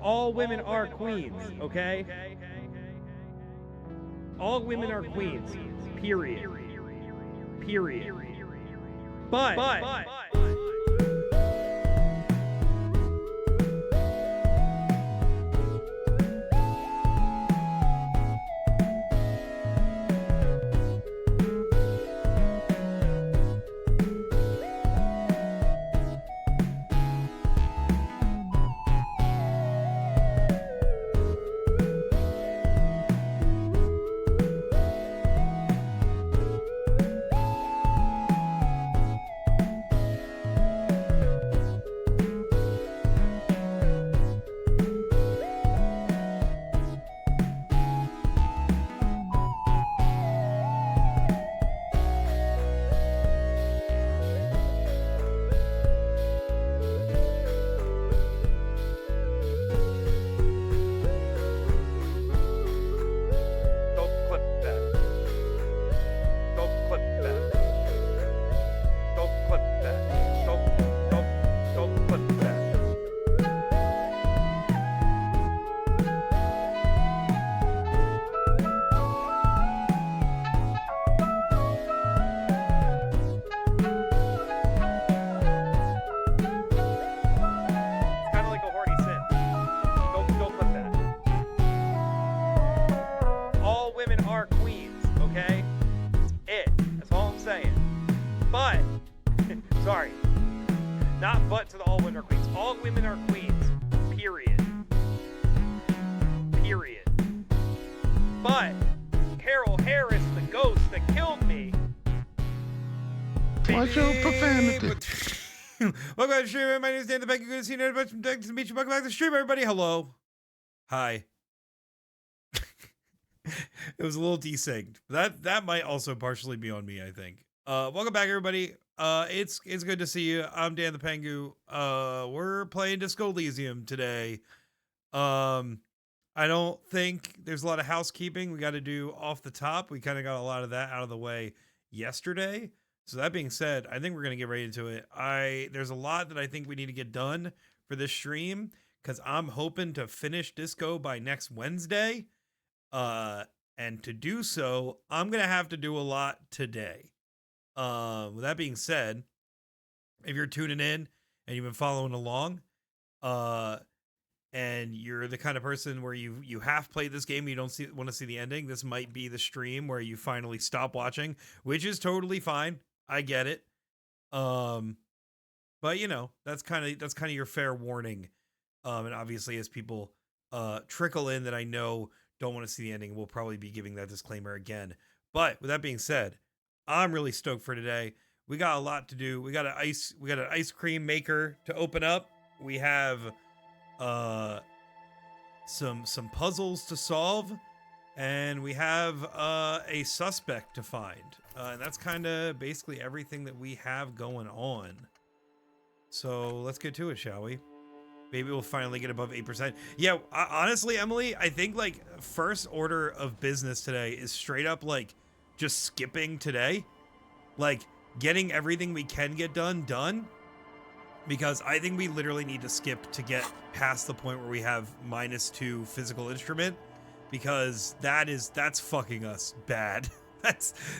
All women are queens, okay? All women are queens. Period. Period. But sorry. Not but to the all women are queens. All women are queens. Period. Period. But Carol Harris, the ghost that killed me. Watch your profanity. Welcome to the stream. My name is Dan the Beck. You're going to see another bunch of to meet you. Welcome back to the stream, everybody. Hello. Hi. It was a little desynced. That might also partially be on me, I think. Welcome back, everybody. It's good to see you. I'm Dan the Pengu. We're playing Disco Elysium today. I don't think there's a lot of housekeeping we got to do off the top. We kind of got a lot of that out of the way yesterday. So that being said, I think we're gonna get right into it. There's a lot that I think we need to get done for this stream because I'm hoping to finish Disco by next Wednesday. And to do so, I'm gonna have to do a lot today. With that being said, if you're tuning in and you've been following along, and you're the kind of person where you have played this game, you don't want to see the ending, this might be the stream where you finally stop watching, which is totally fine. I get it. But you know, that's kind of your fair warning. And obviously as people trickle in that I know don't want to see the ending, we'll probably be giving that disclaimer again. But with that being said, I'm really stoked for today. We got a lot to do. We got an ice cream maker to open up. We have some puzzles to solve, and we have a suspect to find. And that's kind of basically everything that we have going on. So let's get to it, shall we? Maybe we'll finally get above 8%. Yeah, honestly, Emily, I think like first order of business today is straight up like just skipping today. Like getting everything we can get done. Because I think we literally need to skip to get past the point where we have -2 physical instrument. Because that's fucking us bad.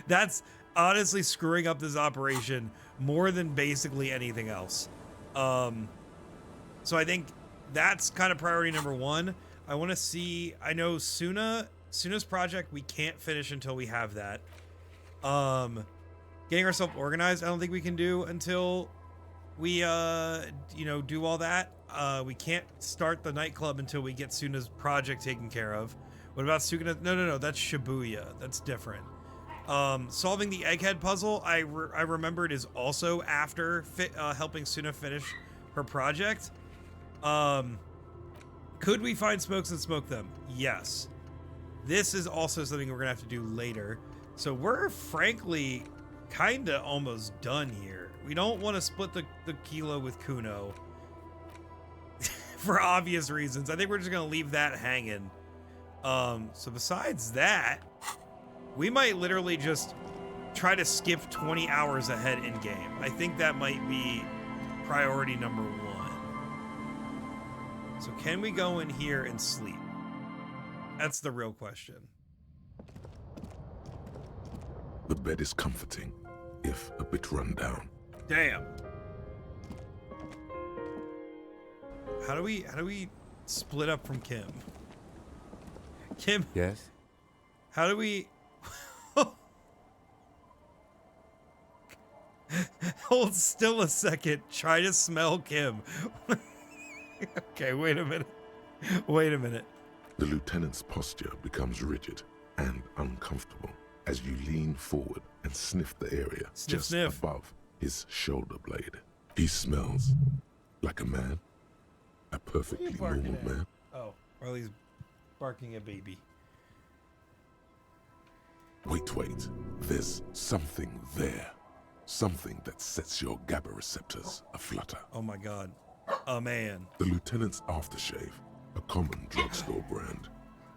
That's honestly screwing up this operation more than basically anything else. So I think that's kind of priority number one. I want to see, I know Suna's project we can't finish until we have that. Getting ourselves organized, I don't think we can do until we do all that. We can't start the nightclub until we get Suna's project taken care of. What about Suna? No, that's Shibuya. That's different. Solving the egghead puzzle, I remembered, is also after helping Suna finish her project. Could we find smokes and smoke them? Yes. This is also something we're gonna have to do later. So we're frankly kinda almost done here. We don't want to split the kilo with Kuno for obvious reasons. I think we're just gonna leave that hanging. So besides that, we might literally just try to skip 20 hours ahead in game. I think that might be priority number one. So can we go in here and sleep? That's the real question. The bed is comforting, if a bit run down. Damn. How do we split up from Kim? Kim? Yes? How do we... Hold still a second. Try to smell Kim. Okay, wait a minute. The lieutenant's posture becomes rigid and uncomfortable as you lean forward and sniff the area just above his shoulder blade. He smells like a man, a perfectly normal man. Oh, or he's barking at baby. Wait. There's something there. Something that sets your GABA receptors aflutter. Oh my god. A man. The lieutenant's aftershave, a common drugstore brand.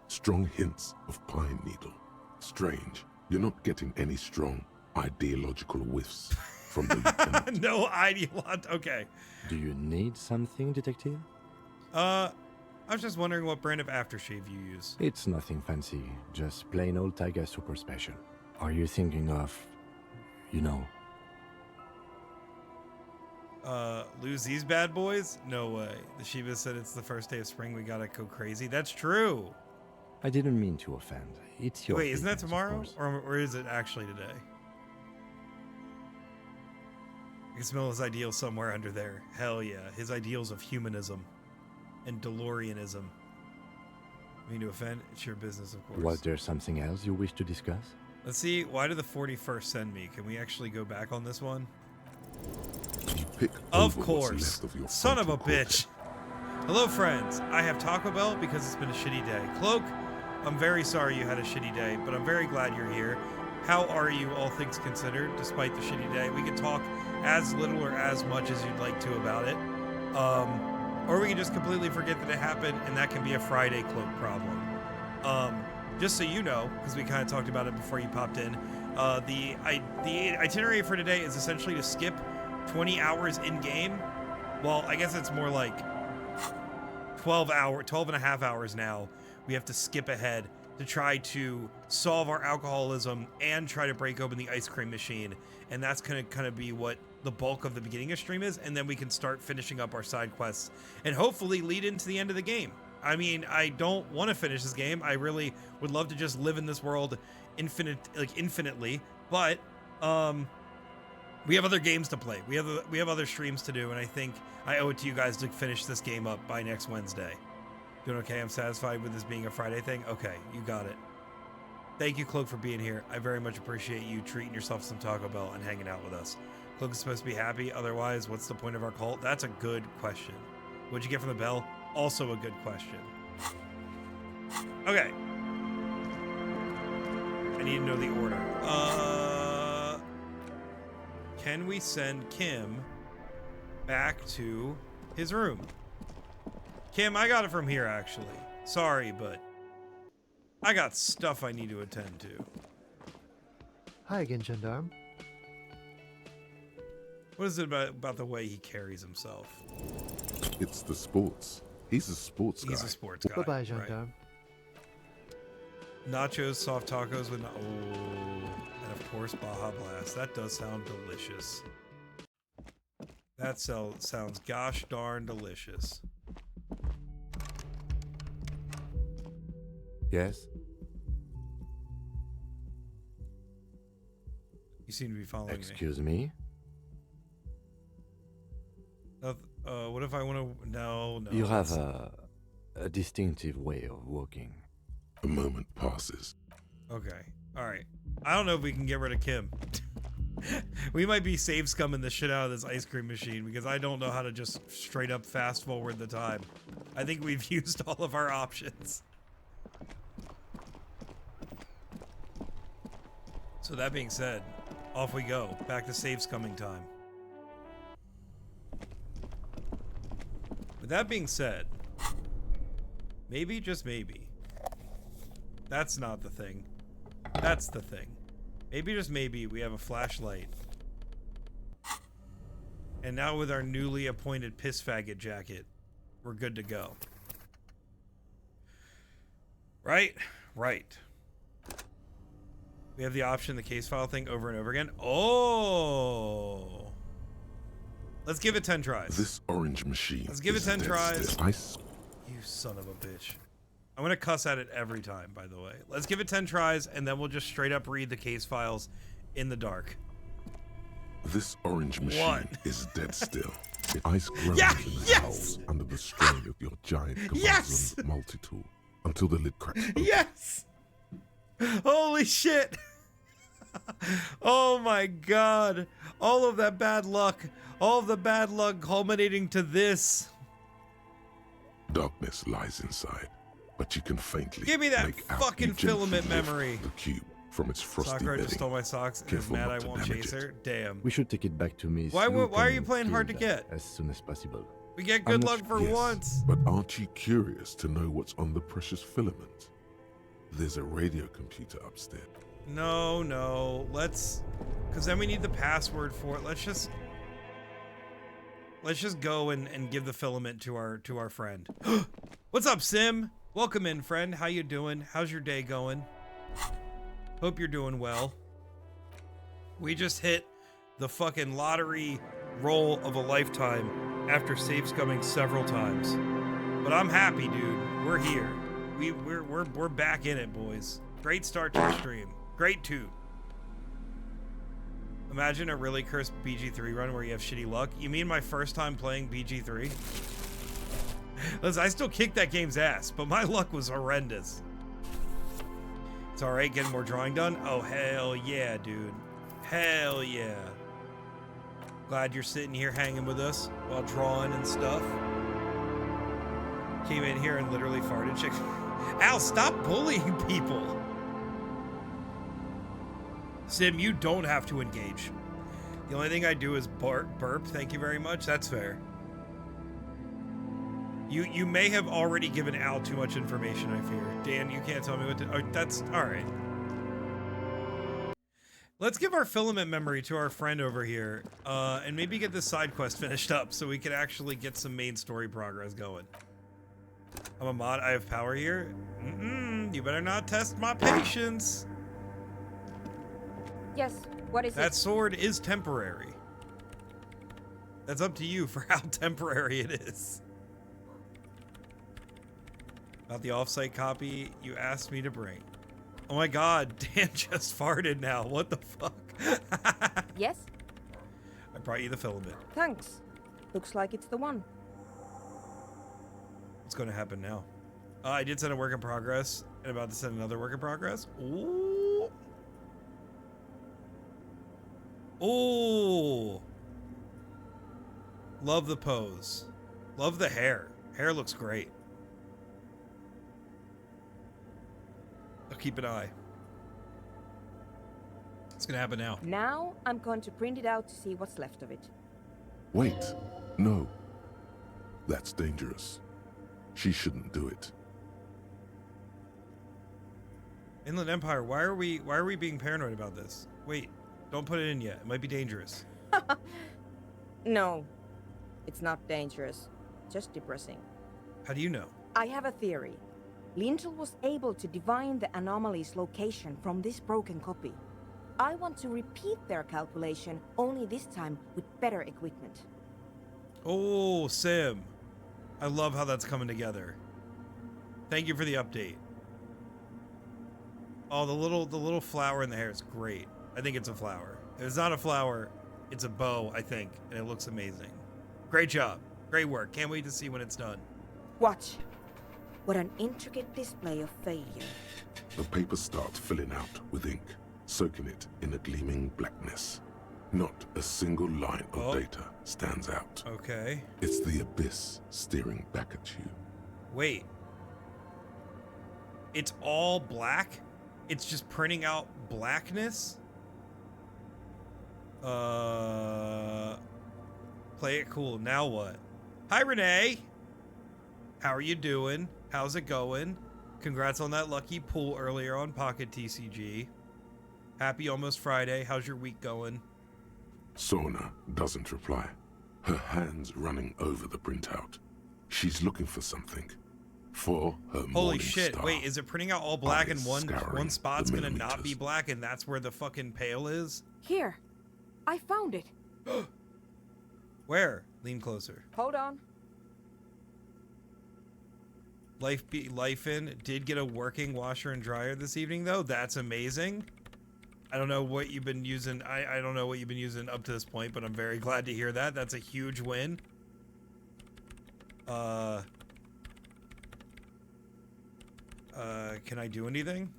Strong hints of pine needle. Strange, you're not getting any strong ideological whiffs from the lieutenant. No ideological. Okay. Do you need something, detective? I was just wondering what brand of aftershave you use. It's nothing fancy, just plain old Tiger Super Special. Are you thinking of, lose these bad boys? No way. The Shiva said it's the first day of spring, we gotta go crazy. That's true. I didn't mean to offend. It's your Wait, isn't that business, tomorrow? of course. Or is it actually today? I can smell his ideals somewhere under there. Hell yeah. His ideals of humanism and DeLoreanism. I mean to offend? It's your business, of course. Was there something else you wish to discuss? Let's see. Why did the 41st send me? Can we actually go back on this one? You pick Of over what's course. left of your Son of a frontal bitch. cortex. Hello, friends. I have Taco Bell because it's been a shitty day. Cloak, I'm very sorry you had a shitty day, but I'm very glad you're here. How are you, all things considered, despite the shitty day? We can talk as little or as much as you'd like to about it. Or we can just completely forget that it happened, and that can be a Friday cloak problem. Just so you know, because we kind of talked about it before you popped in, the itinerary for today is essentially to skip 20 hours in-game. Well, I guess it's more like 12 and a half hours now. We have to skip ahead to try to solve our alcoholism and try to break open the ice cream machine. And that's going to kind of be what the bulk of the beginning of stream is. And then we can start finishing up our side quests and hopefully lead into the end of the game. I mean, I don't want to finish this game. I really would love to just live in this world infinitely. But we have other games to play. We have other streams to do. And I think I owe it to you guys to finish this game up by next Wednesday. Doing okay? I'm satisfied with this being a Friday thing. Okay, you got it. Thank you, Cloak, for being here. I very much appreciate you treating yourself to some Taco Bell and hanging out with us. Cloak is supposed to be happy. Otherwise, what's the point of our cult? That's a good question. What'd you get from the bell? Also a good question. Okay. I need to know the order. Can we send Kim back to his room? Kim, I got it from here, actually. Sorry, but I got stuff I need to attend to. Hi again, Gendarme. What is it about the way he carries himself? It's the sports. He's a sports guy. He's a sports guy. Bye-bye, Gendarme. Right. Nachos, soft tacos with... and of course, Baja Blast. That does sound delicious. That sounds gosh darn delicious. Yes? You seem to be following Excuse me? me. What if I want to... No. You have a distinctive way of walking. A moment passes. Okay. All right. I don't know if we can get rid of Kim. We might be save scumming the shit out of this ice cream machine because I don't know how to just straight up fast forward the time. I think we've used all of our options. So that being said, off we go. Back to save scumming time. With that being said, maybe, just maybe. That's not the thing. That's the thing. Maybe, just maybe, we have a flashlight. And now with our newly appointed piss faggot jacket, we're good to go. Right? Right. We have the option, the case file thing over and over again. Oh! Let's give it 10 tries. This orange machine. Let's give it 10 tries. Still. You son of a bitch. I'm going to cuss at it every time, by the way. Let's give it 10 tries, and then we'll just straight up read the case files in the dark. This orange machine One. is dead still. The ice grows Yeah, and yes! howls under the strain of your giant Yes! multi-tool until the lid cracks open. Yes! Holy shit! Oh my god. All of that bad luck. All of the bad luck culminating to this. Darkness lies inside, but you can faintly Give me that make out fucking you gently filament lift memory. The cube from its frosty Sakura bedding. just stole my socks and is Careful mad not I to won't damage chase it. her. Damn. We should take it back to Miss. Why Luke are you and playing hard to kill get? that as soon as possible. We get good I'm luck not- for Yes, once. but aren't you curious to know what's on the precious filament? There's a radio computer upstairs. No. Let's... Because then we need the password for it. Let's just go and give the filament to our friend. What's up, Sim? Welcome in, friend. How you doing? How's your day going? Hope you're doing well. We just hit the fucking lottery roll of a lifetime after save scumming several times. But I'm happy, dude. We're here. We're back in it, boys. Great start to the stream. Great toot. Imagine a really cursed BG3 run where you have shitty luck. You mean my first time playing BG3? Listen, I still kicked that game's ass, but my luck was horrendous. It's alright getting more drawing done? Oh, hell yeah, dude. Hell yeah. Glad you're sitting here hanging with us while drawing and stuff. Came in here and literally farted chicken. Al, stop bullying people. Sim, you don't have to engage. The only thing I do is burp. Thank you very much. That's fair. You may have already given Al too much information, I fear. Dan, you can't tell me what to... Oh, that's... Alright. Let's give our filament memory to our friend over here, and maybe get this side quest finished up so we can actually get some main story progress going. I'm a mod. I have power here. You better not test my patience. Yes, what is That it? sword is temporary. That's up to you for how temporary it is. About the offsite copy you asked me to bring. Oh my god, Dan just farted now. What the fuck? Yes? I brought you the filament. Thanks. Looks like it's the one. What's going to happen now? I did send a work in progress and about to send another work in progress. Ooh. Ooh. Love the pose. Love the hair. Hair looks great. I'll keep an eye. What's going to happen now? Now I'm going to print it out to see what's left of it. Wait, no. That's dangerous. She shouldn't do it. Inland Empire, why are we being paranoid about this? Wait, don't put it in yet. It might be dangerous. No, it's not dangerous. Just depressing. How do you know? I have a theory. Lintel was able to divine the anomaly's location from this broken copy. I want to repeat their calculation, only this time with better equipment. Oh, Sim. I love how that's coming together. Thank you for the update. Oh, the little flower in the hair is great. I think it's a flower. If it's not a flower, it's a bow, I think, and it looks amazing. Great job. Great work. Can't wait to see when it's done. Watch. What an intricate display of failure. The paper starts filling out with ink, soaking it in a gleaming blackness. Not a single line of data stands out. Okay. It's the abyss staring back at you. Wait. It's all black? It's just printing out blackness? Play it cool. Now what? Hi, Renee. How are you doing? How's it going? Congrats on that lucky pull earlier on Pocket TCG. Happy almost Friday. How's your week going? Sona doesn't reply, her hands running over the printout. She's looking for something. For her Holy morning shit. star. Wait, is it printing out all black and Eyes one scouring spot's the gonna not be millimeters. black and that's where the fucking pail is? Here. I found it. Where? Lean closer. Hold on. Life in did get a working washer and dryer this evening though. That's amazing. I don't know what you've been using. I don't know what you've been using up to this point, but I'm very glad to hear that. That's a huge win. Can I do anything?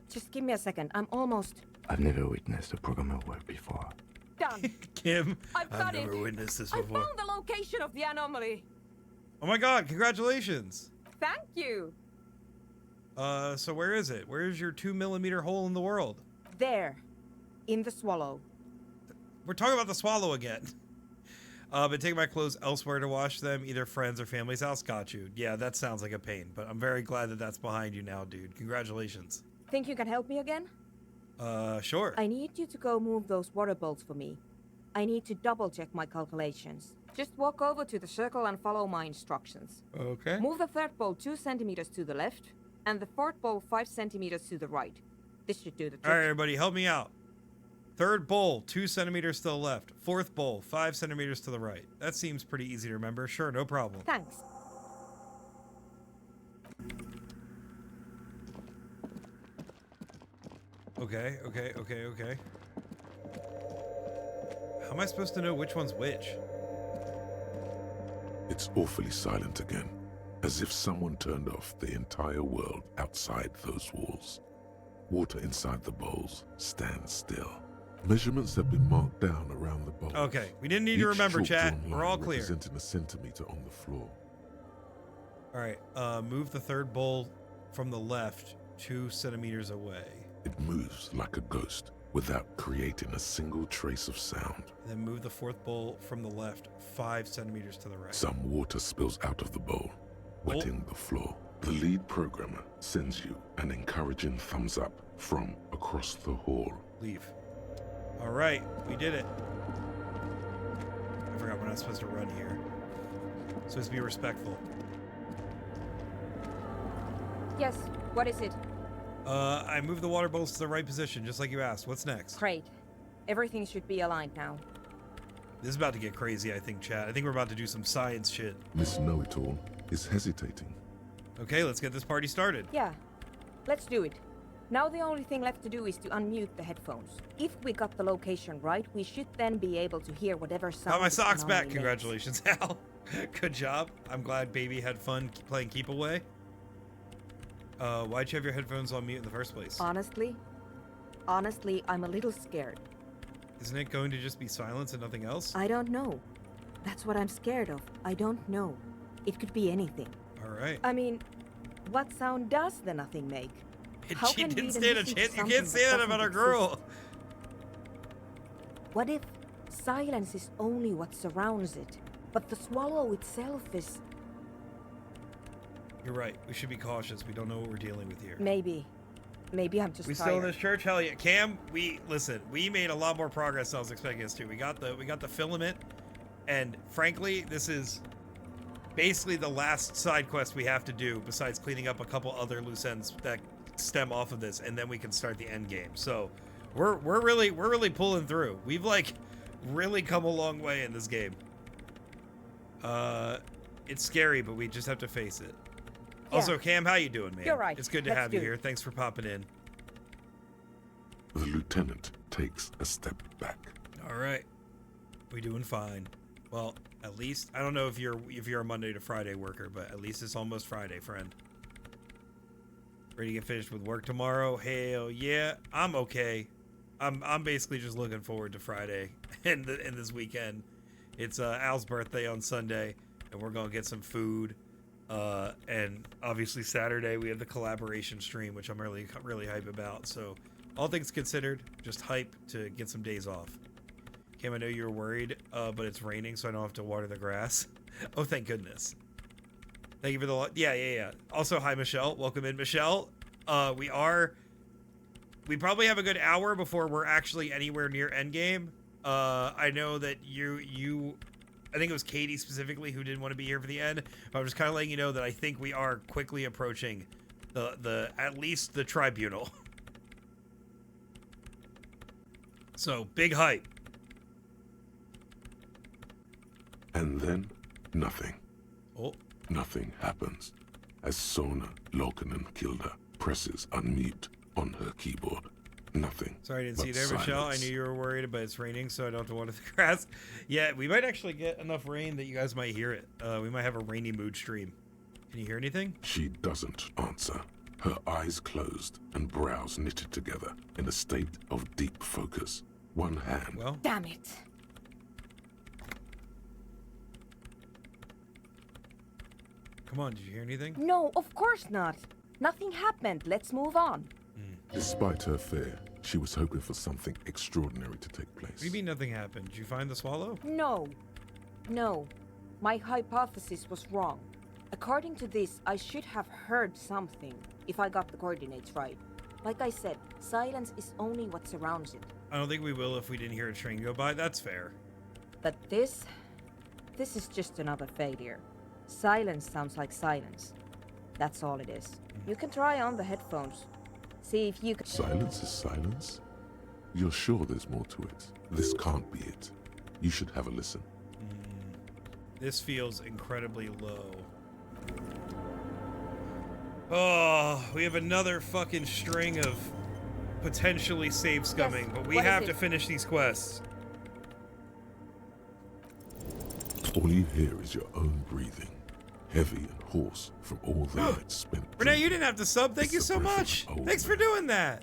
Just give me a second. I'm almost I've never witnessed a programmer work before. done. Kim, I've got never it. witnessed this I before. found the location of the anomaly. Oh my god, congratulations. Thank you. So where is it? Where's your 2mm hole in the world? There. In the swallow. We're talking about the swallow again. But take my clothes elsewhere to wash them, either friends or family's house. Got you. Yeah, that sounds like a pain, but I'm very glad that that's behind you now, dude. Congratulations. Think you can help me again? Sure. I need you to go move those water bolts for me. I need to double check my calculations. Just walk over to the circle and follow my instructions. Okay. Move the third bolt 2 centimeters to the left, and the fourth bolt 5 centimeters to the right. This should do the trick. All right, everybody, help me out. Third bowl, 2 centimeters to the left. Fourth bowl, 5 centimeters to the right. That seems pretty easy to remember. Sure, no problem. Thanks. Okay. How am I supposed to know which one's which? It's awfully silent again, as if someone turned off the entire world outside those walls. Water inside the bowls stands still. Measurements have been marked down around the bowls. Okay, we didn't need to Each remember, chat. chalk-drawn We're all line clear. representing a centimeter on the floor. All right, move the third bowl from the left 2 centimeters away. It moves like a ghost without creating a single trace of sound. Then move the 4th bowl from the left 5 centimeters to the right. Some water spills out of the bowl, wetting the floor. The lead programmer sends you an encouraging thumbs up from across the hall. Leave. All right, we did it. I forgot we're not supposed to run here. Supposed to be respectful. Yes, what is it? I moved the water bowls to the right position, just like you asked. What's next? Great. Everything should be aligned now. This is about to get crazy, I think, Chad. I think we're about to do some science shit. Miss Know-It-All is hesitating. Okay, let's get this party started. Yeah, let's do it. Now the only thing left to do is to unmute the headphones. If we got the location right, we should then be able to hear whatever sound. Got my socks the back. anomaly Congratulations, Al. Good job. I'm glad Baby had fun playing Keep Away. Why'd you have your headphones on mute in the first place? Honestly, I'm a little scared. Isn't it going to just be silence and nothing else? I don't know. That's what I'm scared of. I don't know. It could be anything. All right. I mean, what sound does the nothing make? How She can we didn't then stand a listen to chance. You something can't say that about our doesn't girl. exist? What if silence is only what surrounds it, but the swallow itself is... You're right. We should be cautious. We don't know what we're dealing with here. Maybe I'm just We tired. still in this church? Hell yeah. Cam, we made a lot more progress than I was expecting us to. We got the filament, and frankly, this is basically the last side quest we have to do besides cleaning up a couple other loose ends that stem off of this, and then we can start the end game. So we're really pulling through. We've like really come a long way in this game. It's scary, but we just have to face it. Yeah. Also, Cam, how you doing, man? You're right. It's good to Let's have you do it. here. Thanks for popping in. The lieutenant takes a step back. All right, we doing fine. Well, at least I don't know if you're a Monday to Friday worker, but at least it's almost Friday, friend. Ready to get finished with work tomorrow? Hell yeah, I'm okay. I'm basically just looking forward to Friday and this weekend. It's Al's birthday on Sunday, and we're gonna get some food. And obviously Saturday we have the collaboration stream, which I'm really hype about. So all things considered, just hype to get some days off. Cam, I know you were worried, but it's raining, so I don't have to water the grass. Oh, thank goodness. Thank you for the yeah. Also, hi Michelle, welcome in, Michelle. We probably have a good hour before we're actually anywhere near endgame. I know that I think it was Katie specifically who didn't want to be here for the end. But I'm just kind of letting you know that I think we are quickly approaching the at least the tribunal. So big hype. And then, nothing. Oh, Nothing happens as Sona Lokinen-Kilda presses unmute on her keyboard. Nothing. sorry I didn't see you but there, Michelle. I silence. knew you were worried, but it's raining, so I don't have to water the grass. Yeah, we might actually get enough rain that you guys might hear it. We might have a rainy mood stream. Can you hear anything? She doesn't answer. Her eyes closed and brows knitted together in a state of deep focus. One hand Well, Damn it. come on. Did you hear anything? No, of course not. Nothing happened. Let's move on. Despite her fear, she was hoping for something extraordinary to take place. What do you mean nothing happened? Did you find the swallow? No. My hypothesis was wrong. According to this, I should have heard something if I got the coordinates right. Like I said, silence is only what surrounds it. I don't think we will if we didn't hear a train go by. That's fair. But this is just another failure. Silence sounds like silence. That's all it is. You can try on the headphones. See if you can... Silence is silence? You're sure there's more to it? This can't be it. You should have a listen. This feels incredibly low. Oh, we have another fucking string of potentially save scumming, but we what is have it? to finish these quests. All you hear is your own breathing, heavy and hoarse from all the nights spent. Renee, you drinking. didn't have to sub. Thank It's you the so breath of much. an old Thanks for man. doing that.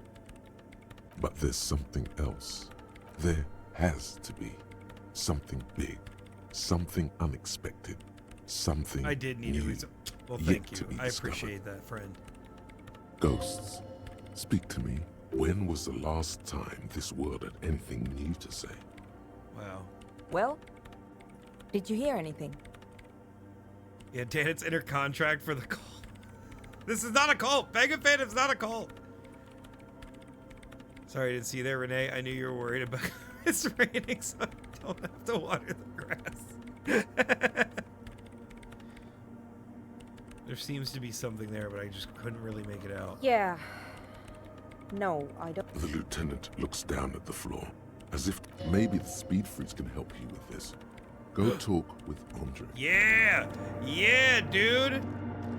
But there's something else. There has to be something big, something unexpected, something I did need new, to read some. Well, yet thank to you. be I discovered. appreciate that, friend. Ghosts, speak to me. When was the last time this world had anything new to say? Wow. Well, did you hear anything? Yeah, Dan, it's inner contract for the cult. This is not a cult. Penguin Phantom's not a cult. Sorry, I didn't see you there, Renee. I knew you were worried about it's raining, so I don't have to water the grass. There seems to be something there, but I just couldn't really make it out. Yeah. No, I don't. The lieutenant looks down at the floor, as if maybe the speed freaks can help you with this. Go talk with Andre. Yeah! Yeah, dude!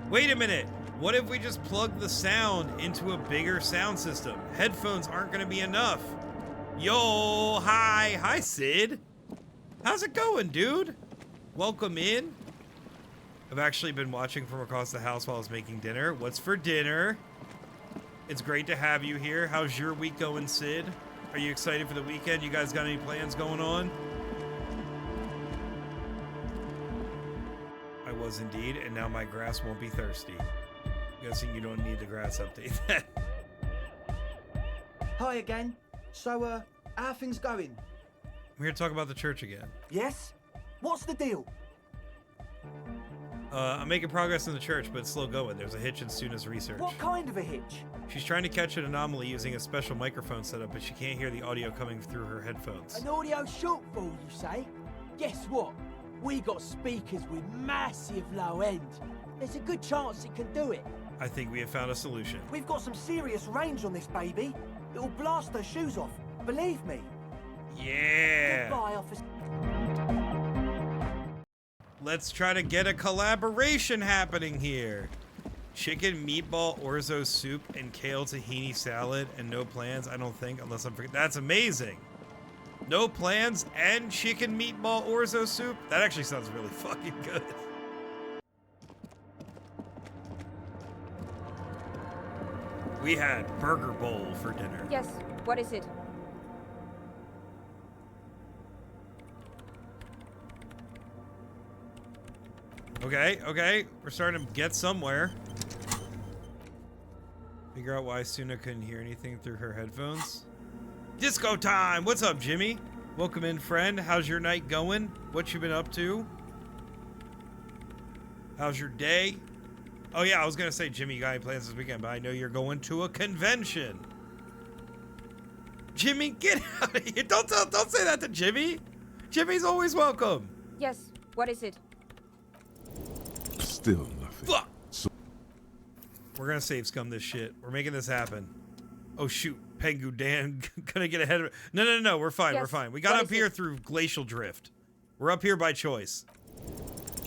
Wait a minute! What if we just plug the sound into a bigger sound system? Headphones aren't gonna be enough. Yo, hi! Hi, Sid! How's it going, dude? Welcome in. I've actually been watching from across the house while I was making dinner. What's for dinner? It's great to have you here. How's your week going, Sid? Are you excited for the weekend? You guys got any plans going on? I was indeed, and now my grass won't be thirsty. Guessing you don't need the grass update then. Hi again. So, how are things going? I'm here to talk about the church again. Yes? What's the deal? I'm making progress in the church, but it's slow going. There's a hitch in Suna's research. What kind of a hitch? She's trying to catch an anomaly using a special microphone setup, but she can't hear the audio coming through her headphones. An audio shortfall, you say? Guess what? We got speakers with massive low end. There's a good chance it can do it. I think we have found a solution. We've got some serious range on this baby. It'll blast her shoes off. Believe me. Yeah! Goodbye, officer. Let's try to get a collaboration happening here. Chicken, meatball, orzo soup, and kale tahini salad, and no plans, I don't think, unless I'm forgetting. That's amazing. No plans and chicken, meatball, orzo soup? That actually sounds really fucking good. We had burger bowl for dinner. Yes, what is it? Okay, okay, we're starting to get somewhere. Figure out why Suna couldn't hear anything through her headphones. Disco time! What's up, Jimmy? Welcome in, friend. How's your night going? What you been up to? How's your day? Oh yeah, I was gonna say, Jimmy, you got any plans this weekend, but I know you're going to a convention. Jimmy, get out of here! Don't say that to Jimmy. Jimmy's always welcome. Yes, what is it? Still nothing. Fuck! We're gonna save scum this shit. We're making this happen. Oh shoot, Pengu Dan gonna get ahead of it. No, we're fine, Yes. we're fine. We got What up is here it? through glacial drift. We're up here by choice.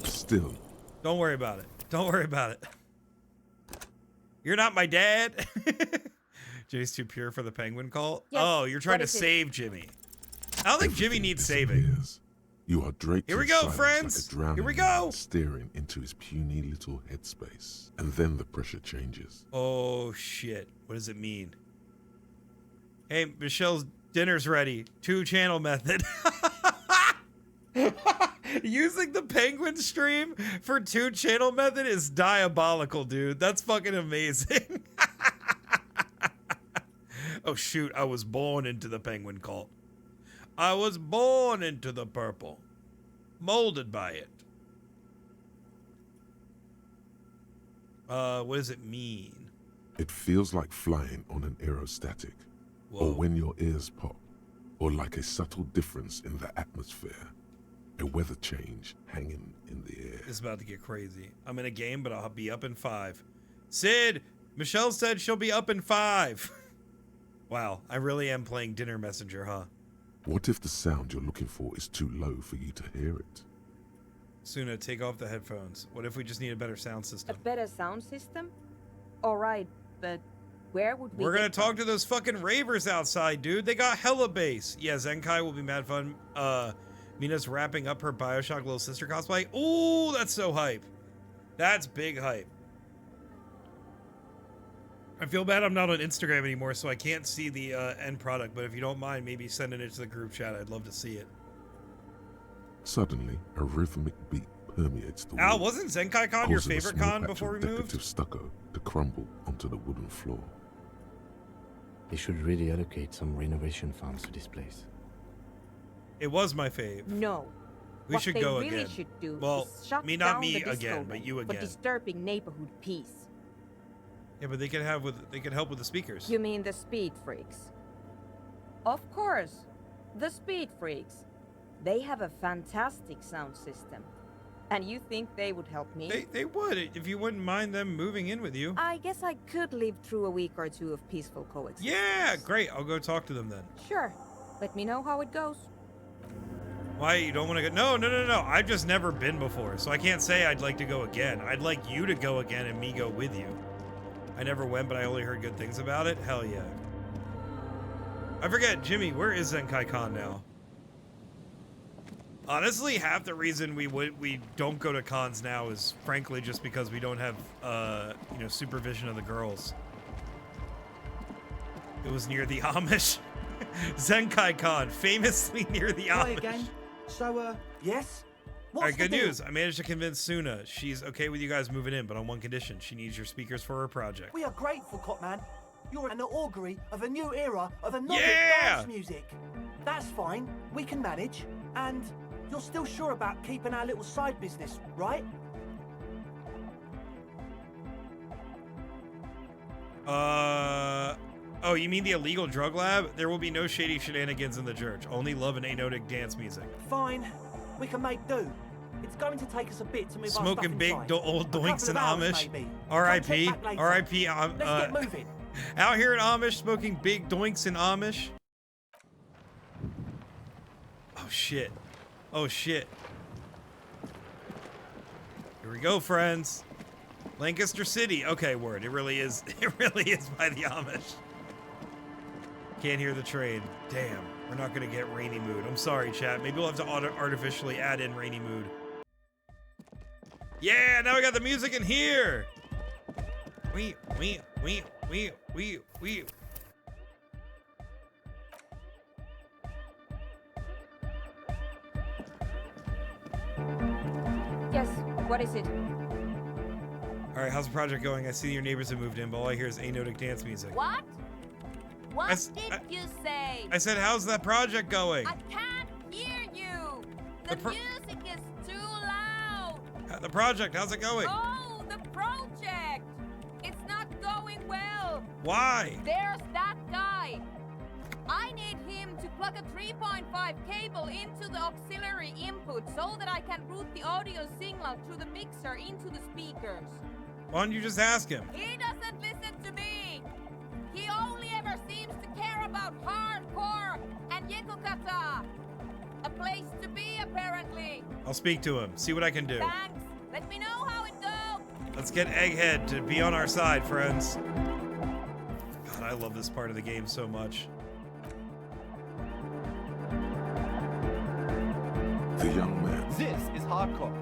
Still. Don't worry about it. Don't worry about it. You're not my dad. Jimmy's too pure for the penguin cult. Yes. Oh, you're trying What to is it? save Jimmy. I don't think Jimmy Everything needs saving. disappears. You are draped Here we in go, silence friends. like a drowning Here we man go. staring into his puny little headspace. And then the pressure changes. Oh shit. What does it mean? Hey, Michelle's dinner's ready. 2-channel method. Using the penguin stream for 2-channel method is diabolical, dude. That's fucking amazing. Oh shoot, I was born into the penguin cult. I was born into the purple. Molded by it. What does it mean? It feels like flying on an aerostatic. Or Whoa. when your ears pop. Or like a subtle difference in the atmosphere. A weather change hanging in the air. This is about to get crazy. I'm in a game, but I'll be up in 5. Sid, Michelle said she'll be up in 5. Wow, I really am playing Dinner Messenger, huh? What if the sound you're looking for is too low for you to hear it? Suna, take off the headphones. What if we just need a better sound A system? better sound system? Alright, but where would we We're gonna get talk one? to those fucking ravers outside, dude. They got hella bass. Yeah, Zenkai will be mad fun. Mina's wrapping up her Bioshock little sister cosplay. Ooh, that's so hype. That's big hype. I feel bad I'm not on Instagram anymore, so I can't see the end product, but if you don't mind, maybe sending it to the group chat. I'd love to see it. Suddenly, a rhythmic beep permeates the Al, wall, wasn't Zenkai Con your causing a favorite small con patch before of we decorative moved? stucco to crumble onto the wooden floor. They should really allocate some renovation funds to this place. It was my fave. No. We What should they go really again. should do Well, is shut not down me the disco again, but night you for again. disturbing neighborhood peace. Yeah, but they can help with the speakers. You mean the speed freaks? Of course. The speed freaks. They have a fantastic sound system. And you think they would help me? They would, if you wouldn't mind them moving in with you. I guess I could live through a week or two of peaceful coexistence. Yeah, great. I'll go talk to them then. Sure. Let me know how it goes. Why, you don't want to go? No. I've just never been before, so I can't say I'd like to go again. I'd like you to go again and me go with you. I never went, but I only heard good things about it. Hell yeah. I forget, Jimmy, where is Zenkai Con now? Honestly, half the reason we don't go to cons now is frankly just because we don't have supervision of the girls. It was near the Amish. Zenkai Con, famously near the Hi Amish. again. So, yes? All What's right, good the deal? news. I managed to convince Suna. She's okay with you guys moving in, but on one condition. She needs your speakers for her project. We are grateful, Copman. You're an augury of a new era of Nordic Yeah! dance music. That's fine. We can manage. And you're still sure about keeping our little side business, right? Oh, you mean the illegal drug lab? There will be no shady shenanigans in the church. Only love and anodic dance music. Fine. We can make do. It's going to take us a bit to move our stuff Smoking big inside. old A couple doinks of and hours, Amish. maybe. R.I.P. Come check back later. R.I.P. Let's get moving. Out here in Amish, smoking big doinks and Amish. Oh shit. Oh shit. Here we go, friends. Lancaster City. Okay, word. It really is. It really is by the Amish. Can't hear the train. Damn. We're not gonna get rainy mood. I'm sorry, chat. Maybe we'll have to artificially add in rainy mood. Yeah, now we got the music in here. We. Yes, what is it? All right, how's the project going? I see your neighbors have moved in, but all I hear is anodic dance music. What? What s- did I- you say? I said, how's that project going? I can't hear you. The music is too loud. The project, how's it going? Oh, the project. It's not going well. Why? There's that guy. I need him to plug a 3.5 cable into the auxiliary input so that I can route the audio signal through the mixer into the speakers. Why don't you just ask him? He doesn't listen to me. He only ever seems to care about hardcore and Yekukata. A place to be, apparently. I'll speak to him, see what I can do. Thanks. Let me know how it goes. Let's get Egghead to be on our side, friends. God, I love this part of the game so much. The young man. This is hardcore.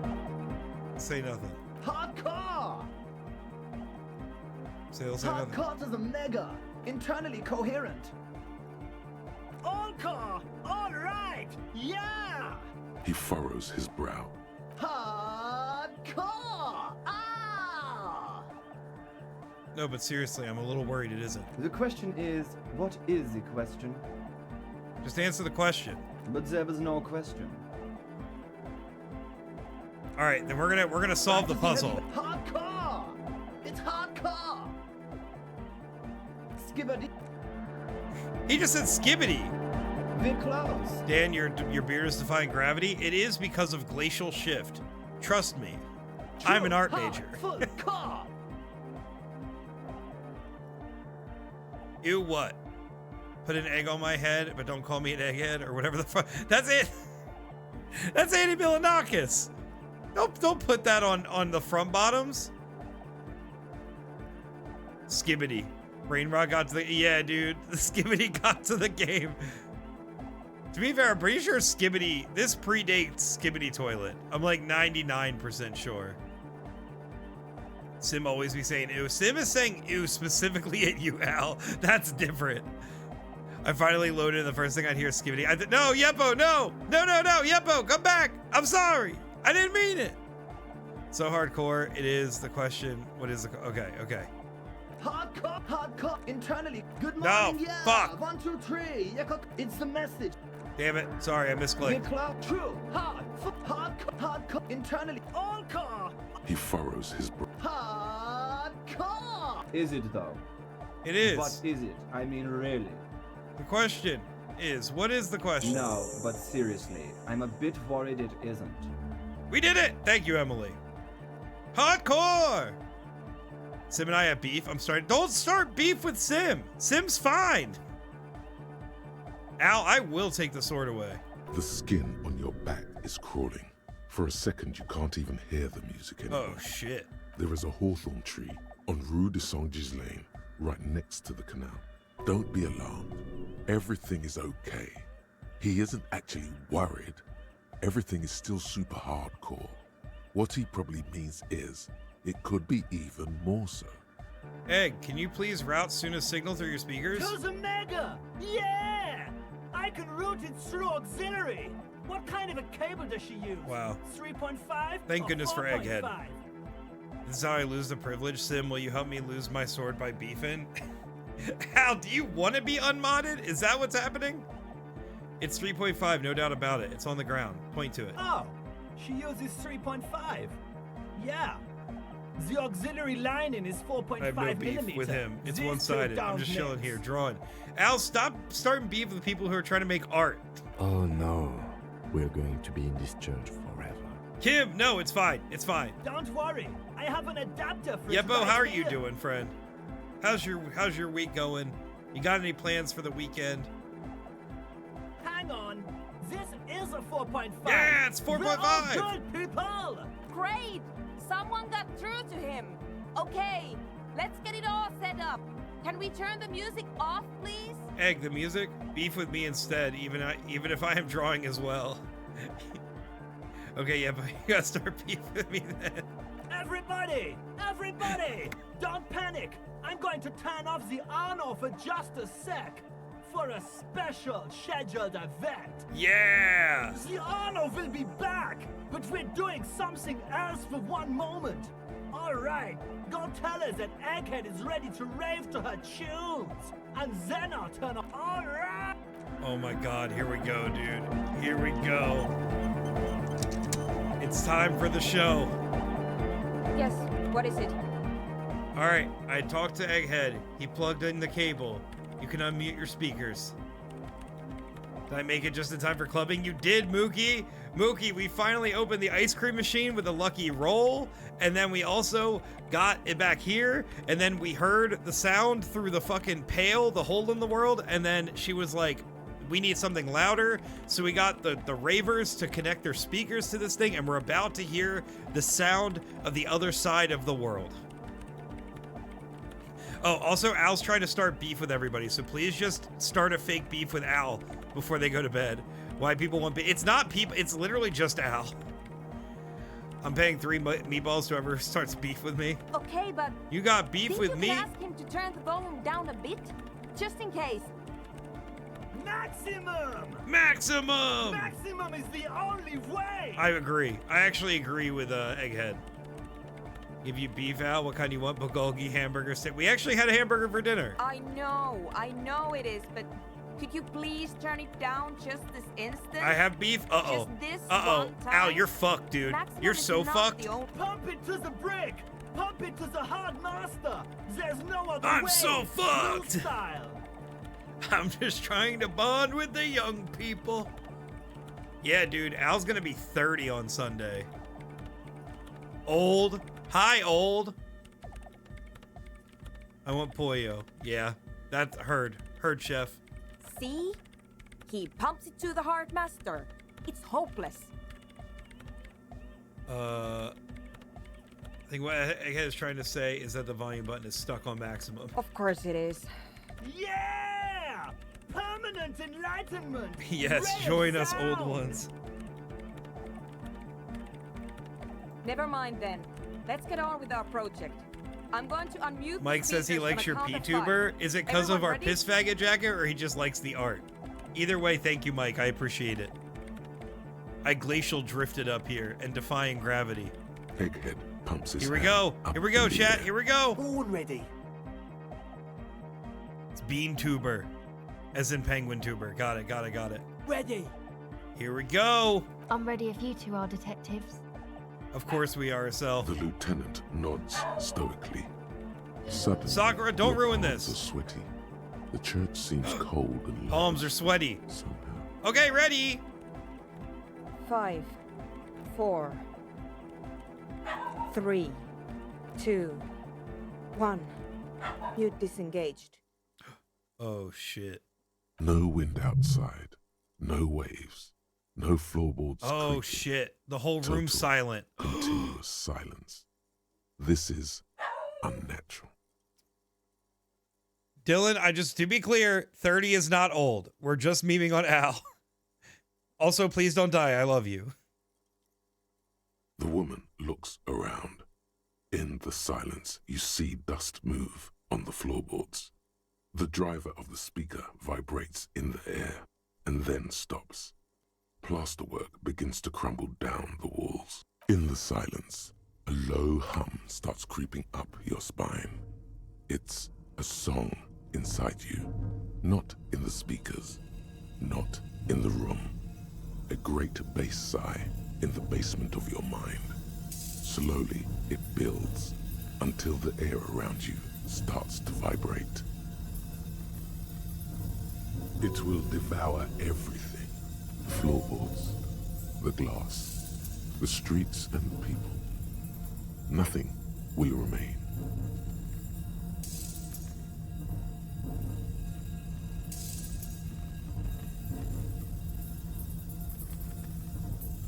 Say nothing. Hardcore! Say nothing. Hardcore to the mega. Internally coherent. Allcore! Alright! Yeah! He furrows his brow. Hardcore! Ah! No, but seriously, I'm a little worried it isn't. The question is, what is the question? Just answer the question. But there was no question. All right, then we're gonna solve the puzzle. Hardcore! It's hardcore! Skibbity. He just said skibbity. We're close. Dan, your beard is defying gravity. It is because of glacial shift. Trust me. I'm an art major. Full car! You what? Put an egg on my head, but don't call me an egghead or whatever the fuck. That's it. That's Andy Milanakis. Don't put that on the front bottoms. Skibbity. Brainrot got to the dude. The Skibbity got to the game. To be fair, I'm pretty sure Skibbity. This predates Skibbity Toilet. I'm like 99% sure. Sim always be saying ew. Sim is saying ew specifically at you, Al. That's different. I finally loaded and the first thing I'd hear is Skibbity. No, Yeppo, no, Yeppo, come back. I'm sorry. I didn't mean it. So hardcore. It is the question. What is the... Okay. Hardcore, internally. Good No, morning, yeah. fuck. 1, 2, 3. Yeah, it's the message. Damn it. Sorry, I misclicked. True, hardcore, internally. All car. He furrows his brow. Hardcore. Is it though? It is. What is it? I mean, really? The question is, what is the question? No, but seriously, I'm a bit worried it isn't. We did it! Thank you, Emily. Hardcore! Sim and I have beef. Don't start beef with Sim. Sim's fine. Al, I will take the sword away. The skin on your back is crawling. For a second, you can't even hear the music anymore. Oh, shit. There is a hawthorn tree on Rue de Saint-Ghislain, right next to the canal. Don't be alarmed. Everything is okay. He isn't actually worried. Everything is still super hardcore. What he probably means is, it could be even more so. Egg, can you please route Suna's signal through your speakers? To the mega! Yeah! I can route it through auxiliary. What kind of a cable does she use? Wow. 3.5? Thank or goodness for 4.5? Egghead. This is how I lose the privilege. Sim, will you help me lose my sword by beefing? Al, do you want to be unmodded? Is that what's happening? It's 3.5, no doubt about it. It's on the ground. Point to it. Oh, she uses 3.5. Yeah. The auxiliary lining is 4.5 I have no beef millimeter. with him. It's These one-sided. two I'm just chilling downlinks. here, drawing. Al, stop starting beef with people who are trying to make art. Oh no, we're going to be in this church forever. Kim, no, it's fine. It's fine. Don't worry, I have an adapter for it Yeppo, right how are you here. doing, friend? How's your week going? You got any plans for the weekend? Hang on, this is a 4.5. Yeah, it's 4.5. We're all good people. Great! Someone got through to him. Okay, let's get it all set up. Can we turn the music off, please? Egg, the music? Beef with me instead, even if I am drawing as well. Okay, yeah, but you gotta start beef with me then. Everybody, don't panic. I'm going to turn off the Arno for just a sec. For a special scheduled event. Yeah! The Arno will be back, but we're doing something else for one moment. All right, go tell her that Egghead is ready to rave to her tunes, and then I'll turn off. All right. Oh my god, here we go, dude. Here we go. It's time for the show. Yes, what is it? Alright, I talked to Egghead. He plugged in the cable. You can unmute your speakers. Did I make it just in time for clubbing? You did, Mookie! Mookie, we finally opened the ice cream machine with a lucky roll, and then we also got it back here, and then we heard the sound through the fucking pail, the hole in the world, and then she was like, we need something louder, so we got the ravers to connect their speakers to this thing, and we're about to hear the sound of the other side of the world. Oh, also, Al's trying to start beef with everybody, so please just start a fake beef with Al before they go to bed. Why people want beef? It's not people, it's literally just Al. I'm paying 3 meatballs to whoever starts beef with me. Okay, but You got beef think with you me? can ask him to turn the volume down a bit? Just in case. Maximum! Maximum! Maximum is the only way! I agree. I actually agree with Egghead. Give you beef, Al. What kind you want? Bulgogi hamburger steak. We actually had a hamburger for dinner. I know it is, but could you please turn it down just this instant? I have beef. Uh-oh. Just this Uh-oh. one time? Al, you're fucked, dude. Maximum You're is so not fucked. the only- Pump it to the brick! Pump it to the hard master! There's no other I'm way! so New fucked. style. I'm just trying to bond with the young people. Yeah, dude. Al's gonna be 30 on Sunday. Old. Hi, old. I want pollo. Yeah. That's heard. Heard, chef. See? He pumps it to the hard master. It's hopeless. I think what Egghead is trying to say is that the volume button is stuck on maximum. Of course it is. Yeah! Permanent enlightenment! Yes, Ray of join us, old sound. ones. Never mind then. Let's get on with our project. I'm going to unmute the Mike says he speakers on likes a your count of P-tuber. 5. Is it because of Everyone our ready? piss faggot jacket, or he just likes the art? Either way, thank you, Mike. I appreciate it. I glacial drifted up here and defying gravity. Egghead pumps his Here we hand go. up Here we go, in the chat. air. Here we go. Born ready. It's bean tuber, as in penguin tuber. Got it, got it, got it. Ready. Here we go. I'm ready if you two are detectives. Of course we are, Cell. The lieutenant nods stoically. Suddenly, Sakura, don't your ruin palms this. are sweaty. The church seems cold and Palms are sweaty. somehow. Okay, ready. 5, 4, 3, 2, 1. Mute disengaged. Oh shit. No wind outside. No waves. No floorboards. Oh creaking. shit. The whole Total room's silent. Continuous silence. This is unnatural. Dylan, to be clear, 30 is not old. We're just memeing on Al. Also, please don't die. I love you. The woman looks around. In the silence, you see dust move on the floorboards. The driver of the speaker vibrates in the air and then stops. Plasterwork begins to crumble down the walls. In the silence, a low hum starts creeping up your spine. It's a song inside you, not in the speakers, not in the room. A great bass sigh in the basement of your mind. Slowly, it builds until the air around you starts to vibrate. It will devour everything. The floorboards, the glass, the streets and people. Nothing will remain.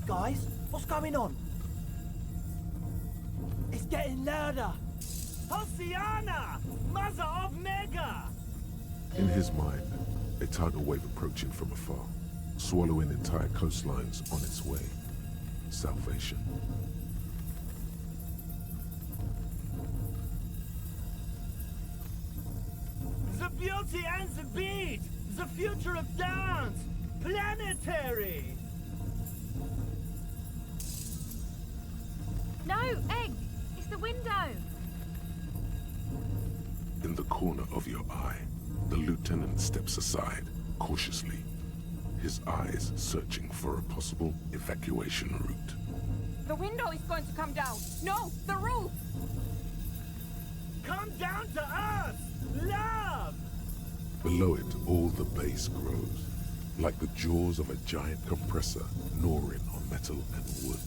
Guys, what's going on? It's getting louder. Hosiana, mother of Mega! In his mind, a tidal wave approaching from afar, swallowing entire coastlines on its way. Salvation. The beauty and the beat! The future of dance! Planetary! No, Egg! It's the window! In the corner of your eye, the lieutenant steps aside, cautiously, his eyes searching for a possible evacuation route. The window is going to come down. No, the roof! Come down to us! Love! Below it, all the bass grows, like the jaws of a giant compressor gnawing on metal and wood.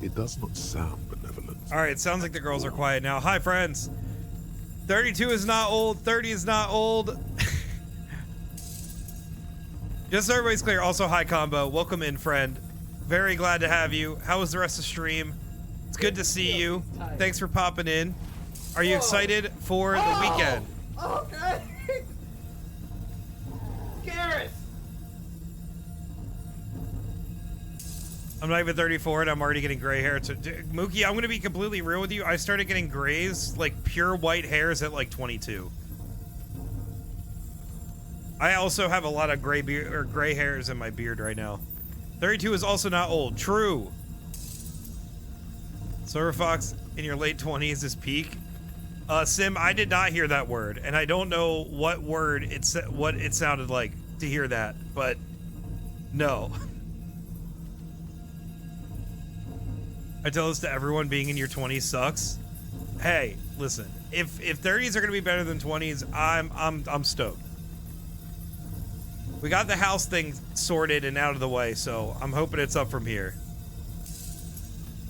It does not sound benevolent. All right, sounds like the girls are quiet now. Hi, friends. 32 is not old. 30 is not old. Just so everybody's clear. Also, hi, Combo. Welcome in, friend. Very glad to have you. How was the rest of the stream? It's good to see you. Thanks for popping in. Are you excited for the weekend? Okay. Garrett. I'm not even 34 and I'm already getting gray hair. So, Mookie, I'm going to be completely real with you. I started getting grays, like pure white hairs at like 22. I also have a lot of gray hairs in my beard right now. 32 is also not old. True. Silver Fox, in your late 20s is peak. Sim, I did not hear that word, and I don't know what word what it sounded like to hear that, but no. I tell this to everyone, being in your 20s sucks. Hey, listen, if 30s are gonna be better than 20s, I'm stoked. We got the house thing sorted and out of the way, so I'm hoping it's up from here.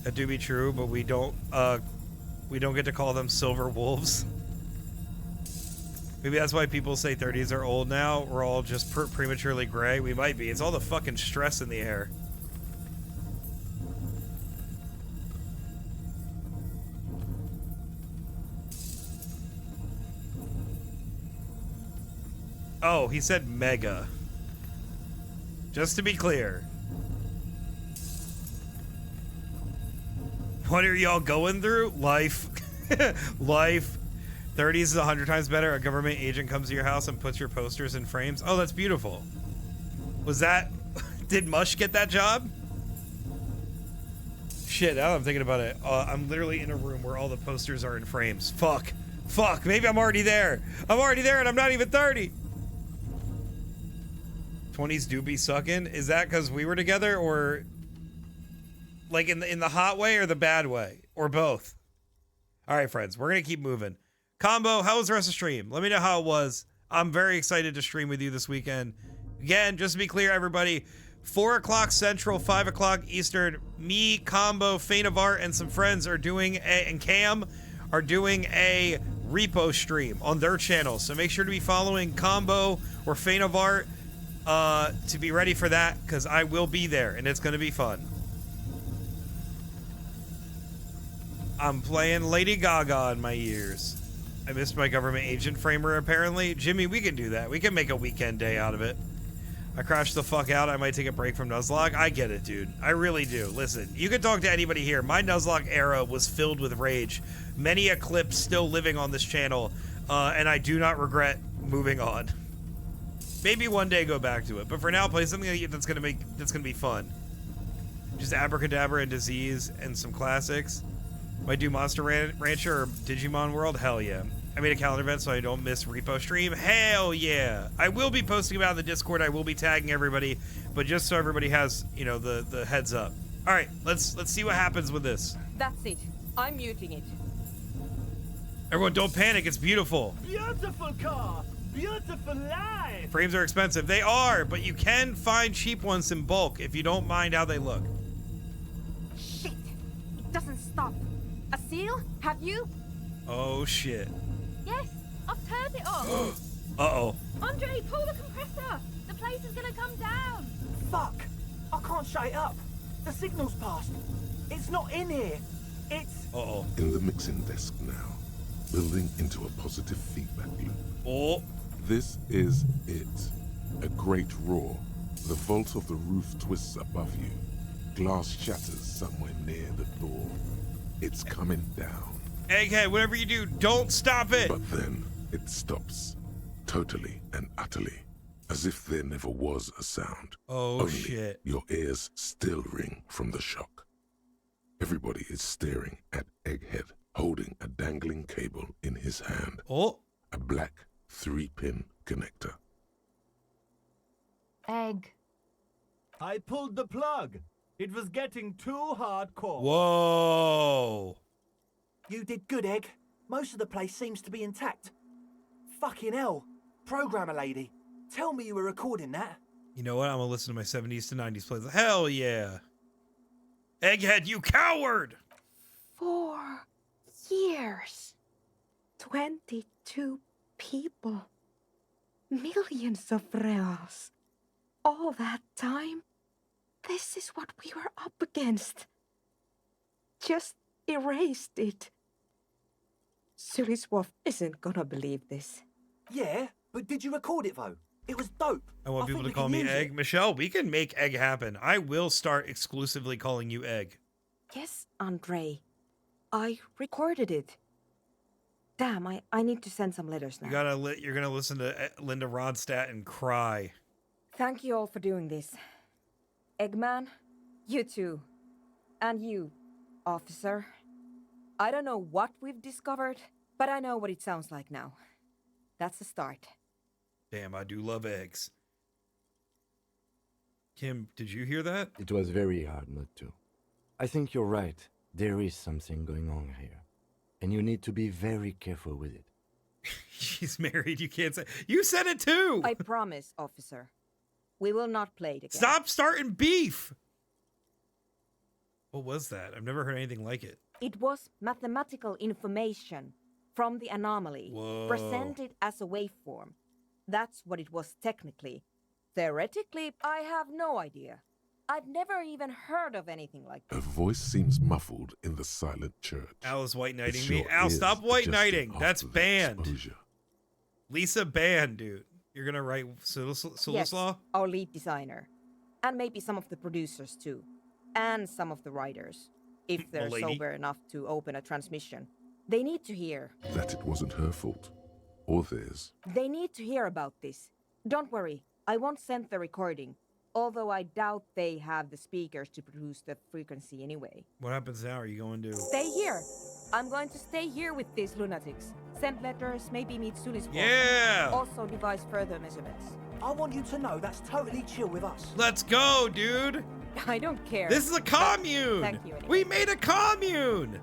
That do be true, but we don't get to call them silver wolves. Maybe that's why people say 30s are old now. We're all just prematurely gray. We might be. It's all the fucking stress in the air. Oh, he said mega. Just to be clear. What are y'all going through? Life. Life. 30s is 100 times better. A government agent comes to your house and puts your posters in frames. Oh, that's beautiful. Was that... Did Mush get that job? Shit, now that I'm thinking about it, I'm literally in a room where all the posters are in frames. Fuck. Fuck, maybe I'm already there. I'm already there and I'm not even 30. 20s do be sucking. Is that because we were together, or like in the hot way or the bad way, or both? All right, friends, we're gonna keep moving. Combo, how was the rest of the stream? Let me know how it was. I'm very excited to stream with you this weekend. Again, just to be clear, everybody, 4 o'clock Central, 5 o'clock Eastern, me, Combo, Faint of Art, and some friends are doing and Cam are doing a repo stream on their channel. So make sure to be following Combo or Faint of Art to be ready for that, because I will be there and it's going to be fun. I'm playing Lady Gaga in my ears. I missed my government agent framer, apparently. Jimmy, we can do that. We can make a weekend day out of it. I crashed the fuck out. I might take a break from Nuzlocke. I get it, dude. I really do. Listen, you can talk to anybody here. My Nuzlocke era was filled with rage. Many a clip still living on this channel, and I do not regret moving on. Maybe one day go back to it, but for now, play something that's gonna be fun. Just Abracadabra and Disease and some classics. Might do Monster Rancher or Digimon World. Hell yeah. I made a calendar event so I don't miss repo stream. Hell yeah. I will be posting about it in the Discord. I will be tagging everybody, but just so everybody has, you know, the heads up. All right, let's see what happens with this. That's it. I'm muting it. Everyone, don't panic. It's beautiful. Beautiful car. Beautiful life. Frames are expensive. They are, but you can find cheap ones in bulk if you don't mind how they look. Shit! It doesn't stop. A seal? Have you? Oh shit. Yes, I've turned it off. Uh-oh. Andre, pull the compressor. The place is gonna come down. Fuck! I can't shut it up. The signal's passed. It's not in here. It's... Uh-oh. In the mixing desk now, building into a positive feedback loop. Oh. This is it. A great roar. The vault of the roof twists above you. Glass shatters somewhere near the door. It's coming down. Egghead, whatever you do, don't stop it! But then it stops. Totally and utterly. As if there never was a sound. Oh, Only shit. Your ears still ring from the shock. Everybody is staring at Egghead, holding a dangling cable in his hand. Oh. A black 3-pin connector. Egg. I pulled the plug. It was getting too hardcore. Whoa. You did good, Egg. Most of the place seems to be intact. Fucking hell. Programmer lady, tell me you were recording that. You know what? I'm gonna listen to my 70s to 90s plays. Hell yeah. Egghead, you coward! 4 years. 22 people. Millions of reals. All that time? This is what we were up against. Just erased it. Suliswolf isn't gonna believe this. Yeah, but did you record it though? It was dope. I want people think to we call can me use Egg. it. Michelle, we can make Egg happen. I will start exclusively calling you Egg. Yes, Andre. I recorded it. Damn, I need to send some letters now. You're gonna listen to Linda Ronstadt and cry. Thank you all for doing this. Eggman, you too. And you, officer. I don't know what we've discovered, but I know what it sounds like now. That's the start. Damn, I do love eggs. Kim, did you hear that? It was very hard not to. I think you're right. There is something going on here. And you need to be very careful with it. She's married, you can't say. You said it too! I promise, officer. We will not play it again. Stop starting beef! What was that? I've never heard anything like it. It was mathematical information from the anomaly, Whoa. presented as a waveform. That's what it was technically. Theoretically, I have no idea. I've never even heard of anything like Her this. voice seems muffled in the silent church. Al is white knighting It me. sure Al, is stop white knighting. adjusting That's after the banned. exposure. Lisa banned, dude. You're gonna write Solislaw? Yes, our lead designer. And maybe some of the producers too. And some of the writers. If they're Milady. sober enough to open a transmission. They need to hear. That it wasn't her fault. Or theirs. They need to hear about this. Don't worry, I won't send the recording. Although I doubt they have the speakers to produce the frequency anyway. What happens now? Are you going to... Stay here. I'm going to stay here with these lunatics. Send letters, maybe meet soon as Yeah! Also devise further measurements. I want you to know that's totally chill with us. Let's go, dude! I don't care. This is a commune! Thank you anyway. We made a commune!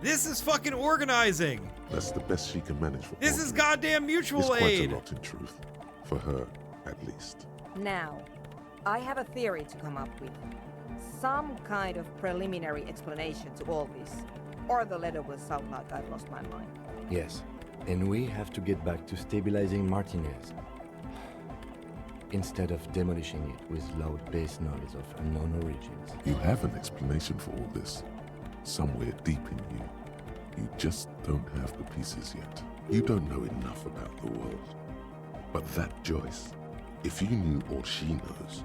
This is fucking organizing! That's the best she can manage for This is goddamn mutual it's aid! quite a lot in truth. For her, at least. Now, I have a theory to come up with. Some kind of preliminary explanation to all this. Or the letter will sound like I've lost my mind. Yes, and we have to get back to stabilizing Martinez. Instead of demolishing it with loud bass noise of unknown origins. You have an explanation for all this. Somewhere deep in you. You just don't have the pieces yet. You don't know enough about the world. But that Joyce, if you knew all she knows,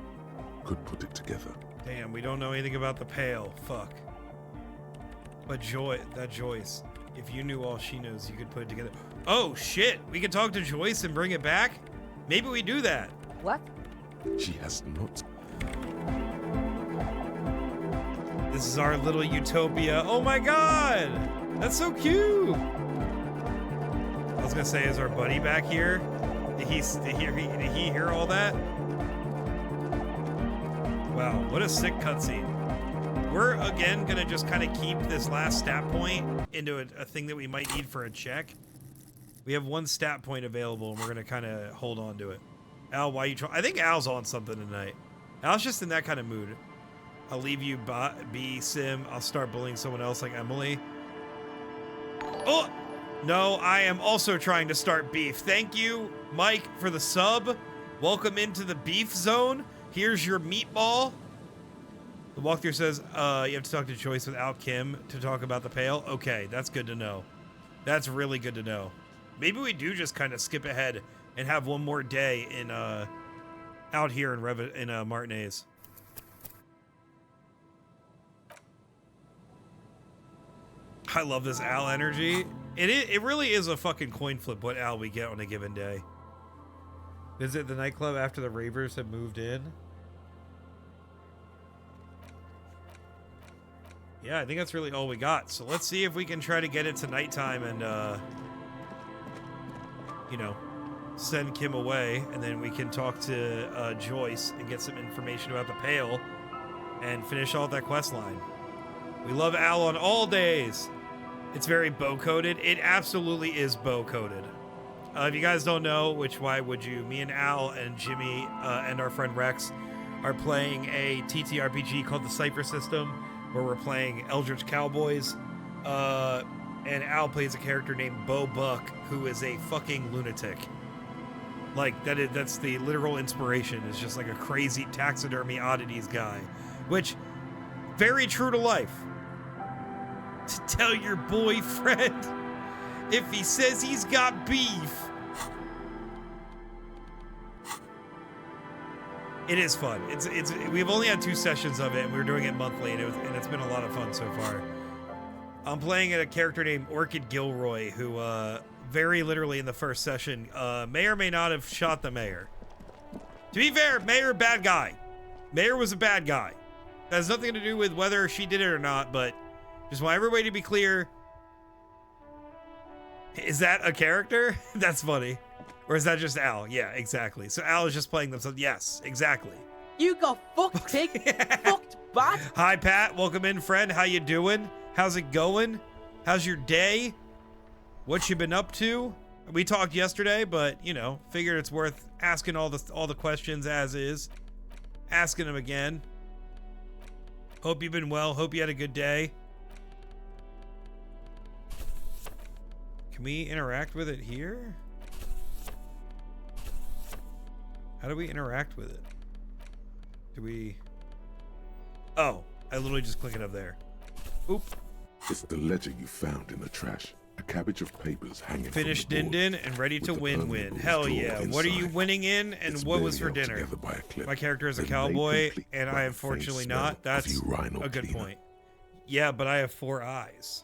could put it together. Damn, we don't know anything about the Pale. Fuck. But Joyce, if you knew all she knows, you could put it together. Oh, shit! We could talk to Joyce and bring it back? Maybe we do that. What? She has not. This is our little utopia. Oh my god! That's so cute! I was gonna say, is our buddy back here? Did he hear all that? Wow, what a sick cutscene. We're again gonna just kind of keep this last stat point into a thing that we might need for a check. We have one stat point available and we're gonna kind of hold on to it. Al, why you try? I think Al's on something tonight. Al's just in that kind of mood. I'll leave you be Sim. I'll start bullying someone else like Emily. Oh! No, I am also trying to start beef. Thank you, Mike, for the sub. Welcome into the beef zone. Here's your meatball. The walkthrough says you have to talk to Joyce without Kim to talk about the Pale. Okay, that's good to know. That's really good to know. Maybe we do just kind of skip ahead and have one more day in out here in Martinez. I love this Al energy. It really is a fucking coin flip what Al we get on a given day. Visit the nightclub after the ravers have moved in. Yeah, I think that's really all we got. So let's see if we can try to get it to nighttime and, you know, send Kim away. And then we can talk to Joyce and get some information about the Pale and finish all that quest line. We love Al on all days. It's very bow-coded. It absolutely is bow-coded. If you guys don't know, which why would you? Me and Al and Jimmy and our friend Rex are playing a TTRPG called the Cypher System, where we're playing Eldritch Cowboys. And Al plays a character named Bo Buck, who is a fucking lunatic. Like, that's the literal inspiration, is just like a crazy taxidermy oddities guy. Which, very true to life. To tell your boyfriend if he says he's got beef. It is fun. We've only had 2 sessions of it, and we were doing it monthly, and it's been a lot of fun so far. I'm playing a character named Orchid Gilroy, who very literally in the first session may or may not have shot the mayor. To be fair, Mayor, bad guy. Mayor was a bad guy. That has nothing to do with whether she did it or not, but just want everybody to be clear. Is that a character? That's funny. Or is that just Al? Yeah, exactly. So Al is just playing themselves. Yes, exactly. You got fucked, pig. Fucked bad. Hi, Pat. Welcome in, friend. How you doing? How's it going? How's your day? What you been up to? We talked yesterday, but, you know, figured it's worth asking all the questions as is. Asking them again. Hope you've been well. Hope you had a good day. Can we interact with it here? How do we interact with it? Do we... Oh, I literally just click it up there. Oop. It's the ledger you found in the trash. A cabbage of papers hanging Finished from the Din and ready to win. Hell yeah. What are you winning in and It's what was for barely dinner? held together by a clip. My character is a Then cowboy made complete and by I the unfortunately faint not. smell of That's urine a good cleaner. point. Yeah, but I have 4 eyes.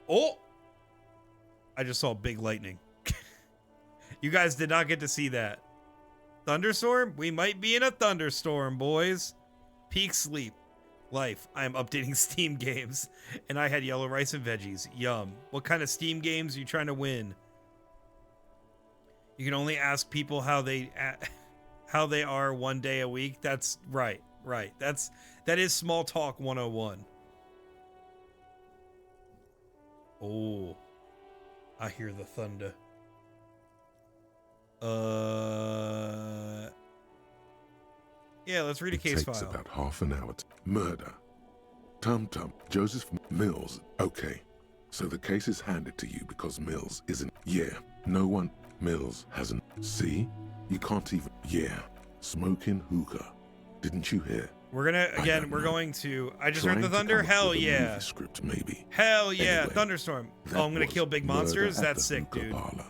Oh! I just saw big lightning. You guys did not get to see that. Thunderstorm? We might be in a thunderstorm, boys. Peak sleep. Life. I am updating Steam games. And I had yellow rice and veggies. Yum. What kind of Steam games are you trying to win? You can only ask people how they are one day a week. That's right. Right. That is small talk 101. Oh. I hear the thunder. Yeah, let's read a case file. It takes about half an hour to murder. Tum-Tum, Joseph Mills. Okay, so the case is handed to you because Mills isn't. Yeah, no one. Mills hasn't. See? You can't even. Yeah, smoking hookah. Didn't you hear? We're gonna, again, we're going to. I just heard the thunder. Hell yeah. Script, maybe. Hell yeah. Anyway, thunderstorm. Oh, I'm gonna kill big monsters? That's sick, dude. Parlor.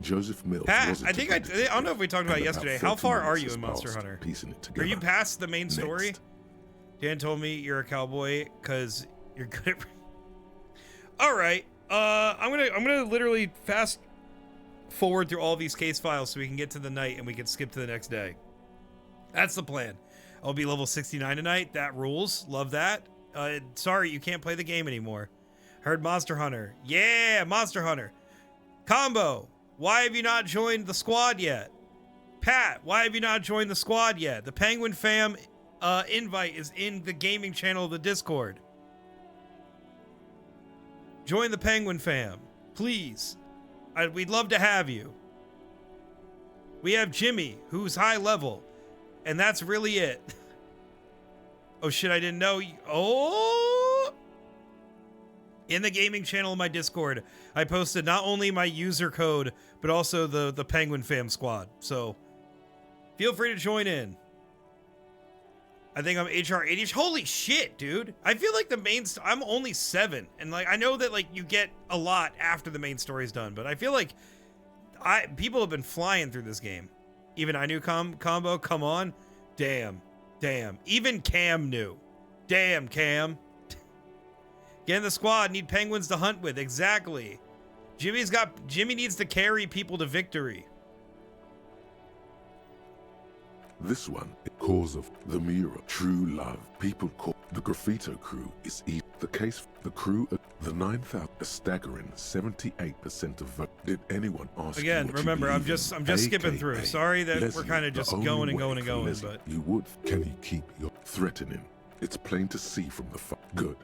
Joseph Mills. Pat, I think I don't know if we talked about it yesterday. How far are you in Monster Hunter? Are you past the main story? Dan told me you're a cowboy because you're good at. All right. I'm gonna literally fast forward through all these case files so we can get to the night and we can skip to the next day. That's the plan. I'll be level 69 tonight. That rules. Love that. Sorry, you can't play the game anymore. Heard Monster Hunter. Yeah, Monster Hunter. Combo. Why have you not joined the squad yet? Pat, why have you not joined the squad yet? The Penguin Fam invite is in the gaming channel of the Discord. Join the Penguin Fam, please. We'd love to have you. We have Jimmy, who's high level, and that's really it. Oh shit, I didn't know. Oh! In the gaming channel of my Discord, I posted not only my user code, but also the Penguin Fam squad. So feel free to join in. I think I'm HR 80. Holy shit, dude. I feel like the main, I'm only 7. And like, I know that like you get a lot after the main story's done, but I feel like people have been flying through this game. Even I knew combo, come on. Damn. Even Cam knew. Damn, Cam. Get in the squad, need penguins to hunt with. Exactly. Jimmy needs to carry people to victory. This one, cause of the mural, true love. People call the graffito crew is the case. The crew, the 9,000, a staggering 78% of vote. Did anyone ask again? You remember, I'm just skipping through. Sorry that Leslie, we're kind of just going and going and going. Leslie, but you would. Can you keep your threatening? It's plain to see from the good.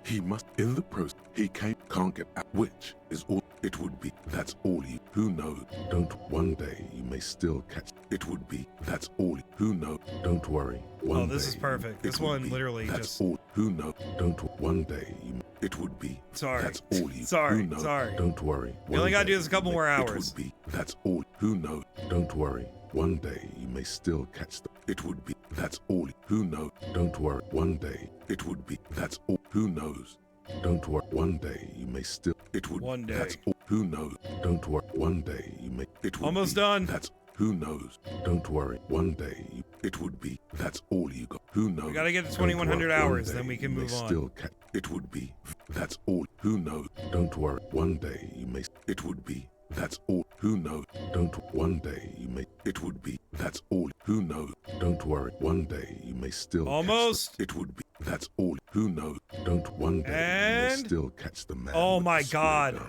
He must, in the process, he can't get out, which is all it would be. That's all you, who knows, don't, one day you may still catch, it would be, that's all, who knows, don't worry, one this day, is perfect. This one literally that's just, all, who knows, don't, one day you, it would be, sorry, that's all you, sorry, who knows, sorry, don't worry, you only gotta do this a couple more hours, it would be, that's all, who knows, don't worry, one day you may still catch them. It would be, that's all, who knows, don't worry, one day, it would be, that's all, who knows, don't worry, one day you may still, it would, one day, that's all, who knows, don't worry, one day you may, it would almost be, done, that's, who knows, don't worry, one day you, it would be, that's all you got, who knows, we gotta get to 2100 hours, then we can move on, still it would be, that's all, who knows, don't worry, one day you may, it would be, that's all, who knows, don't, one day you may, it would be, that's all, who knows, don't worry, one day you may still, almost, it would be, that's all, who knows, don't, one day you may still catch the man. Oh my god.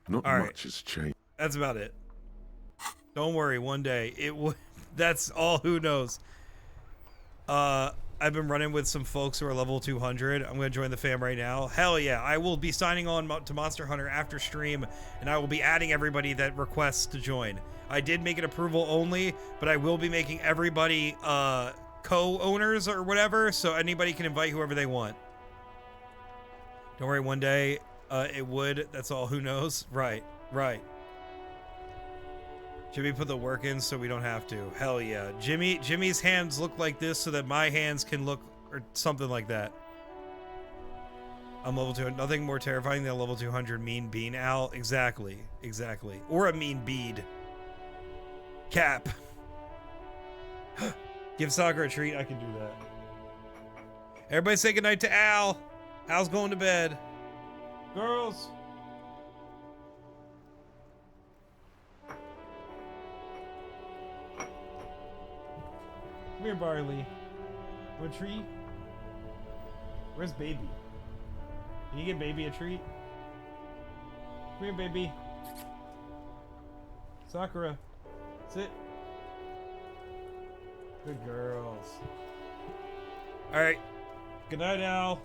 Not all much has changed. That's about it. Don't worry, one day it would, that's all, who knows. I've been running with some folks who are level 200. I'm going to join the fam right now. Hell yeah. I will be signing on to Monster Hunter after stream, and I will be adding everybody that requests to join. I did make it approval only, but I will be making everybody co-owners or whatever, so anybody can invite whoever they want. Don't worry, one day it would. That's all, who knows? Right. Jimmy put the work in so we don't have to. Hell yeah. Jimmy's hands look like this so that my hands can look, or something like that. I'm level 200. Nothing more terrifying than a level 200 mean bean owl. Exactly. Or a mean bead. Cap. Give Soccer a treat. I can do that. Everybody say goodnight to Al. Al's going to bed. Girls. Come here, Barley. Want a treat? Where's baby? Can you get baby a treat? Come here, baby. Sakura. Sit. Good girls. Alright. Good night, Al.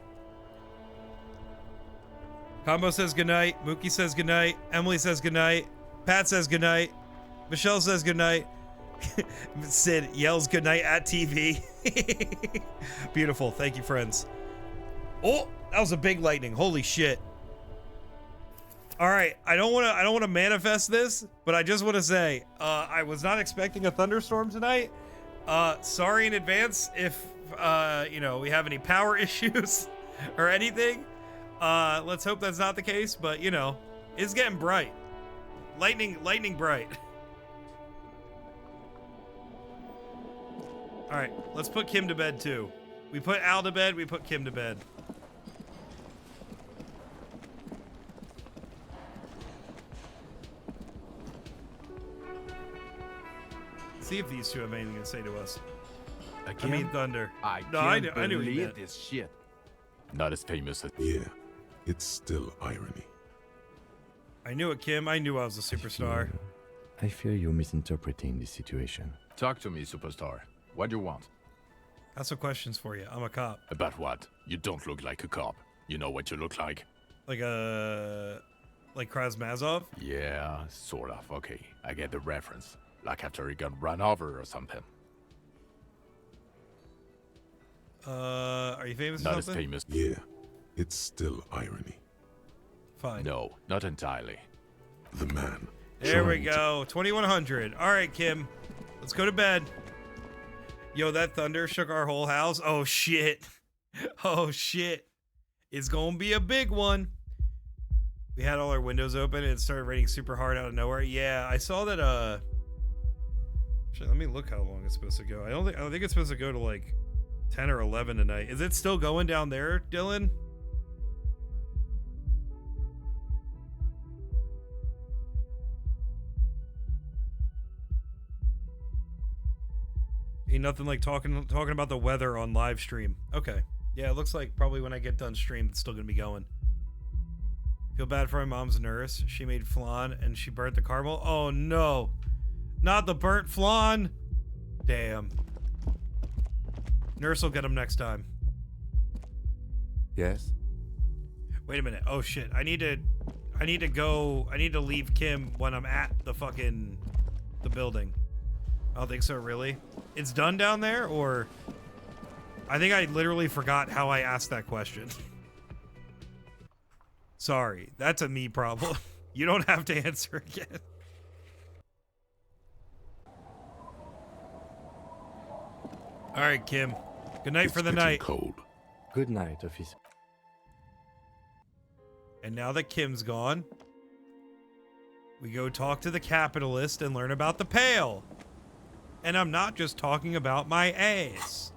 Combo says goodnight. Mookie says goodnight. Emily says goodnight. Pat says goodnight. Michelle says goodnight. Sid yells goodnight at TV. Beautiful. Thank you, friends. Oh, that was a big lightning. Holy shit. All right, I don't want to manifest this, but I just want to say I was not expecting a thunderstorm tonight. Sorry in advance if you know, we have any power issues or anything. Let's hope that's not the case, but you know, it's getting bright. Lightning bright. All right, let's put Kim to bed too. We put Al to bed, we put Kim to bed. See if these two have anything to say to us. Again? I mean, Thunder. I knew he believe meant. this shit. Not as famous as... Yeah, it's still irony. I knew it, Kim. I knew I was a superstar. I fear you're misinterpreting the situation. Talk to me, superstar. What do you want? I have some questions for you. I'm a cop. About what? You don't look like a cop. You know what you look like? Like Krasmazov? Yeah, sort of. Okay, I get the reference. Like after he got run over or something. Are you famous Not or as something? famous. Yeah, it's still irony. Fine. No, not entirely. The man. There we go. 2100. All right, Kim. Let's go to bed. Yo, that thunder shook our whole house. Oh, shit. Oh, shit. It's gonna be a big one. We had all our windows open and it started raining super hard out of nowhere. Yeah, I saw that, actually, let me look how long it's supposed to go. I don't think it's supposed to go to, like, 10 or 11 tonight. Is it still going down there, Dylan? Ain't nothing like talking about the weather on live stream. Okay. Yeah, it looks like probably when I get done stream, it's still gonna be going. Feel bad for my mom's nurse. She made flan and she burnt the caramel. Oh no. Not the burnt flan. Damn. Nurse will get him next time. Yes? Wait a minute. Oh shit. I need to leave Kim when I'm at the building. I don't think so, really. It's done down there, or... I think I literally forgot how I asked that question. Sorry, that's a me problem. You don't have to answer again. All right, Kim. Good night for the night. Cold. Good night, officer. And now that Kim's gone, we go talk to the capitalist and learn about the Pale. And I'm not just talking about my ass.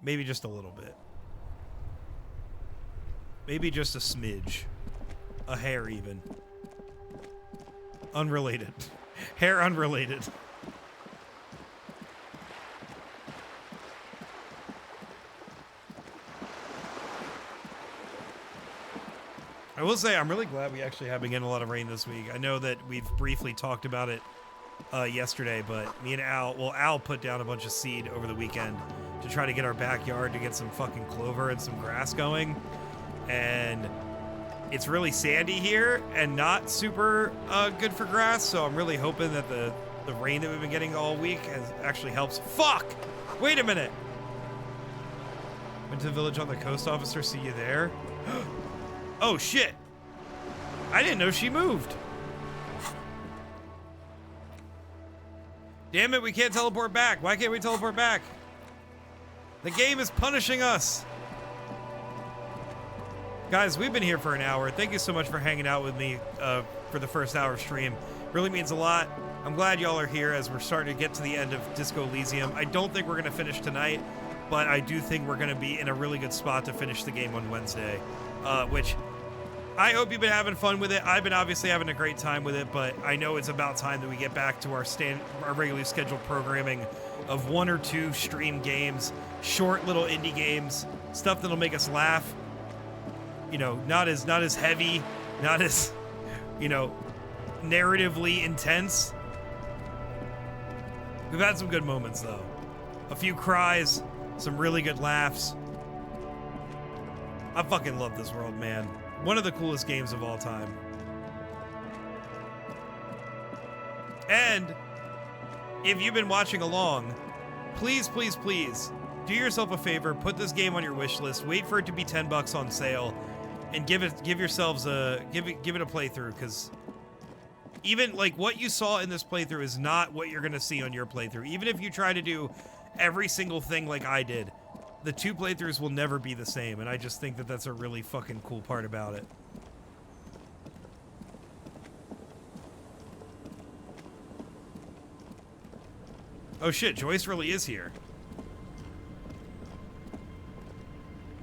Maybe just a little bit. Maybe just a smidge. A hair even. Unrelated. Hair unrelated. I will say I'm really glad we actually have been getting a lot of rain this week. I know that we've briefly talked about it yesterday, but me and Al put down a bunch of seed over the weekend to try to get our backyard to get some fucking clover and some grass going. And it's really sandy here and not super good for grass, so I'm really hoping that the rain that we've been getting all week actually helps. Fuck! Wait a minute! Went to the village on the coast, officer. See you there. Oh shit! I didn't know she moved. Damn it, we can't teleport back. Why can't we teleport back? The game is punishing us. Guys, we've been here for an hour. Thank you so much for hanging out with me for the first hour of stream. Really means a lot. I'm glad y'all are here as we're starting to get to the end of Disco Elysium. I don't think we're going to finish tonight, but I do think we're going to be in a really good spot to finish the game on Wednesday, which I hope you've been having fun with it. I've been obviously having a great time with it, but I know it's about time that we get back to our regularly scheduled programming of 1 or 2 stream games, short little indie games, stuff that'll make us laugh. You know, not as heavy, not as, you know, narratively intense. We've had some good moments though. A few cries, some really good laughs. I fucking love this world, man. One of the coolest games of all time. And if you've been watching along, please, please, please do yourself a favor. Put this game on your wish list. Wait for it to be $10 on sale, and give it a playthrough. Because even like what you saw in this playthrough is not what you're gonna see on your playthrough. Even if you try to do every single thing like I did, the 2 playthroughs will never be the same, and I just think that that's a really fucking cool part about it. Oh shit, Joyce really is here.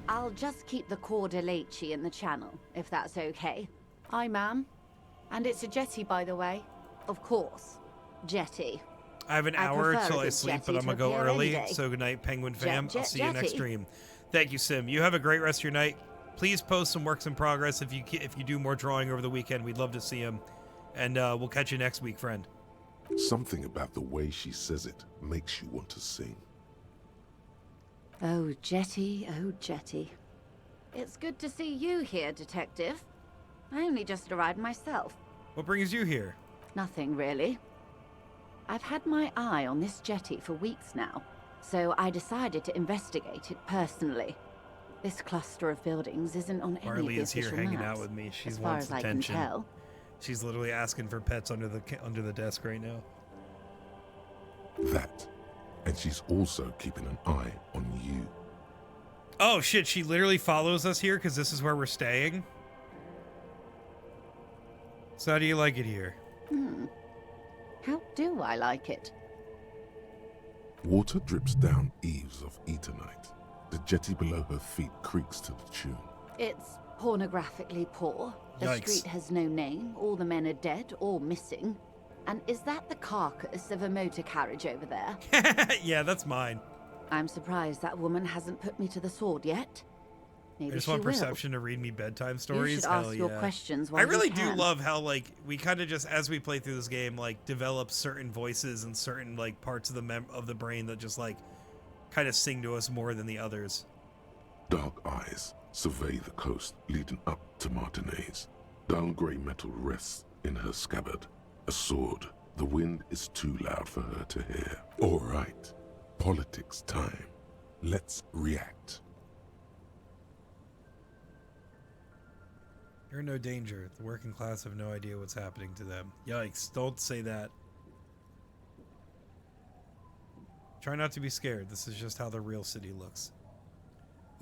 I'll just keep the Cordeleche in the channel, if that's okay. Aye, ma'am. And it's a jetty, by the way. Of course. Jetty. I have an hour till I sleep, but I'm gonna go early. So good night, Penguin fam. I'll see you next stream. Thank you, Sim. You have a great rest of your night. Please post some works in progress if you do more drawing over the weekend. We'd love to see them. And we'll catch you next week, friend. Something about the way she says it makes you want to sing. Oh, Jetty, oh, Jetty. It's good to see you here, Detective. I only just arrived myself. What brings you here? Nothing, really. I've had my eye on this jetty for weeks now, so I decided to investigate it personally. This cluster of buildings isn't on any of the Marley is here official hanging maps, out with me. She as far wants as I can attention. tell. She's literally asking for pets under the desk right now. That. And she's also keeping an eye on you. Oh shit, she literally follows us here because this is where we're staying? So how do you like it here? How do I like it? Water drips down eaves of Eternite. The jetty below her feet creaks to the tune. It's pornographically poor. The Yikes. street has no name, all the men are dead or missing. And is that the carcass of a motor carriage over there? Yeah, that's mine. I'm surprised that woman hasn't put me to the sword yet. Maybe I just she want will. Perception to read me bedtime stories. You should Hell ask your yeah. questions I while really you do can. love how like we kind of just as we play through this game like develop certain voices and certain like parts of the brain that just like kind of sing to us more than the others. Dark eyes survey the coast leading up to Martinez. Dull grey metal rests in her scabbard. A sword. The wind is too loud for her to hear. All right. Politics time. Let's react. You're in no danger. The working class have no idea what's happening to them. Yikes, don't say that. Try not to be scared. This is just how the real city looks.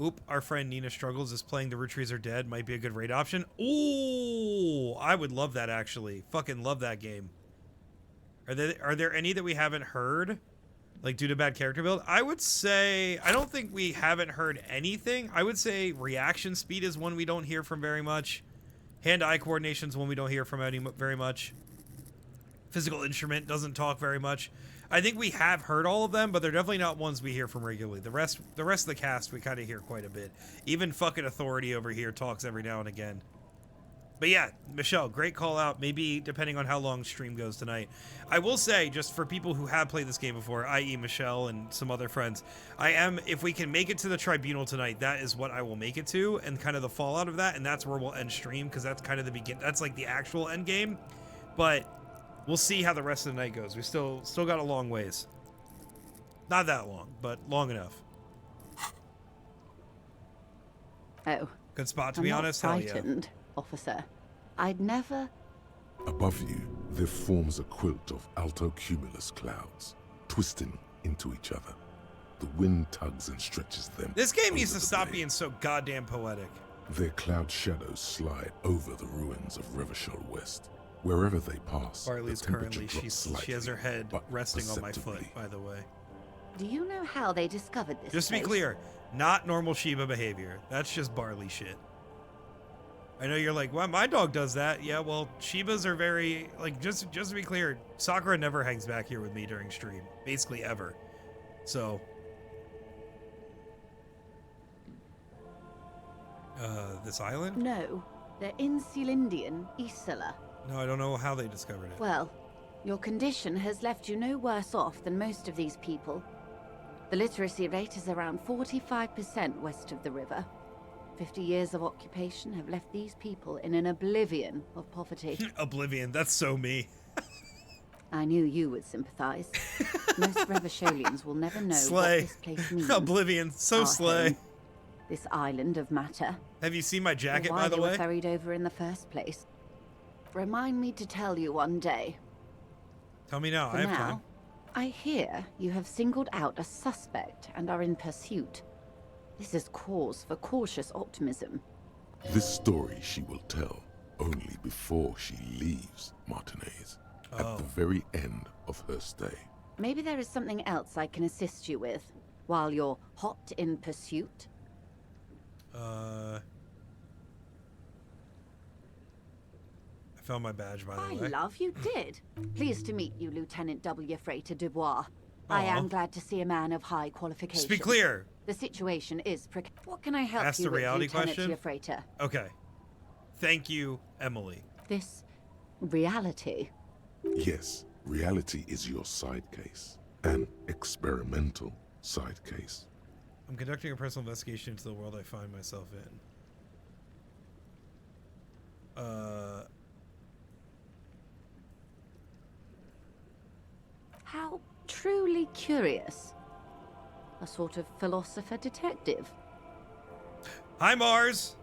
Oop, our friend Nina Struggles is playing The Root Trees Are Dead. Might be a good raid option. Ooh, I would love that actually. Fucking love that game. Are there any that we haven't heard? Like due to bad character build? I would say, I don't think we haven't heard anything. I would say reaction speed is one we don't hear from very much. Hand-eye coordination is one we don't hear from very much. Physical instrument doesn't talk very much. I think we have heard all of them, but they're definitely not ones we hear from regularly. The rest of the cast we kind of hear quite a bit. Even fucking Authority over here talks every now and again. But yeah, Michelle, great call out. Maybe depending on how long stream goes tonight. I will say, just for people who have played this game before, i.e. Michelle and some other friends, if we can make it to the tribunal tonight, that is what I will make it to, and kind of the fallout of that, and that's where we'll end stream, because that's kind of the that's like the actual end game. But we'll see how the rest of the night goes. We still got a long ways. Not that long, but long enough. Oh. Good spot, to I'm be not honest. Hell yeah. frightened, officer. I'd never... Above you, there forms a quilt of alto-cumulus clouds, twisting into each other. The wind tugs and stretches them. This game needs to stop being so goddamn poetic. Their cloud shadows slide over the ruins of Revershall West. Wherever they pass, Barley's the temperature currently, drops she slightly, has her head but resting on my foot, perceptibly. by the way. Do you know how they discovered this Just to be place? clear, not normal Shiba behavior. That's just Barley shit. I know you're like, well, my dog does that. Yeah, well, Shibas are very, like, just to be clear, Sakura never hangs back here with me during stream. Basically ever. So. This island? No, they're in Celindian, Isla. No, I don't know how they discovered it. Well, your condition has left you no worse off than most of these people. The literacy rate is around 45% west of the river. 50 years of occupation have left these people in an oblivion of poverty. Oblivion, that's so me. I knew you would sympathize. Most Revacholians will never know Slay. what this place means. Oblivion, so Our slay. home, this island of matter. Have you seen my jacket, Or why by the they way? were ferried over in the first place. Remind me to tell you one day. Tell me now, For I have now, time. I hear you have singled out a suspect and are in pursuit. This is cause for cautious optimism. This story she will tell only before she leaves Martinez, at the very end of her stay. Maybe there is something else I can assist you with while you're hot in pursuit. I found my badge, by the I way. love you did. Pleased to meet you, Lieutenant W. Freighter Dubois. I Aw. am glad to see a man of high qualification. Just be clear. The situation is What can I help Ask you the with, reality Lieutenant question? Freighter? Okay. Thank you, Emily. This reality. Yes, reality is your side case. An experimental side case. I'm conducting a personal investigation into the world I find myself in. How truly curious. A sort of philosopher detective. Hi, Mars.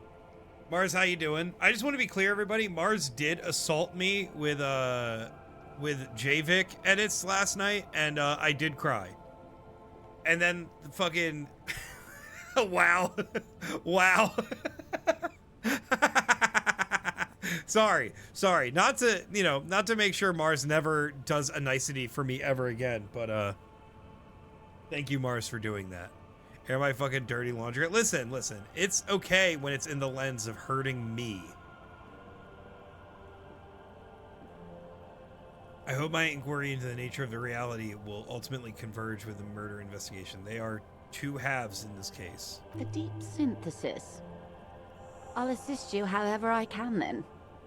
Mars, how you doing? I just want to be clear, everybody. Mars did assault me with JVIC edits last night, and I did cry. And then fucking wow. Wow. Sorry. Not to make sure Mars never does a nicety for me ever again, but thank you, Mars, for doing that. Air my fucking dirty laundry. Listen. It's okay when it's in the lens of hurting me. I hope my inquiry into the nature of the reality will ultimately converge with the murder investigation. They are two halves in this case. A deep synthesis. I'll assist you however I can then.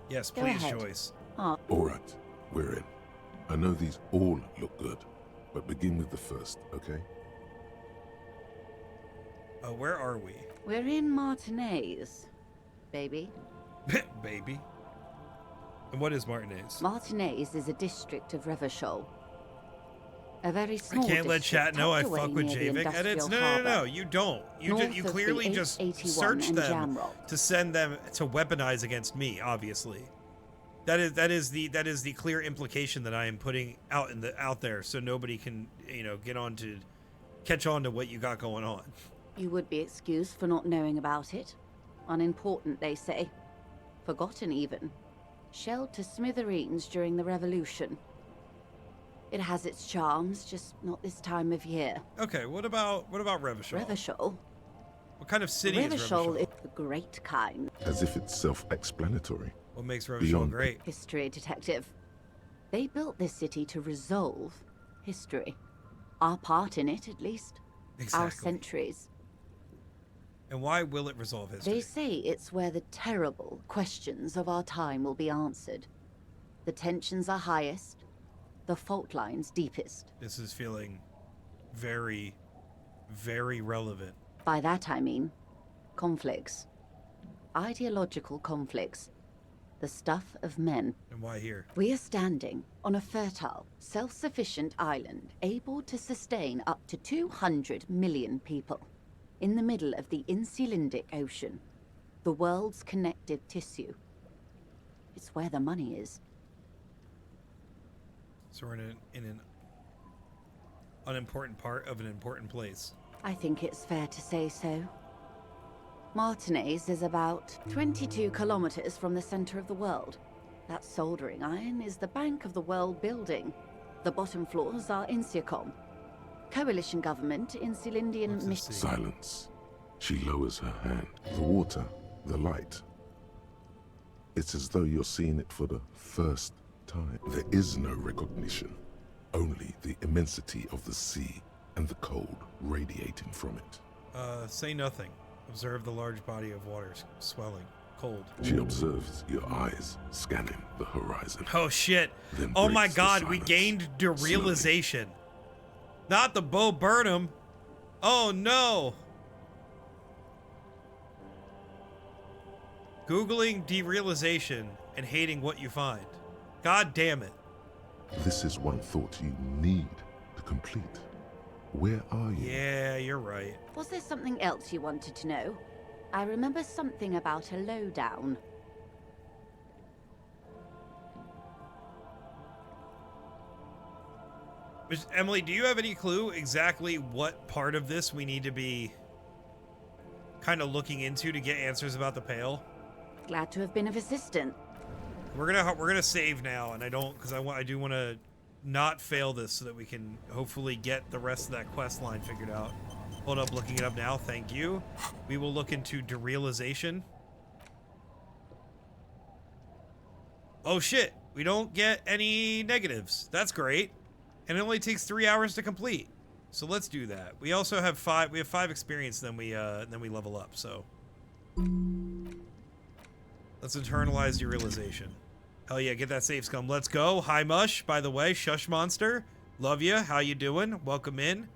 Yes, Go please, ahead. Joyce. Oh. All right, we're in. I know these all look good, but begin with the first, okay? Where are we? We're in Martinez, baby. Baby. And what is Martinez? Martinez is a district of Revachol. A very small I can't let district chat know I tucked away fuck with near the JVIC edits. industrial No, harbour. you don't. You North you of the clearly just 881 search and them Jamrock. to send them to weaponize against me. Obviously, that is the clear implication that I am putting out there, so nobody can catch on to what you got going on. You would be excused for not knowing about it. Unimportant, they say. Forgotten, even. Shelled to smithereens during the Revolution. It has its charms, just not this time of year. Okay, what about Revachol? Revachol? What kind of city is Revachol Revachol? is the great kind. As if it's self-explanatory. What makes Revachol Beyond- great? History detective. They built this city to resolve history. Our part in it, at least. Our Exactly. centuries. And why will it resolve history? They say it's where the terrible questions of our time will be answered. The tensions are highest, the fault lines deepest. This is feeling very, very relevant. By that I mean conflicts. Ideological conflicts. The stuff of men. And why here? We are standing on a fertile, self-sufficient island able to sustain up to 200 million people. In the middle of the Insulindic Ocean, the world's connective tissue. It's where the money is. So we're in an unimportant part of an important place. I think it's fair to say so. Martinez is about 22 kilometers from the center of the world. That soldering iron is the bank of the world building. The bottom floors are Insiacom. Coalition government, Insulindian mission. Silence. She lowers her hand. The water, the light. It's as though you're seeing it for the first time. There is no recognition, only the immensity of the sea and the cold radiating from it. Say nothing. Observe the large body of water swelling. Cold. She observes your eyes scanning the horizon. Oh shit. Then Oh my breaks the god, we silence. gained derealization. Not the Bo Burnham. Oh no. Googling derealization and hating what you find. God damn it. This is one thought you need to complete. Where are you? Yeah, you're right. Was there something else you wanted to know? I remember something about a lowdown. Emily, do you have any clue exactly what part of this we need to be kind of looking into to get answers about the Pale? Glad to have been of assistance. We're gonna save now, and I do want to not fail this so that we can hopefully get the rest of that quest line figured out. Hold up, looking it up now. Thank you. We will look into derealization. Oh shit, we don't get any negatives. That's great. And it only takes 3 hours to complete. So let's do that. We also have 5 experience, then we level up, so. Let's internalize derealization. Hell yeah, get that save scum. Let's go. Hi Mush, by the way, Shush Monster. Love ya. How you doing? Welcome in.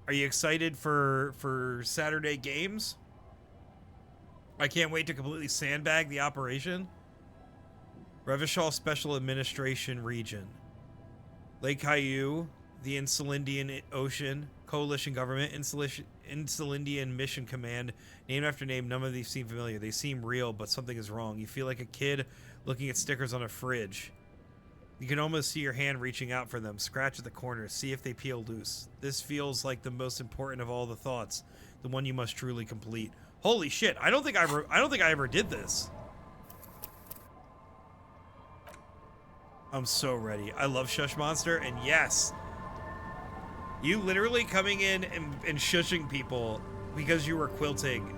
Are you excited for Saturday games? I can't wait to completely sandbag the operation. Revachol Special Administration Region. Lake Caillou, the Insulindian Ocean, Coalition Government, Insulindian Mission Command. Name after name, none of these seem familiar. They seem real, but something is wrong. You feel like a kid looking at stickers on a fridge. You can almost see your hand reaching out for them. Scratch at the corners, see if they peel loose. This feels like the most important of all the thoughts, the one you must truly complete. Holy shit! I don't think I ever did this. I'm so ready. I love Shush Monster, and yes, you literally coming in and shushing people because you were quilting,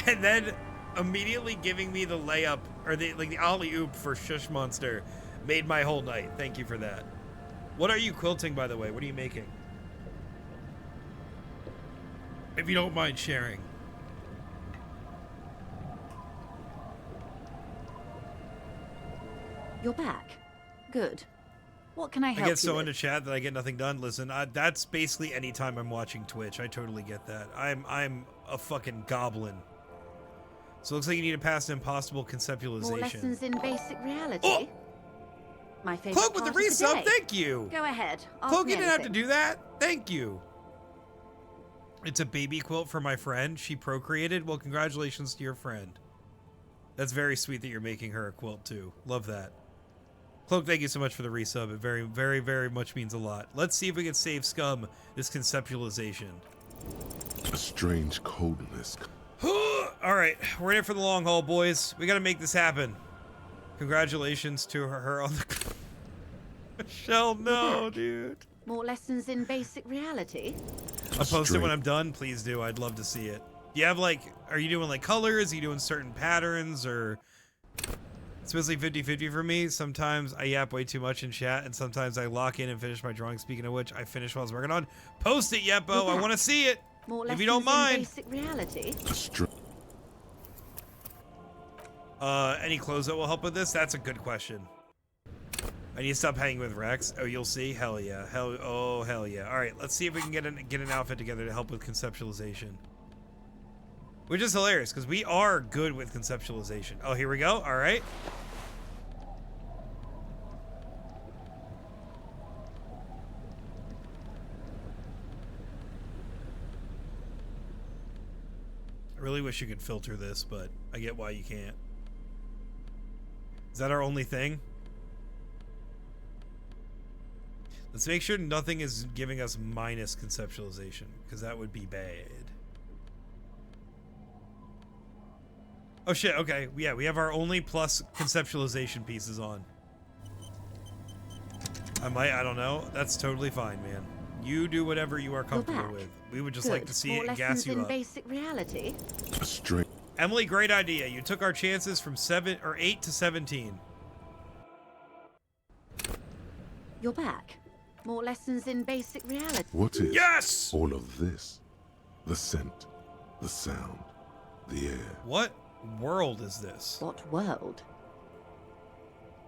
and then immediately giving me the layup or the alley-oop for Shush Monster made my whole night. Thank you for that. What are you quilting, by the way? What are you making? If you don't mind sharing. You're back. Good. What can I help you I get so with? into chat that I get nothing done. Listen, that's basically any time I'm watching Twitch. I totally get that. I'm a fucking goblin. So it looks like you need to pass an impossible conceptualization. More lessons in basic reality. Oh! My favorite Cloak with the part of resub, day. thank you. Go ahead. Ask Cloak, me you didn't have to anything. do that. Thank you. It's a baby quilt for my friend. She procreated. Well, congratulations to your friend. That's very sweet that you're making her a quilt too. Love that. Cloak, thank you so much for the resub. It very, very, very much means a lot. Let's see if we can save Scum this conceptualization. A strange coldness. All right, we're in it for the long haul, boys. We got to make this happen. Congratulations to her on the... Michelle, no, dude. More lessons in basic reality. I'll post it when I'm done. Please do. I'd love to see it. Do you have are you doing colors? Are you doing certain patterns or... It's mostly 50-50 for me. Sometimes I yap way too much in chat, and sometimes I lock in and finish my drawing. Speaking of which, I finished what I was working on. Post it, Yeppo. I want to see it. More If you don't mind. in basic reality. Any clothes that will help with this? That's a good question. I need to stop hanging with Rex. Oh, you'll see. Hell yeah. Hell yeah. All right, let's see if we can get an outfit together to help with conceptualization. Which is hilarious, because we are good with conceptualization. Oh, here we go. All right. I really wish you could filter this, but I get why you can't. Is that our only thing? Let's make sure nothing is giving us minus conceptualization, because that would be bad. Oh shit, okay. Yeah, we have our only plus conceptualization pieces on. I don't know. That's totally fine, man. You do whatever you are comfortable with. We would just like to see More it and gas lessons you in up. basic reality. A strange. Emily, great idea. You took our chances from 8 to 17. You're back. More lessons in basic reality. What is Yes! all of this? The scent, the sound, the air. What world is this? What world?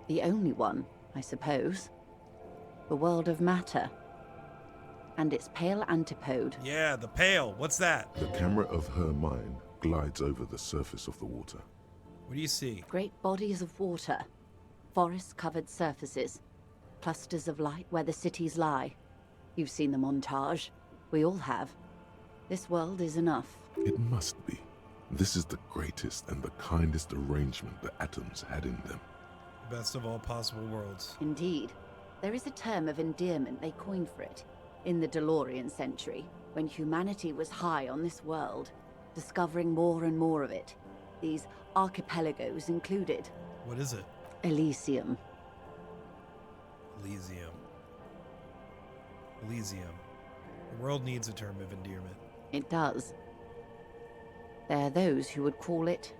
The only one, I suppose. The world of matter. And its pale antipode. Yeah, the pale. What's that? The camera of her mind glides over the surface of the water. What do you see? Great bodies of water. Forest-covered surfaces. Clusters of light where the cities lie. You've seen the montage. We all have. This world is enough. It must be. This is the greatest and the kindest arrangement the atoms had in them. Best of all possible worlds. Indeed. There is a term of endearment they coined for it. In the DeLorean century, when humanity was high on this world, discovering more and more of it. These archipelagos included. What is it? Elysium. Elysium. Elysium. The world needs a term of endearment. It does. There are those who would call it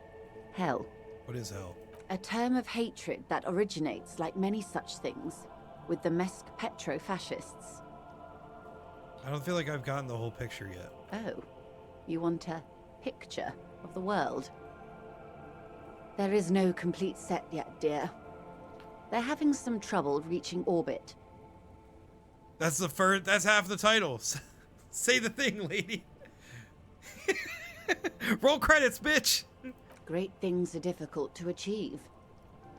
hell. What is hell? A term of hatred that originates, like many such things, with the Mesk petro-fascists. I don't feel like I've gotten the whole picture yet. Oh, you want a picture of the world? There is no complete set yet, dear. They're having some trouble reaching orbit. That's that's half the title. Say the thing, lady. Roll credits, bitch. Great things are difficult to achieve.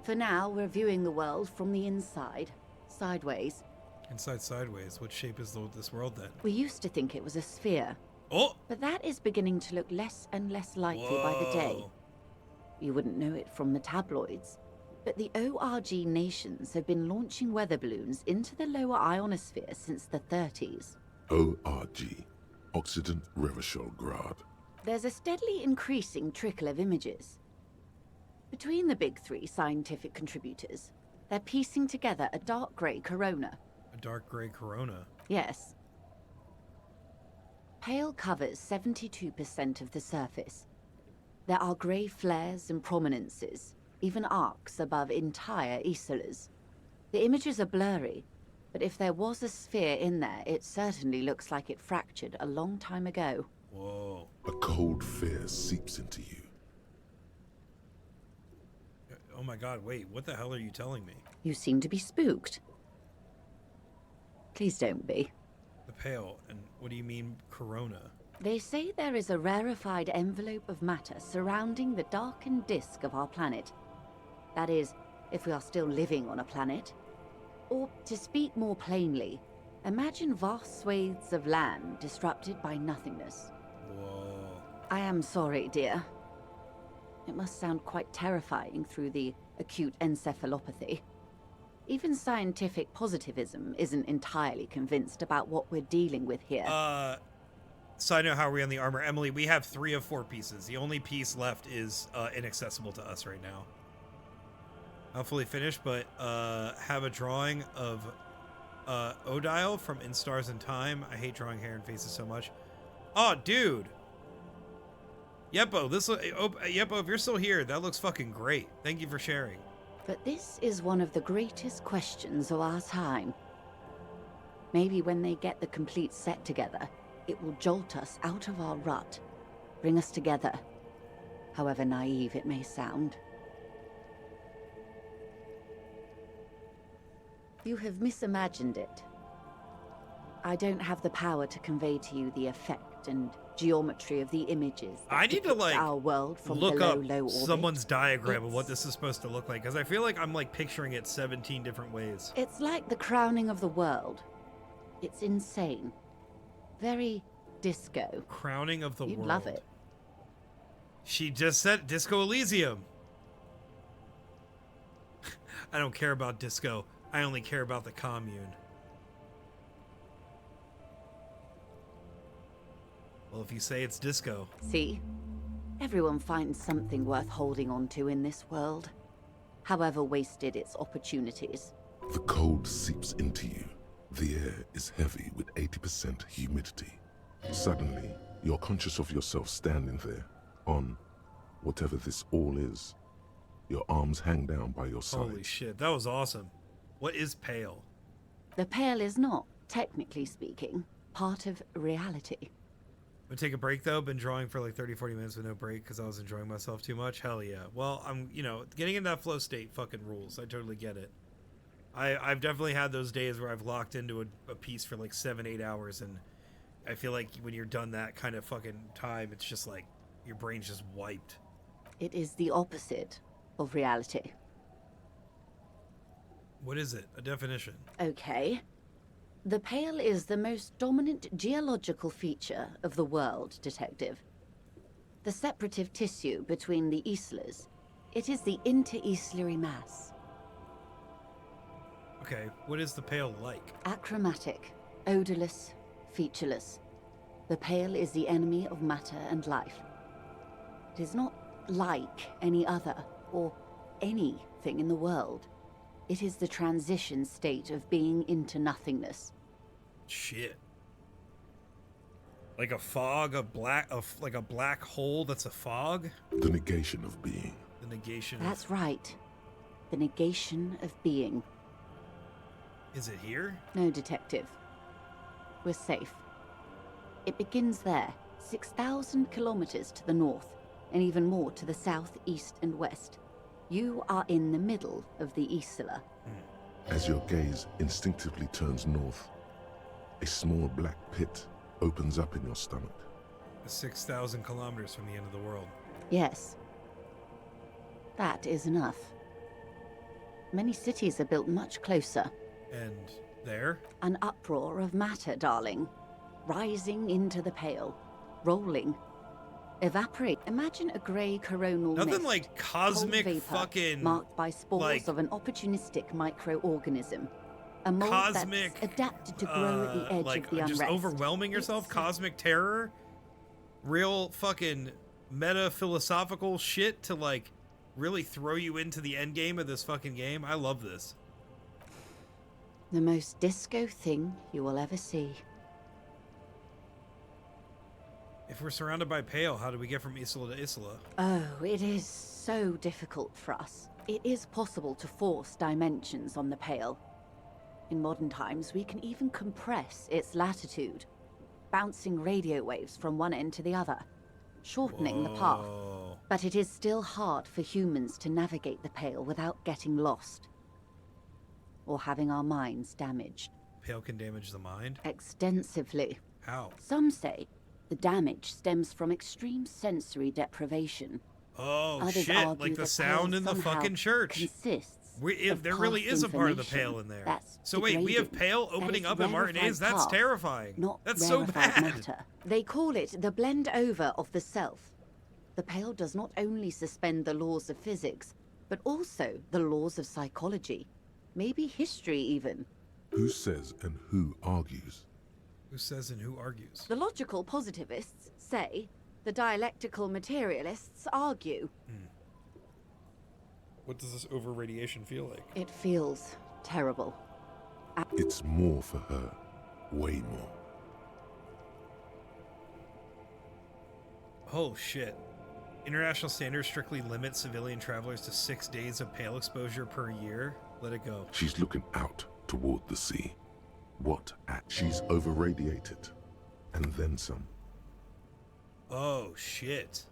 For now, we're viewing the world from the inside, sideways. Inside sideways. What shape is this world then? We used to think it was a sphere. Oh! But that is beginning to look less and less likely by the day. You wouldn't know it from the tabloids. But the ORG nations have been launching weather balloons into the lower ionosphere since the 30s. ORG, Occident Revichol-Grad. There's a steadily increasing trickle of images. Between the big three scientific contributors, they're piecing together a dark grey corona. A dark grey corona? Yes. Pale covers 72% of the surface. There are grey flares and prominences, even arcs above entire isolas. The images are blurry, but if there was a sphere in there, it certainly looks like it fractured a long time ago. Whoa. A cold fear seeps into you. Oh my god, wait, what the hell are you telling me? You seem to be spooked. Please don't be. The pale, and what do you mean, corona? They say there is a rarefied envelope of matter surrounding the darkened disk of our planet. That is, if we are still living on a planet. Or, to speak more plainly, imagine vast swathes of land disrupted by nothingness. Whoa. I am sorry, dear. It must sound quite terrifying through the acute encephalopathy. Even scientific positivism isn't entirely convinced about what we're dealing with here. Side note, how are we on the armor? Emily, we have 3 of 4 pieces. The only piece left is inaccessible to us right now. Not fully finished, but have a drawing of Odile from In Stars and Time. I hate drawing hair and faces so much. Oh, dude. Yeppo, Yeppo, if you're still here, that looks fucking great. Thank you for sharing. But this is one of the greatest questions of our time. Maybe when they get the complete set together, it will jolt us out of our rut, bring us together, however naive it may sound. You have misimagined it. I don't have the power to convey to you the effect and geometry of the images that I need to depict our world from look below up low orbit. someone's diagram of what this is supposed to look like, because I feel like I'm like picturing it 17 different ways. It's like the crowning of the world. It's insane. Very disco. Crowning of the world. You'd love it. She just said Disco Elysium. I don't care about disco. I only care about the commune. Well, if you say it's disco. See? Everyone finds something worth holding on to in this world, however wasted its opportunities. The cold seeps into you. The air is heavy with 80% humidity. Suddenly, you're conscious of yourself standing there, on Whatever this all is, your arms hang down by your side. Holy shit, that was awesome. What is pale? The Pale is not, technically speaking, part of reality. I'm gonna take a break though. Been drawing for like 30-40 minutes with no break because I was enjoying myself too much. Hell yeah. Well, I'm, getting in that flow state fucking rules. I totally get it. I've definitely had those days where I've locked into a piece for like 7-8 hours, and I feel like when you're done that kind of fucking time, it's just like your brain's just wiped. It is the opposite of reality. What is it? A definition? Okay. The Pale is the most dominant geological feature of the world, Detective. The separative tissue between the islas. It is the inter-islary mass. Okay, what is the Pale like? Achromatic, odorless, featureless. The Pale is the enemy of matter and life. It is not like any other, or anything in the world. It is the transition state of being into nothingness. Shit. Like a fog, like a black hole that's a fog? The negation of being. The negation That's right. The negation of being. Is it here? No, Detective. We're safe. It begins there, 6,000 kilometers to the north, and even more to the south, east, and west. You are in the middle of the Isla. As your gaze instinctively turns north, a small black pit opens up in your stomach. 6,000 kilometers from the end of the world. Yes. That is enough. Many cities are built much closer. And there? An uproar of matter, darling. Rising into the Pale. Rolling. Evaporate. Imagine a grey coronal Nothing mist, like cosmic cold vapor, fucking... marked by spores of an opportunistic microorganism. A mold cosmic, that's adapted to grow at the edge of the unrest. Just overwhelming yourself? Cosmic terror? Real fucking meta-philosophical shit to, like, really throw you into the end game of this fucking game? I love this. The most disco thing you will ever see. If we're surrounded by Pale, how do we get from Isla to Isla? Oh, it is so difficult for us. It is possible to force dimensions on the Pale. In modern times, we can even compress its latitude, bouncing radio waves from one end to the other, shortening the path. But it is still hard for humans to navigate the Pale without getting lost. Or having our minds damaged. Pale can damage the mind? Extensively. How? Some say the damage stems from extreme sensory deprivation. Oh, Others shit, argue like the that sound Pale in the somehow fucking church. Consists There really is a part of the information Pale in there. that's So wait, we have degrading. Pale That opening is up in Martinez? rarefied That's past, terrifying. Not That's so rarefied bad. matter. They call it the blend over of the self. The Pale does not only suspend the laws of physics, but also the laws of psychology. Maybe history even. Who says and who argues? Who says and who argues? The logical positivists say, the dialectical materialists argue. What does this over-radiation feel like? It feels terrible. It's more for her. Way more. Oh, shit. International standards strictly limit civilian travelers to 6 days of Pale exposure per year. Let it go. She's looking out toward the sea. What at? She's over-radiated. And then some. Oh, shit.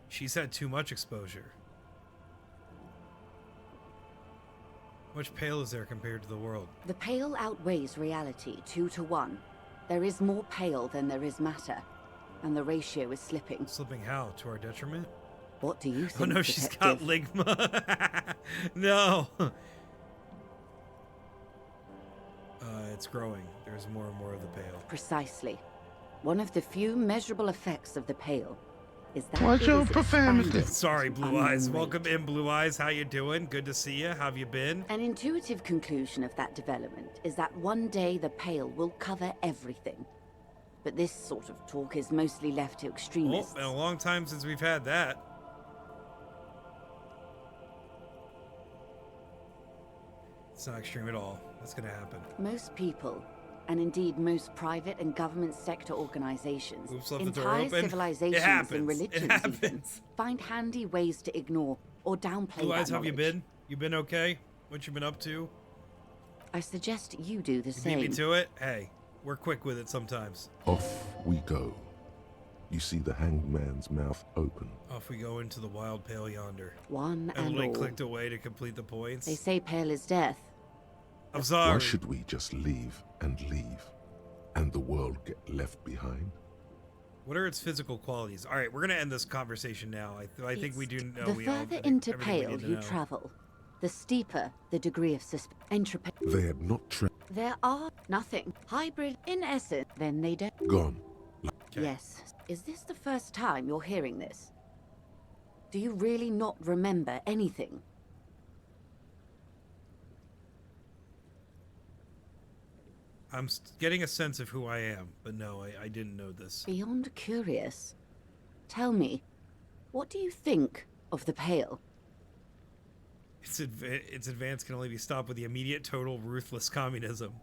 She's had too much exposure. How much Pale is there compared to the world? The Pale outweighs reality 2 to 1. There is more Pale than there is matter, and the ratio is slipping. Slipping how? To our detriment? What do you think, Oh no, she's got Ligma. No. It's growing. There's more and more of the Pale. Precisely. One of the few measurable effects of the Pale is that Watch it your is profanity. expanded Sorry, to Blue Eyes. unknown Welcome in, Blue Eyes. How you doing? Good to see you. How have you been? An intuitive conclusion of that development is that one day the Pale will cover everything. But this sort of talk is mostly left to extremists. Oh, been a long time since we've had that. It's not extreme at all. That's gonna happen. Most people and indeed most private and government sector organizations, Oops, left the door entire open. It civilizations happens. and religions It happens. even, find handy ways to ignore or downplay Blue Eyes, that how have you knowledge. been? You been okay? What you been up to? I suggest you do the You same. beat me to it? Hey, we're quick with it sometimes. Off we go. You see the hanged man's mouth open. Off we go into the wild pale yonder. One and Emily all. clicked away to complete the points. They say pale is death. I'm sorry. Why should we just leave, and the world get left behind? What are its physical qualities? All right, we're gonna end this conversation now. I think we do know. The we all, further I think into everything we pale need to you know. travel, the steeper the degree of entropy. They had not There are nothing. Hybrid in essence, then they don't. gone. Yes. Is this the first time you're hearing this? Do you really not remember anything? I'm getting a sense of who I am, but no, I didn't know this. Beyond curious. Tell me, what do you think of the Pale? Its advance can only be stopped with the immediate, total, ruthless communism.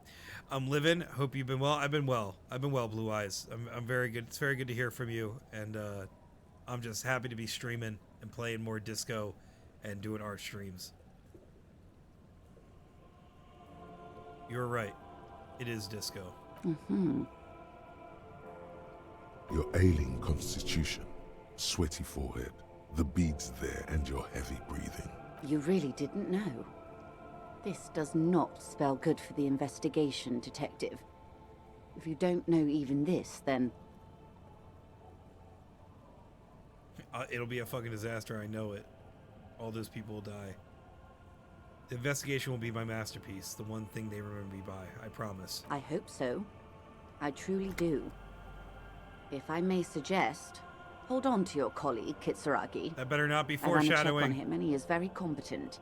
I'm living. Hope you've been well. I've been well. Blue Eyes. I'm very good. It's very good to hear from you, and I'm just happy to be streaming and playing more disco and doing art streams. You're right. It is disco. Mm-hmm. Your ailing constitution, sweaty forehead, the beads there, and your heavy breathing. You really didn't know. This does not spell good for the investigation, Detective. If you don't know even this, then... It'll be a fucking disaster, I know it. All those people will die. The investigation will be my masterpiece, the one thing they remember me by, I promise. I hope so. I truly do. If I may suggest, hold on to your colleague, Kitsuragi. That better not be I ran a check foreshadowing. on him, and he is very competent.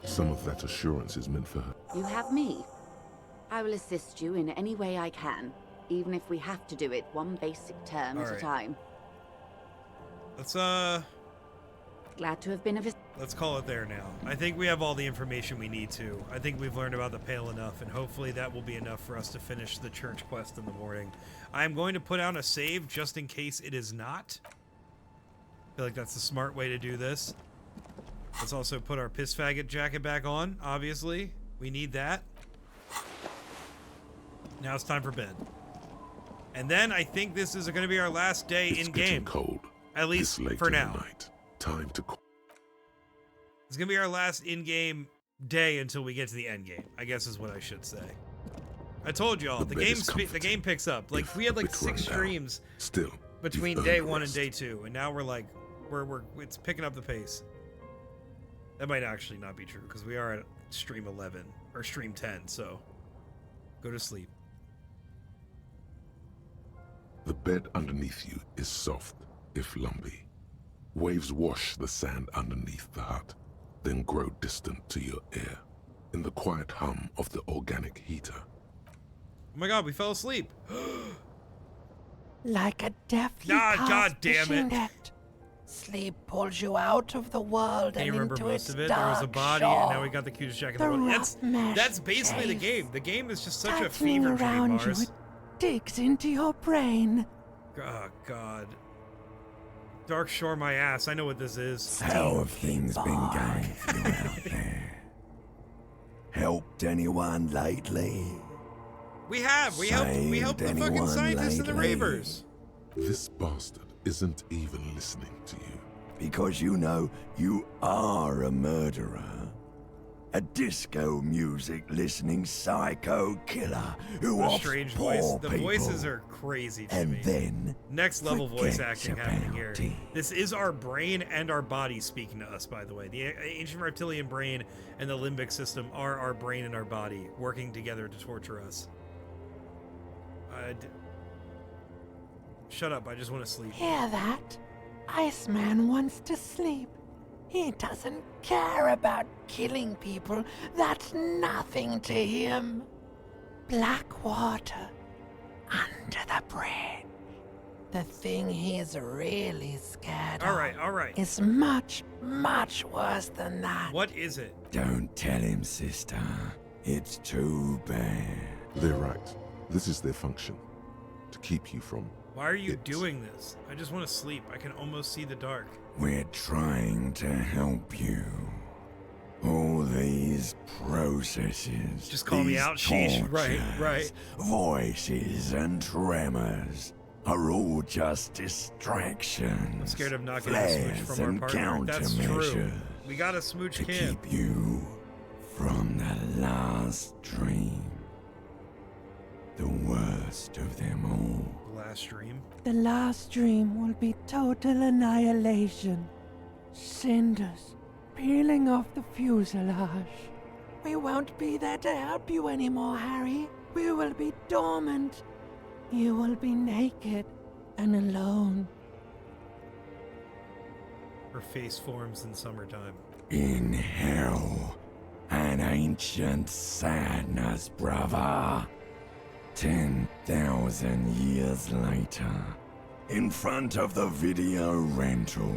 Some of that assurance is meant for her. You have me. I will assist you in any way I can, even if we have to do it one basic term at a time. Let's Glad to have been of assistance. let's call it there now. I think we have all the information we need to. I think we've learned about the Pale enough, and hopefully that will be enough for us to finish the church quest in the morning. I'm going to put out a save just in case it is not. I feel like that's the smart way to do this. Let's also put our piss faggot jacket back on, obviously. We need that. Now it's time for bed. And then I think this is going to be our last day in game. Cold. At least This late for in the now. night. Time to. It's going to be our last in-game day until we get to the end game, I guess is what I should say. I told y'all, the game picks up. Like, we had like 6 streams Still, between you've day earned 1 and rest. day 2, and now we're like, it's picking up the pace. That might actually not be true, because we are at stream 11, or stream 10, so go to sleep. The bed underneath you is soft, if lumpy. Waves wash the sand underneath the hut, then grow distant to your ear, in the quiet hum of the organic heater. Oh my god, we fell asleep. Like a deathly God damn machine it. head. Sleep pulls you out of the world Can you and remember into most its of it? There was a dark body, shore. and now we got the cutest jacket in the The world. rough mesh That's basically the chase. game. The game is just such a Tightening fever dream, around you, Mars. it digs into your brain. Oh, God. Dark Shore my ass. I know what this is. How have things been going for you out there? Helped anyone lately? We have. We helped the fucking anyone scientists and the lately? ravers. This bastard isn't even listening to you. Because you know you are a murderer. A disco music listening psycho killer who What a offs strange poor voice. The people. voices are crazy to And me. then Next level voice forget acting your happening here. penalty. This is our brain and our body speaking to us, by the way. The ancient reptilian brain and the limbic system are our brain and our body working together to torture us. Shut up, I just want to sleep. Hear that? Iceman wants to sleep. He doesn't care about killing people. That's nothing to him. Black water under the bridge. The thing he's really scared All right. is much, much worse than that. What is it? Don't tell him, sister. It's too bad. They're right. This is their function, to keep you from... Why are you doing this? I just want to sleep. I can almost see the dark. We're trying to help you. All these processes, just call me out, sheesh. Right. Voices and tremors are all just distractions. I'm scared of not getting a smooch from our partner. That's true. We got a smooch to Kim. Keep you from the last dream. The worst of them all. The last dream? The last dream will be total annihilation. Cinders peeling off the fuselage. We won't be there to help you anymore, Harry. We will be dormant. You will be naked and alone. Her face forms in summertime. In hell, an ancient sadness, brother. 10,000 years later, in front of the video rental,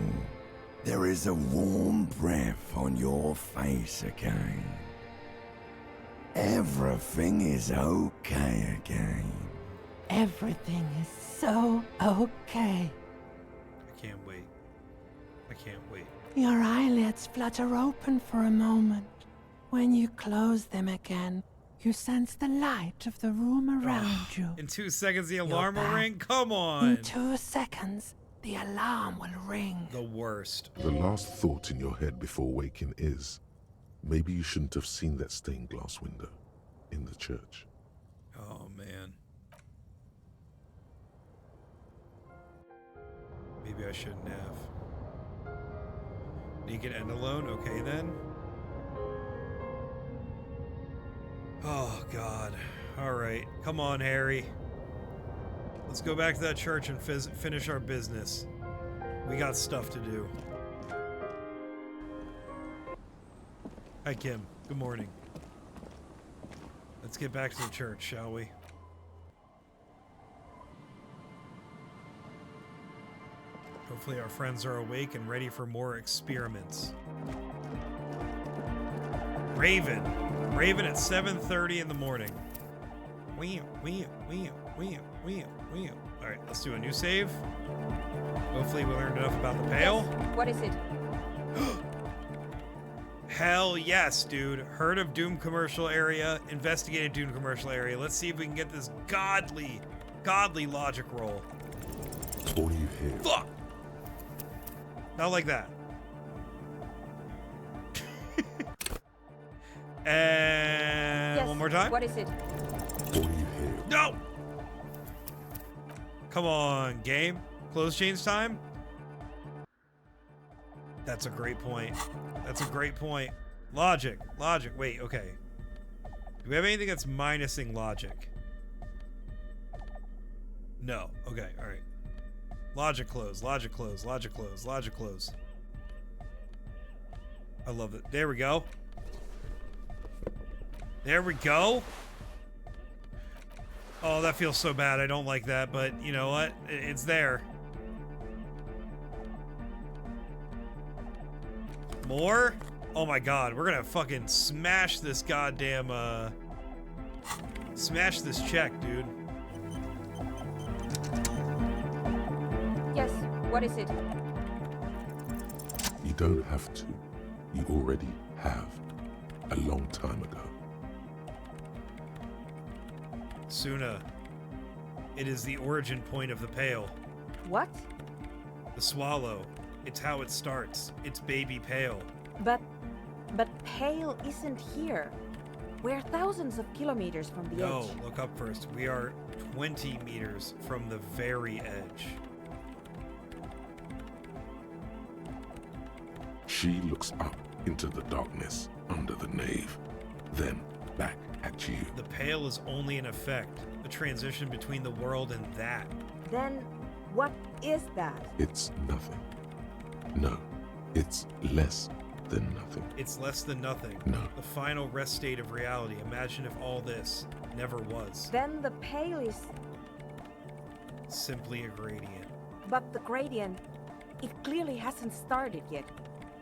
there is a warm breath on your face again. Everything is okay again. Everything is so okay. I can't wait. I can't wait. Your eyelids flutter open for a moment. When you close them again, you sense the light of the room around you. In 2 seconds, the alarm will ring? Come on! In 2 seconds, the alarm will ring. The worst. The last thought in your head before waking is, maybe you shouldn't have seen that stained glass window in the church. Oh, man. Maybe I shouldn't have. Naked and alone? Okay, then. Oh, God. All right. Come on, Harry. Let's go back to that church and finish our business. We got stuff to do. Hi, Kim. Good morning. Let's get back to the church, shall we? Hopefully our friends are awake and ready for more experiments. Raven at 7:30 in the morning. Alright, let's do a new save. Hopefully we learned enough about the pail. Yes. What is it? Hell yes, dude. Heard of Doom commercial area, investigated Doom commercial area. Let's see if we can get this godly logic roll. All you hear. Fuck! Not like that. And yes. One more time. What is it? All you hear. No! Come on, game. Close change time? That's a great point. That's a great point. Logic. Wait, okay. Do we have anything that's minusing logic? No. Okay, alright. Logic close. I love it. There we go. Oh, that feels so bad. I don't like that, but you know what? It's there. More? Oh my god, we're gonna fucking smash this goddamn, smash this check, dude. Yes, what is it? You don't have to. You already have. A long time ago. Suna, it is the origin point of the pail. What? The swallow. It's how it starts. It's baby Pale. But Pale isn't here. We're thousands of kilometers from the edge. No, look up first. We are 20 meters from the very edge. She looks up into the darkness under the nave, then back at you. The Pale is only an effect, a transition between the world and that. Then what is that? It's nothing. No, it's less than nothing. It's less than nothing. No. The final rest state of reality. Imagine if all this never was. Then the Pale is... simply a gradient. But the gradient, it clearly hasn't started yet.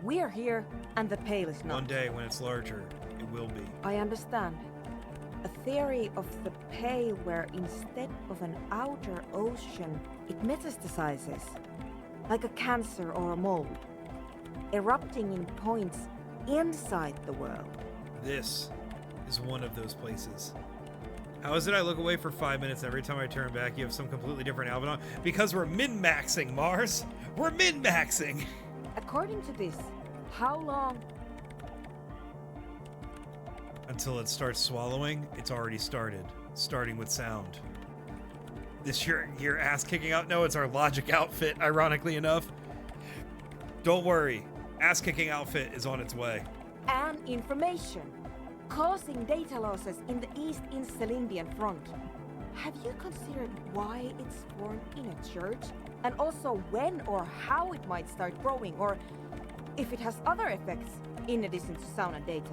We're here, and the Pale is not. One day, when it's larger, it will be. I understand. a theory of the Pale where instead of an outer ocean, it metastasizes, like a cancer or a mold, erupting in points inside the world. This is one of those places. How is it I look away for 5 minutes and every time I turn back you have some completely different outfit on? Because we're min-maxing, Mars! We're min-maxing! According to this, how long? Until it starts swallowing, it's already started. Starting with sound. This your ass kicking out? No, it's our logic outfit, ironically enough. Don't worry. Ass kicking outfit is on its way. And information, causing data losses in the East Insulindian front. Have you considered why it's born in a church? And also when or how it might start growing, or if it has other effects in addition to sound and data?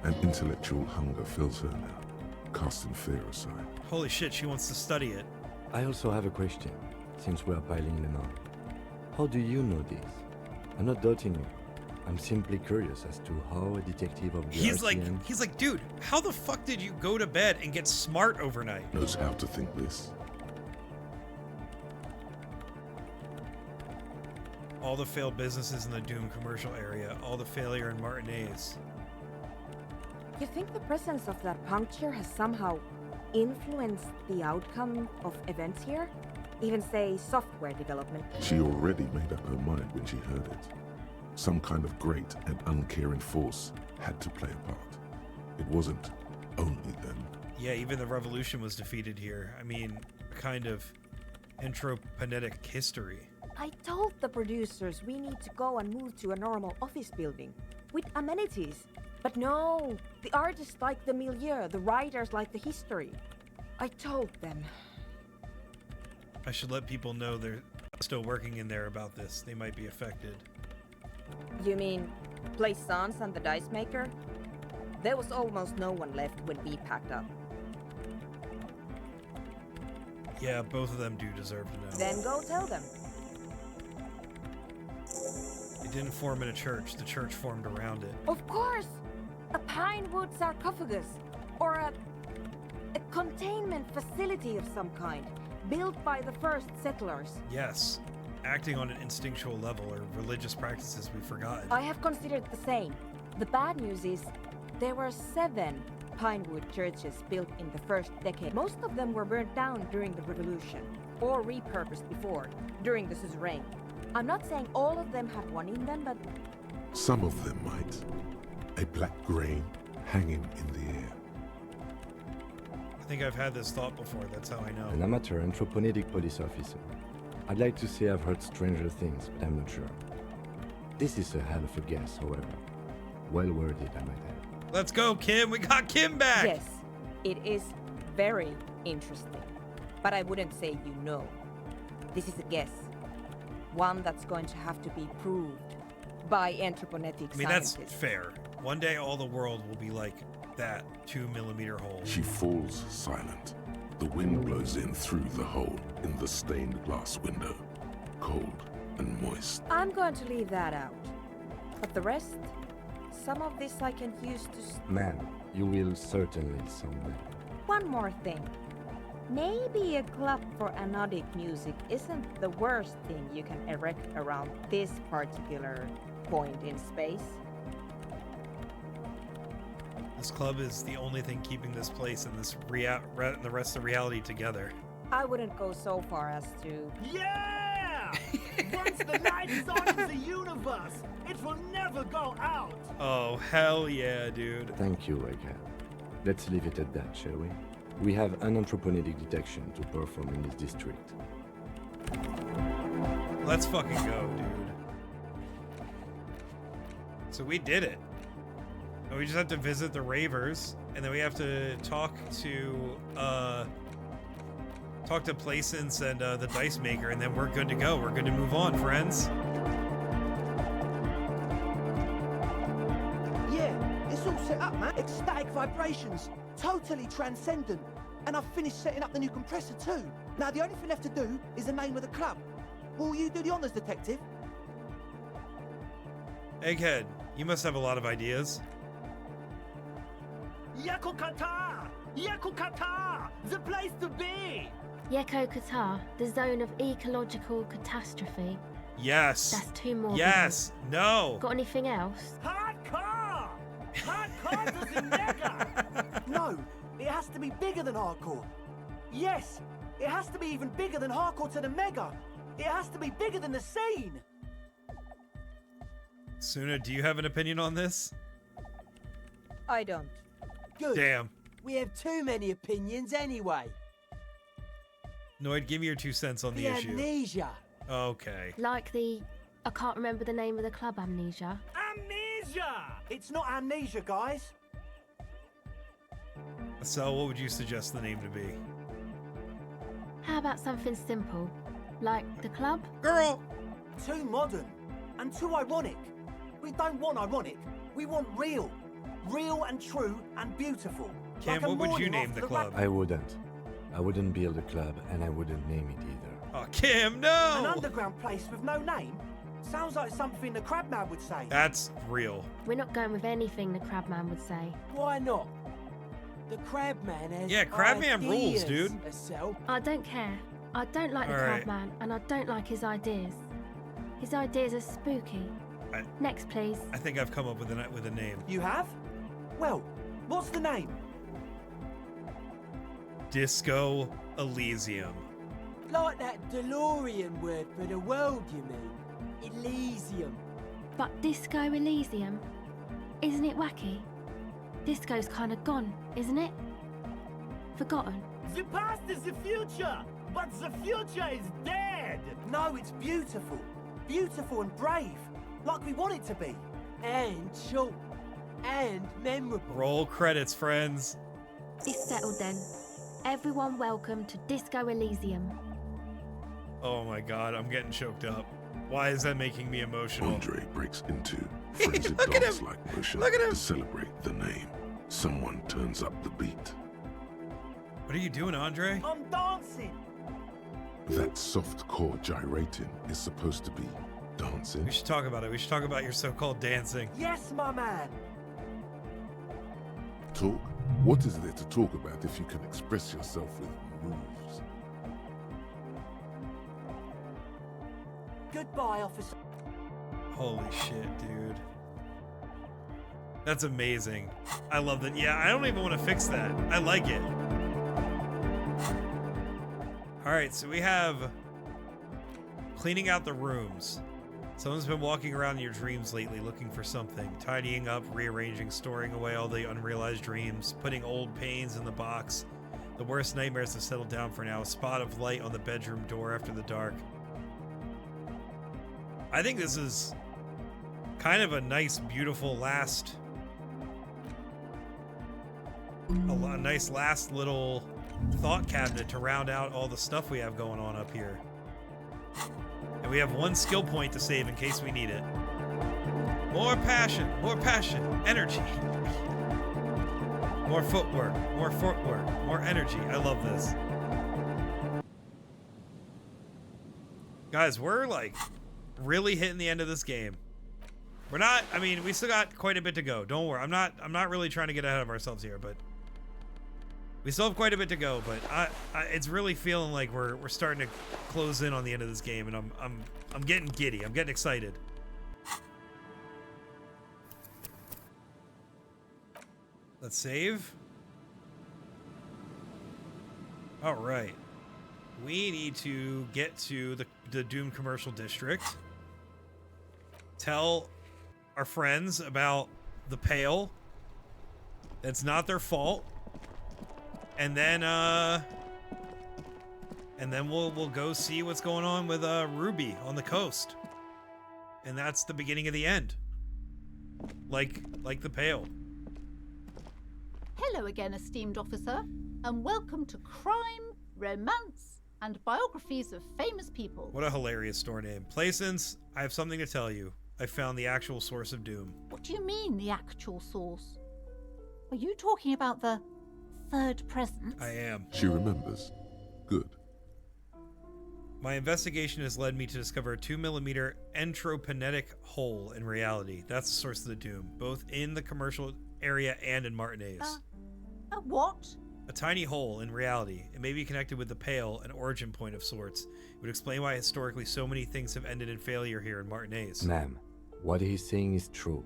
An intellectual hunger fills her now, casting fear aside. Holy shit, she wants to study it. I also have a question, since we are piling them on. How do you know this? I'm not doubting you. I'm simply curious as to how a detective of the He's RCM... like, dude, how the fuck did you go to bed and get smart overnight? Knows how to think this. All the failed businesses in the Doom commercial area, all the failure in Martinez. You think the presence of that puncture has somehow influenced the outcome of events here? Even say software development? She already made up her mind when she heard it. Some kind of great and uncaring force had to play a part. It wasn't only them. Yeah, even the revolution was defeated here. I mean, kind of anthroponetic history. I told the producers we need to go and move to a normal office building with amenities. But no, the artists like the milieu, the writers like the history. I told them. I should let people know they're still working in there about this. They might be affected. You mean Plaisance and the Dice Maker? There was almost no one left when we packed up. Yeah, both of them do deserve to know. Then go tell them. It didn't form in a church. The church formed around it. Of course! A pinewood sarcophagus, or a containment facility of some kind, built by the first settlers. Yes, acting on an instinctual level or religious practices we've forgotten. I have considered the same. The bad news is, there were 7 pinewood churches built in the first decade. Most of them were burnt down during the revolution, or repurposed before, during the suzerain. I'm not saying all of them have one in them, but... Some of them might. A black grain hanging in the air. I think I've had this thought before, that's how I know. An amateur anthroponetic police officer. I'd like to say I've heard stranger things, but I'm not sure. This is a hell of a guess, however. Well worded, I might add. Let's go, Kim! We got Kim back! Yes, it is very interesting. But I wouldn't say you know. This is a guess. One that's going to have to be proved by anthroponetic scientists. That's fair. One day all the world will be like that 2mm hole. She falls silent. The wind blows in through the hole in the stained glass window. Cold and moist. I'm going to leave that out. But the rest, some of this I can use to... Man, you will certainly someday. One more thing. Maybe a club for anodic music isn't the worst thing you can erect around this particular point in space. This club is the only thing keeping this place and this the rest of reality together. I wouldn't go so far as to... Yeah! Once the light is on in the universe, it will never go out! Oh, hell yeah, dude. Thank you, Egghead. Let's leave it at that, shall we? We have an anthroponetic detection to perform in this district. Let's fucking go, dude. So we did it. And we just have to visit the Ravers, and then we have to talk to Plaisance and the Dice Maker, and then we're good to go. We're good to move on, friends. Yeah, it's all set up, man. Ecstatic vibrations, totally transcendent. And I've finished setting up the new compressor too. Now the only thing left to do is the name of the club. Will you do the honors, detective? Egghead, you must have a lot of ideas. Yakokata! Yeko Qatar, the place to be. Yeko Qatar, the zone of ecological catastrophe. Yes. That's two more. Yes. No. Got anything else? Hardcore! Hardcore to the mega! No, it has to be bigger than hardcore. Yes, it has to be even bigger than hardcore to the mega. It has to be bigger than the scene. Suna, do you have an opinion on this? I don't. Good. Damn. We have too many opinions anyway. Noid, give me your 2 cents on the issue. Amnesia. Okay. Like the... I can't remember the name of the club, Amnesia. Amnesia! It's not amnesia, guys. So, what would you suggest the name to be? How about something simple? Like the club? Girl! Too modern and too ironic. We don't want ironic. We want real. Real and true and beautiful. Cam, like a what would you morning name after the club? I wouldn't. I wouldn't build a club, and I wouldn't name it either. Oh, Cam, no! An underground place with no name? Sounds like something the Crabman would say. That's real. We're not going with anything the Crabman would say. Why not? The Crabman has Yeah, Crabman rules, ideas, dude. Estelle. I don't care. I don't like the All right. Crabman, and I don't like his ideas. His ideas are spooky. Next, please. I think I've come up with a name. You have? Well, what's the name? Disco Elysium. Like that DeLorean word for the world, you mean? Elysium. But Disco Elysium? Isn't it wacky? Disco's kind of gone, isn't it? Forgotten. The past is the future, but the future is dead. No, it's beautiful. Beautiful and brave. Like we want it to be. And short. And memorable. Roll credits, friends. It's settled then. Everyone welcome to Disco Elysium. Oh my god, I'm getting choked up. Why is that making me emotional? Andre breaks into frenzied Look at him. dance-like motion Look at him. to celebrate the name. Someone turns up the beat. What are you doing, Andre? I'm dancing. That soft core gyrating is supposed to be dancing. We should talk about it. We should talk about your so-called dancing. Yes, my man. Talk? What is there to talk about if you can express yourself with moves? Goodbye, officer. Holy shit, dude. That's amazing. I love that. Yeah, I don't even want to fix that. I like it. Alright, so we have cleaning out the rooms. Someone's been walking around in your dreams lately looking for something. Tidying up, rearranging, storing away all the unrealized dreams, putting old pains in the box. The worst nightmares have settled down for now. A spot of light on the bedroom door after the dark. I think this is kind of a nice, beautiful last... A nice last little thought cabinet to round out all the stuff we have going on up here. And we have one skill point to save in case we need it. More passion, energy. More footwork, more energy. I love this. Guys, we're like really hitting the end of this game. We're not, I mean, we still got quite a bit to go. Don't worry. I'm not really trying to get ahead of ourselves here, but we still have quite a bit to go, but it's really feeling like we're starting to close in on the end of this game, and I'm getting giddy. I'm getting excited. Let's save. All right. We need to get to the Doom commercial district. Tell our friends about the Pale. It's not their fault. And then we'll go see what's going on with Ruby on the coast. And that's the beginning of the end. Like the Pale. Hello again, esteemed officer, and welcome to Crime, Romance, and Biographies of Famous People. What a hilarious store name. Plaisance, I have something to tell you. I found the actual source of Doom. What do you mean, the actual source? Are you talking about the third presence? I am. She remembers. Good. My investigation has led me to discover a 2mm entropinetic hole in reality. That's the source of the Doom, both in the commercial area and in Martinez. What? A tiny hole in reality. It may be connected with the Pale, an origin point of sorts. It would explain why historically so many things have ended in failure here in Martinez. Ma'am, what he's saying is true.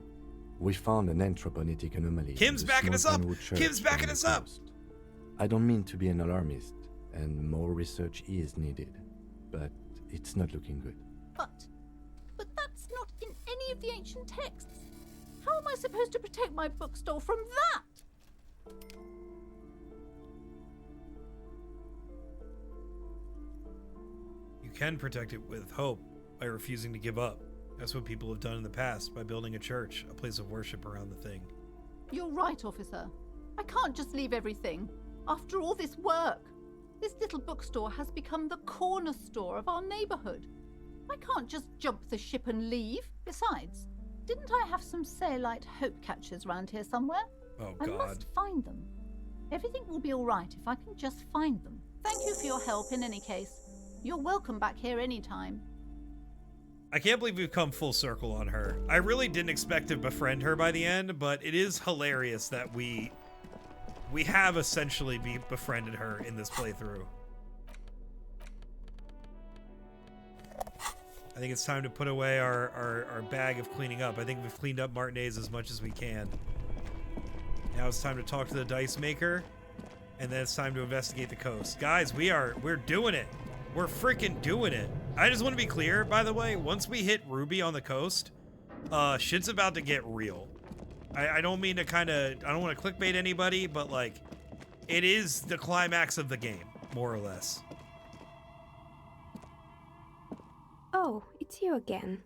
We found an anthroponetic anomaly. Kim's backing us up! Kim's backing us up! I don't mean to be an alarmist, and more research is needed, but it's not looking good. But that's not in any of the ancient texts. How am I supposed to protect my bookstore from that? You can protect it with hope by refusing to give up. That's what people have done in the past by building a church, a place of worship around the thing. You're right, officer. I can't just leave everything. After all this work, this little bookstore has become the corner store of our neighborhood. I can't just jump the ship and leave. Besides, didn't I have some Sailite hope catchers round here somewhere? Oh, I God. must find them. Everything will be all right if I can just find them. Thank you for your help in any case. You're welcome back here anytime. I can't believe we've come full circle on her. I really didn't expect to befriend her by the end, but it is hilarious that we have essentially befriended her in this playthrough. I think it's time to put away our bag of cleaning up. I think we've cleaned up Martinez as much as we can. Now it's time to talk to the dice maker, and then it's time to investigate the coast. Guys, we're doing it. We're freaking doing it. I just want to be clear, by the way, once we hit Ruby on the coast, shit's about to get real. I don't mean to I don't want to clickbait anybody, but like, it is the climax of the game, more or less. Oh, it's you again.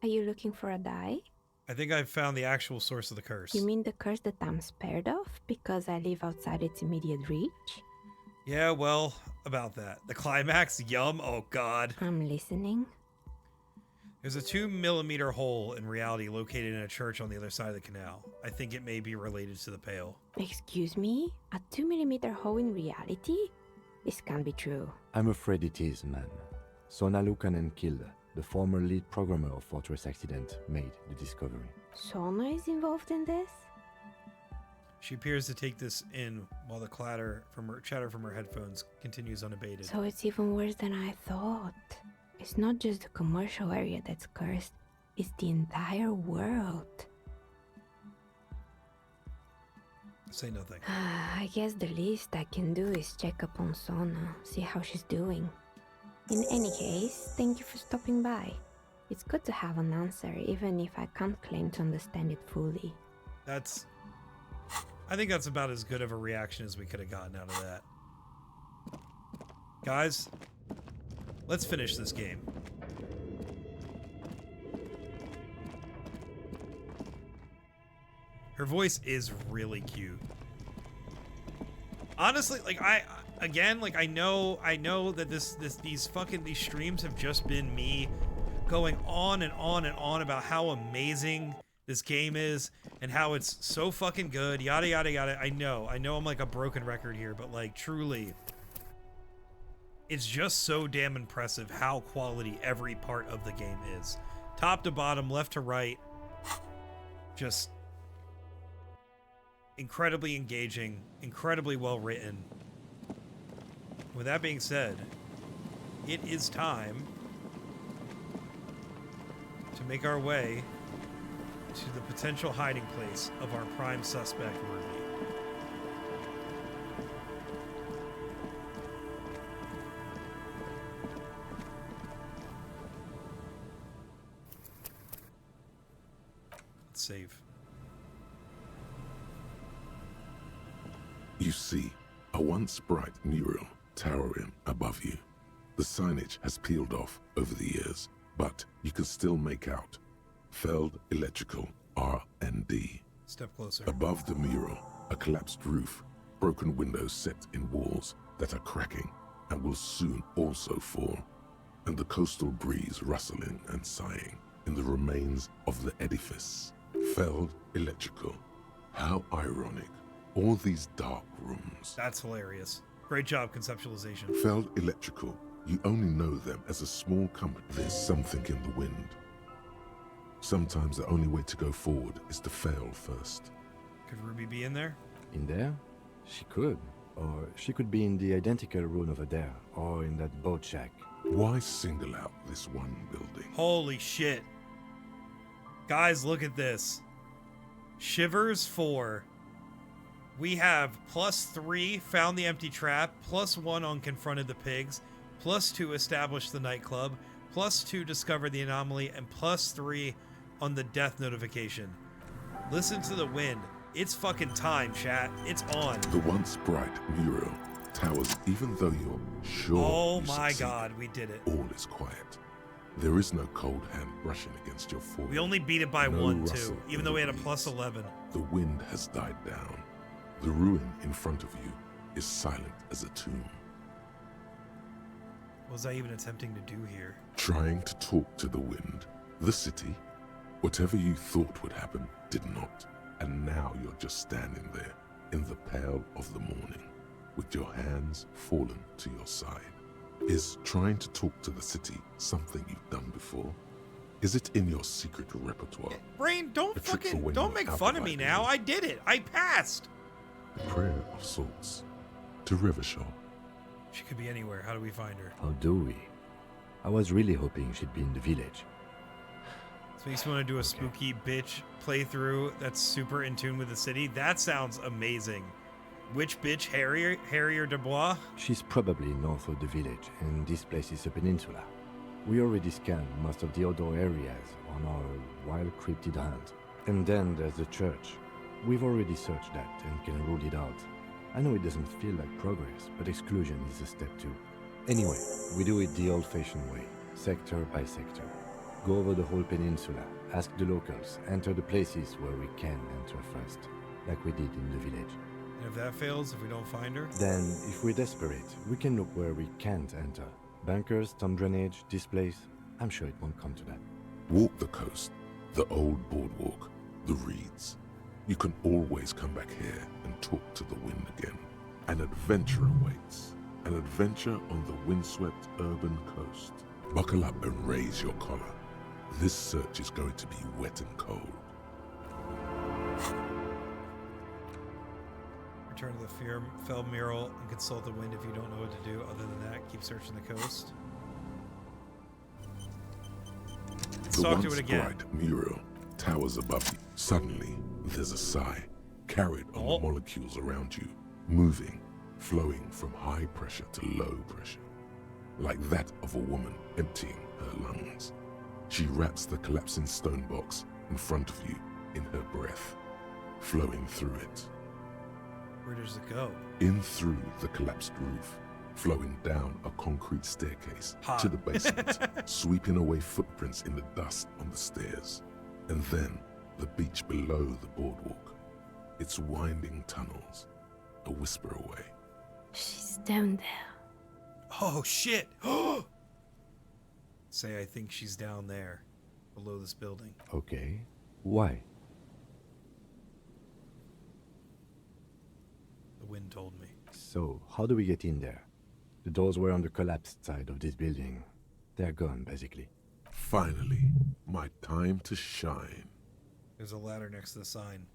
Are you looking for a die? I think I've found the actual source of the curse. You mean the curse that I'm spared of because I live outside its immediate reach? Yeah, well, about that. The climax, yum, oh god. I'm listening. There's a 2mm hole in reality located in a church on the other side of the canal. I think it may be related to the Pale. Excuse me? A 2mm hole in reality? This can't be true. I'm afraid it is, man. Sona Lukanen killed the former lead programmer of Fortress Accident made the discovery. Sona is involved in this? She appears to take this in while the chatter from her headphones continues unabated. So it's even worse than I thought. It's not just the commercial area that's cursed, it's the entire world. Say nothing. I guess the least I can do is check up on Sona, see how she's doing. In any case, thank you for stopping by. It's good to have an answer, even if I can't claim to understand it fully. I think that's about as good of a reaction as we could have gotten out of that. Guys, let's finish this game. Her voice is really cute. Honestly, like I know that these streams have just been me going on and on and on about how amazing this game is and how it's so fucking good, yada yada yada. I know I'm like a broken record here, but like truly, it's just so damn impressive how quality every part of the game is. Top to bottom, left to right, just incredibly engaging, incredibly well written. With that being said, it is time to make our way to the potential hiding place of our prime suspect, Ruby. Let's save. You see a once bright mural towering above you. The signage has peeled off over the years, but you can still make out Feld Electrical R&D. Step closer. Above the mural, a collapsed roof, broken windows set in walls that are cracking and will soon also fall, and the coastal breeze rustling and sighing in the remains of the edifice. Feld Electrical. How ironic. All these dark rooms. That's hilarious. Great job, conceptualization. Feld Electrical. You only know them as a small company. There's something in the wind. Sometimes the only way to go forward is to fail first. Could Ruby be in there? In there? She could. Or she could be in the identical room over there, or in that boat shack. Why single out this one building? Holy shit. Guys, look at this. Shivers 4. We have +3, found the empty trap, +1 on confronted the pigs, +2 established the nightclub, +2 discovered the anomaly, and +3 on the death notification. Listen to the wind. It's fucking time, chat. It's on. The once bright mural towers even though you're sure. Oh you my succeed. god, we did it. All is quiet. There is no cold hand brushing against your forehead. We only beat it by No 1 rustle too, in even though the we had a breeze. +11. The wind has died down. The ruin in front of you is silent as a tomb. What was I even attempting to do here? Trying to talk to the wind, the city, whatever you thought would happen did not. And now you're just standing there in the pale of the morning with your hands fallen to your side. Is trying to talk to the city something you've done before? Is it in your secret repertoire? Brain, don't A trick for fucking, when don't you're make out fun of of me ideas. now. I did it. I passed. A prayer of sorts. To Rivershaw. She could be anywhere. How do we find her? How do we? I was really hoping she'd be in the village. So you just want to do a spooky bitch playthrough that's super in tune with the city? That sounds amazing. Which bitch, Harry or Dubois? She's probably north of the village, and this place is a peninsula. We already scanned most of the outdoor areas on our wild cryptid hunt. And then there's the church. We've already searched that and can rule it out. I know it doesn't feel like progress, but exclusion is a step too. Anyway, we do it the old-fashioned way, sector by sector. Go over the whole peninsula, ask the locals, enter the places where we can enter first, like we did in the village. And if that fails, if we don't find her? Then, if we're desperate, we can look where we can't enter. Bunkers, storm drainage, this place. I'm sure it won't come to that. Walk the coast, the old boardwalk, the reeds. You can always come back here and talk to the wind again. An adventure awaits. An adventure on the windswept urban coast. Buckle up and raise your collar. This search is going to be wet and cold. Return to the fell mural and consult the wind if you don't know what to do. Other than that, keep searching the coast. Let's The talk to once it again. bright mural towers above you. Suddenly, there's a sigh, carried on the molecules around you, moving, flowing from high pressure to low pressure, like that of a woman emptying her lungs. She wraps the collapsing stone box in front of you in her breath, flowing through it. Where does it go? In through the collapsed roof, flowing down a concrete staircase Hot. to the basement, sweeping away footprints in the dust on the stairs, and then the beach below the boardwalk, its winding tunnels, a whisper away. She's down there. Oh, shit. Say I think she's down there, below this building. Okay. Why? The wind told me. So, how do we get in there? The doors were on the collapsed side of this building. They're gone, basically. Finally, my time to shine. There's a ladder next to the sign.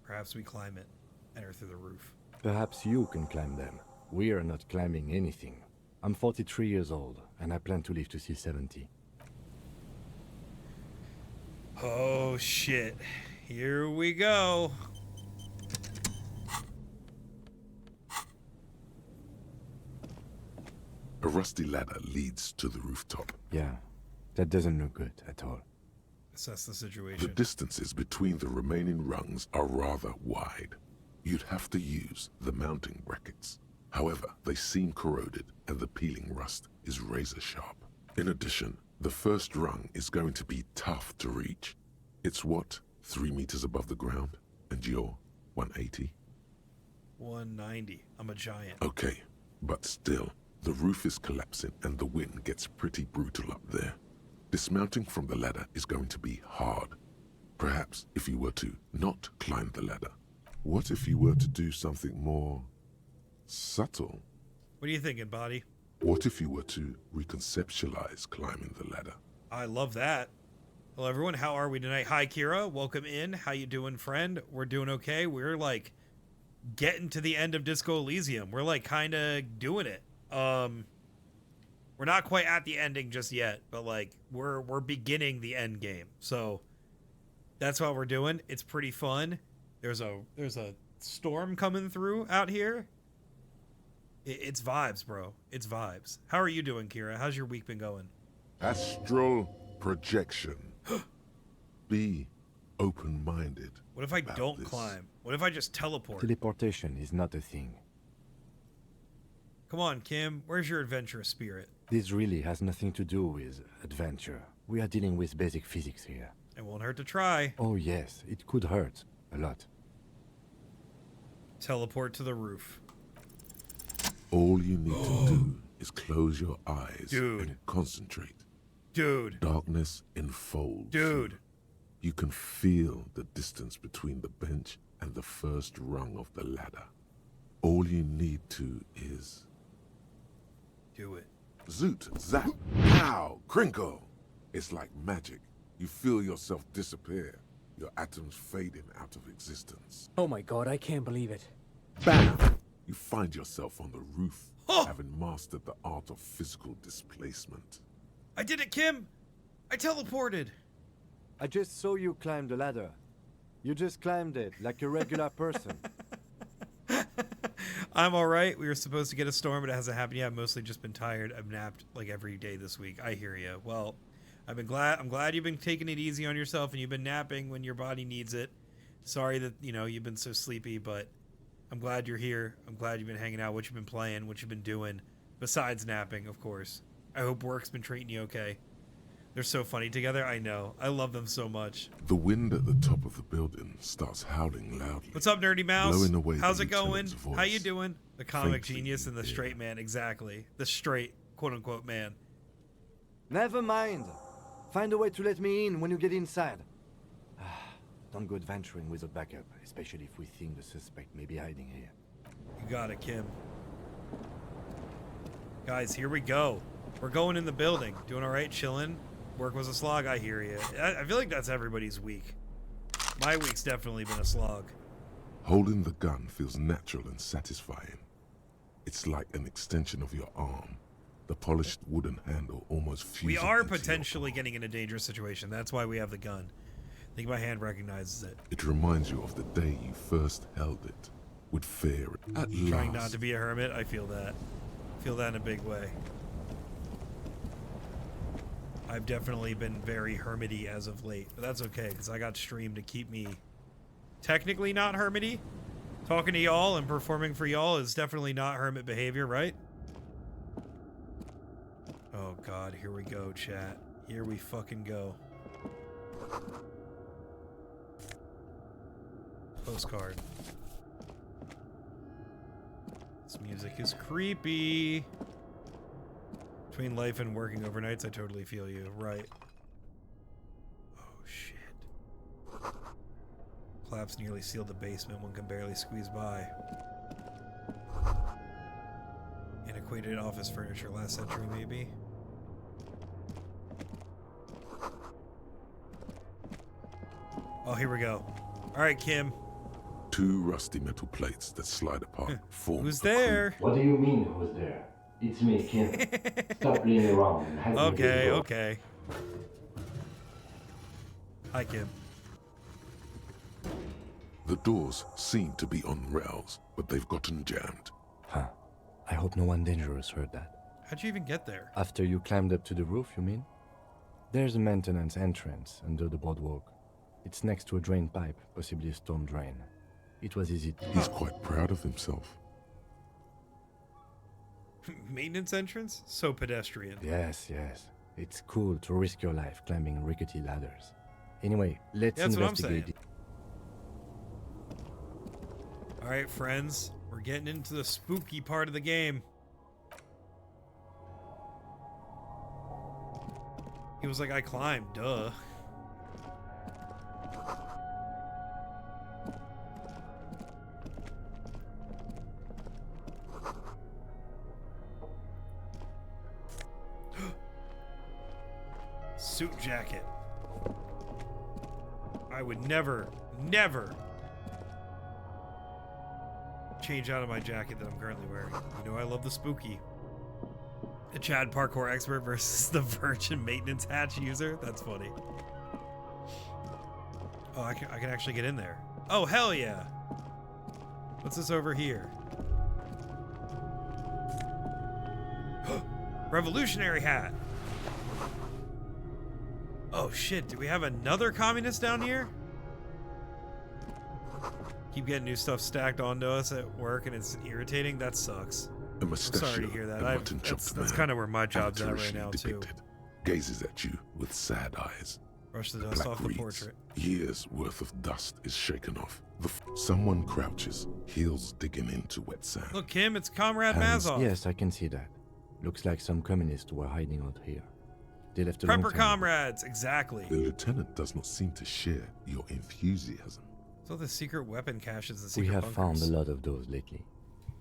Perhaps we climb it, enter through the roof. Perhaps you can climb them. We are not climbing anything. I'm 43 years old, and I plan to live to see 70. Oh, shit. Here we go. A rusty ladder leads to the rooftop. Yeah, that doesn't look good at all. Assess the The situation. distances between the remaining rungs are rather wide. You'd have to use the mounting brackets. However, they seem corroded and the peeling rust is razor sharp. In addition, the first rung is going to be tough to reach. It's what, 3 meters above the ground? And you're 180? 190. I'm a giant. Okay, but still, the roof is collapsing and the wind gets pretty brutal up there. Dismounting from the ladder is going to be hard. Perhaps if you were to not climb the ladder. What if you were to do something more subtle? What are you thinking, Body? What if you were to reconceptualize climbing the ladder? I love that. Hello, everyone. How are we tonight? Hi, Kira. Welcome in. How you doing, friend? We're doing okay. We're like getting to the end of Disco Elysium. We're like kind of doing it. We're not quite at the ending just yet, but like we're beginning the end game. So that's what we're doing. It's pretty fun. There's a storm coming through out here. It's vibes, bro. It's vibes. How are you doing, Kira? How's your week been going? Astral projection. Be open-minded. What if I don't climb? What if I just teleport? Teleportation is not a thing. Come on, Kim. Where's your adventurous spirit? This really has nothing to do with adventure. We are dealing with basic physics here. It won't hurt to try. Oh yes, it could hurt. A lot. Teleport to the roof. All you need to do is close your eyes and concentrate. Dude. Darkness enfolds. Dude. You can feel the distance between the bench and the first rung of the ladder. All you need to is... do it. Zoot, zap, pow, crinkle. It's like magic. You feel yourself disappear, your atoms fading out of existence. Oh my god, I can't believe it. Bam! You find yourself on the roof, having mastered the art of physical displacement. I did it, Kim! I teleported! I just saw you climb the ladder. You just climbed it like a regular person. I'm alright. We were supposed to get a storm, but it hasn't happened yet. I've mostly just been tired. I've napped like every day this week. I hear you. Well, I'm glad you've been taking it easy on yourself and you've been napping when your body needs it. Sorry that, you've been so sleepy, but I'm glad you're here. I'm glad you've been hanging out, what you've been playing, what you've been doing, besides napping, of course. I hope work's been treating you okay. They're so funny together. I know. I love them so much. The wind at the top of the building starts howling loudly. What's up, Nerdy Mouse? Blowing away How's the it going? lieutenant's voice. How you doing? The comic Faintly genius and the straight man. Exactly. The straight, quote-unquote, man. Never mind. Find a way to let me in when you get inside. Don't go adventuring without backup, especially if we think the suspect may be hiding here. You got it, Kim. Guys, here we go. We're going in the building. Doing all right, chilling. Work was a slog, I hear you. I feel like that's everybody's week. My week's definitely been a slog. Holding the gun feels natural and satisfying. It's like an extension of your arm. The polished wooden handle almost fuses. We are potentially getting in a dangerous situation. That's why we have the gun. I think my hand recognizes it. It reminds you of the day you first held it. With fear at last. Trying not to be a hermit, I feel that. I feel that in a big way. I've definitely been very hermity as of late, but that's okay, because I got stream to keep me technically not hermity. Talking to y'all and performing for y'all is definitely not hermit behavior, right? Oh god, here we go, chat. Here we fucking go. Postcard. This music is creepy. Between life and working overnights, I totally feel you. Right. Oh, shit. Collapse nearly sealed the basement. One can barely squeeze by. Antiquated office furniture, last century maybe? Oh, here we go. Alright, Kim. 2 rusty metal plates that slide apart form. Who's there? What do you mean, who's there? It's me, Kim. Stop playing around and help me. Okay, okay. Hi, Kim. The doors seem to be on rails, but they've gotten jammed. Huh. I hope no one dangerous heard that. How'd you even get there? After you climbed up to the roof, you mean? There's a maintenance entrance under the boardwalk. It's next to a drain pipe, possibly a storm drain. It was easy to... He's quite proud of himself. Maintenance entrance? So pedestrian. Yes, yes. It's cool to risk your life climbing rickety ladders. Anyway, let's That's investigate. Alright, friends. We're getting into the spooky part of the game. He was like, I climbed, duh. Suit jacket. I would never, never change out of my jacket that I'm currently wearing. You know I love the spooky. A Chad parkour expert versus the virgin maintenance hatch user? That's funny. Oh, I can actually get in there. Oh, hell yeah. What's this over here? Revolutionary hat. Oh shit, do we have another communist down here? Keep getting new stuff stacked onto us at work and it's irritating. That sucks. I'm sorry to hear that. That's kind of where my job's at right now too. Gazes at you with sad eyes. Brush the dust off the portrait. Years worth of dust is shaken off. Someone crouches, heels digging into wet sand. Look, Kim, it's Comrade Mazov. Yes, I can see that. Looks like some communists were hiding out here. They left a Prepper long time comrades, exactly. The lieutenant does not seem to share your enthusiasm. So the secret weapon caches, the secret We have bunkers. found a lot of those lately.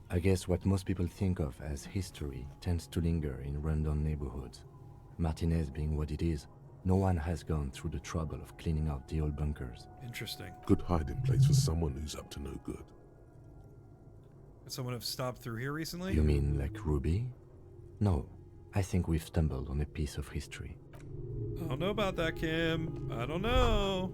I guess what most people think of as history tends to linger in rundown neighborhoods. Martinez being what it is, no one has gone through the trouble of cleaning out the old bunkers. Interesting. Good hiding place for someone who's up to no good. Would someone have stopped through here recently? You mean like Ruby? No, I think we've stumbled on a piece of history. I don't know about that, Kim. I don't know.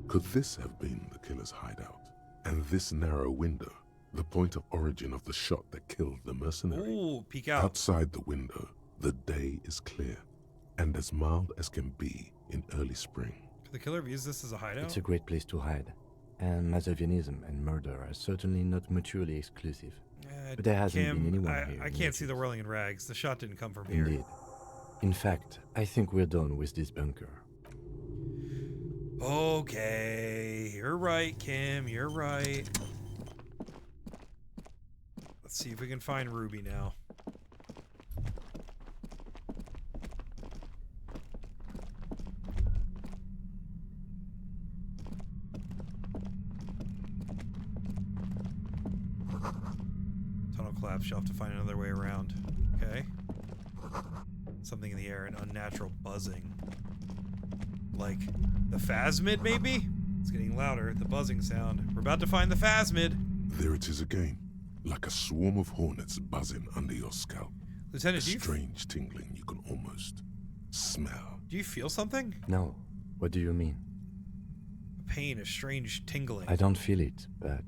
Could this have been the killer's hideout? And this narrow window, the point of origin of the shot that killed the mercenary? Ooh, peek out. Outside the window, the day is clear, and as mild as can be in early spring. Could the killer have used this as a hideout? It's a great place to hide. And Masovianism and murder are certainly not mutually exclusive. But there hasn't Kim, been anyone here. I can't see the whirling in rags. The shot didn't come from here. Indeed. In fact, I think we're done with this bunker. Okay, you're right, Kim. You're right. Let's see if we can find Ruby now. Tunnel collapse. You'll have to find another way around. Okay. Something in the air, an unnatural buzzing. Like the phasmid, maybe? It's getting louder, the buzzing sound. We're about to find the phasmid. There it is again, like a swarm of hornets buzzing under your scalp. Lieutenant, a strange tingling you can almost smell. Do you feel something? No. What do you mean? A pain, a strange tingling. I don't feel it, but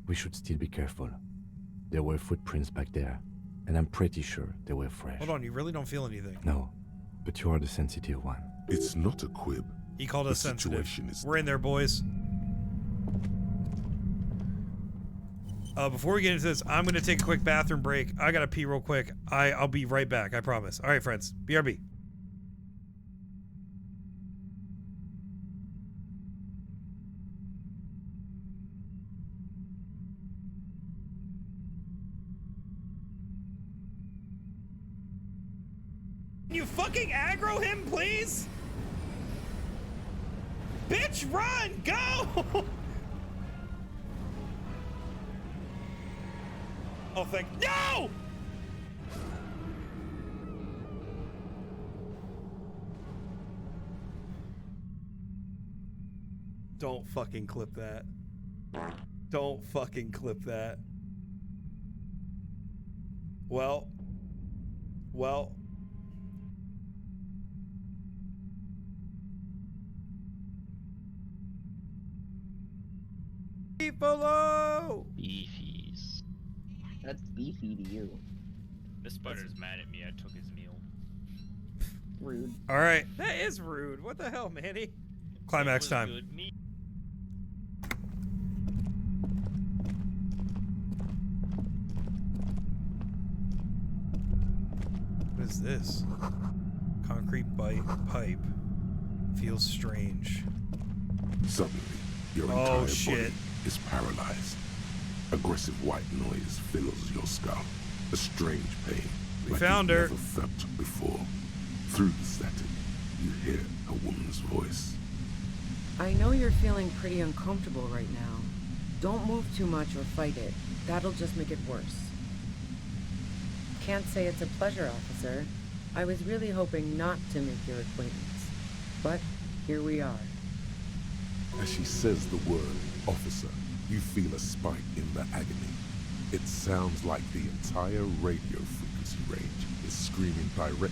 we should still be careful. There were footprints back there, and I'm pretty sure they were fresh. Hold on, you really don't feel anything? No, but you are the sensitive one. It's not a quib. He called us sensitive. We're in there, boys. Before we get into this, I'm going to take a quick bathroom break. I got to pee real quick. I'll be right back, I promise. All right, friends. BRB. Can you fucking aggro him, please? Bitch, run! Go! Oh, thank... No! Don't fucking clip that. Don't fucking clip that. Well. Beefalo! Beefies. That's beefy to you. The spider's mad at me. I took his meal. Rude. All right. That is rude. What the hell, Manny? Climax time. Good. What is this? Concrete pipe. Feels strange. Suddenly, your entire body is paralyzed. Aggressive white noise fills your skull. A strange pain. We like found you've her. Never felt before. Through the static, you hear a woman's voice. I know you're feeling pretty uncomfortable right now. Don't move too much or fight it. That'll just make it worse. Can't say it's a pleasure, officer. I was really hoping not to make your acquaintance. But here we are. As she says the word officer, You feel a spike in the agony. It sounds like the entire radio frequency range is screaming directly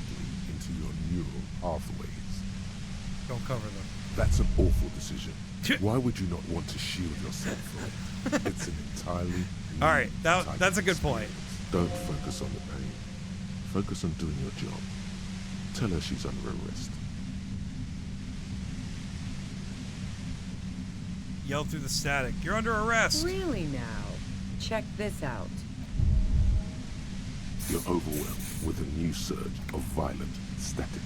into your neural pathways. Don't cover them. That's an awful decision. Why would you not want to shield yourself from it? It's an entirely all right, that's a good point. Don't focus on the pain. Focus on doing your job. Tell her she's under arrest. Yell through the static. You're under arrest. Really now? Check this out. You're overwhelmed with a new surge of violent static.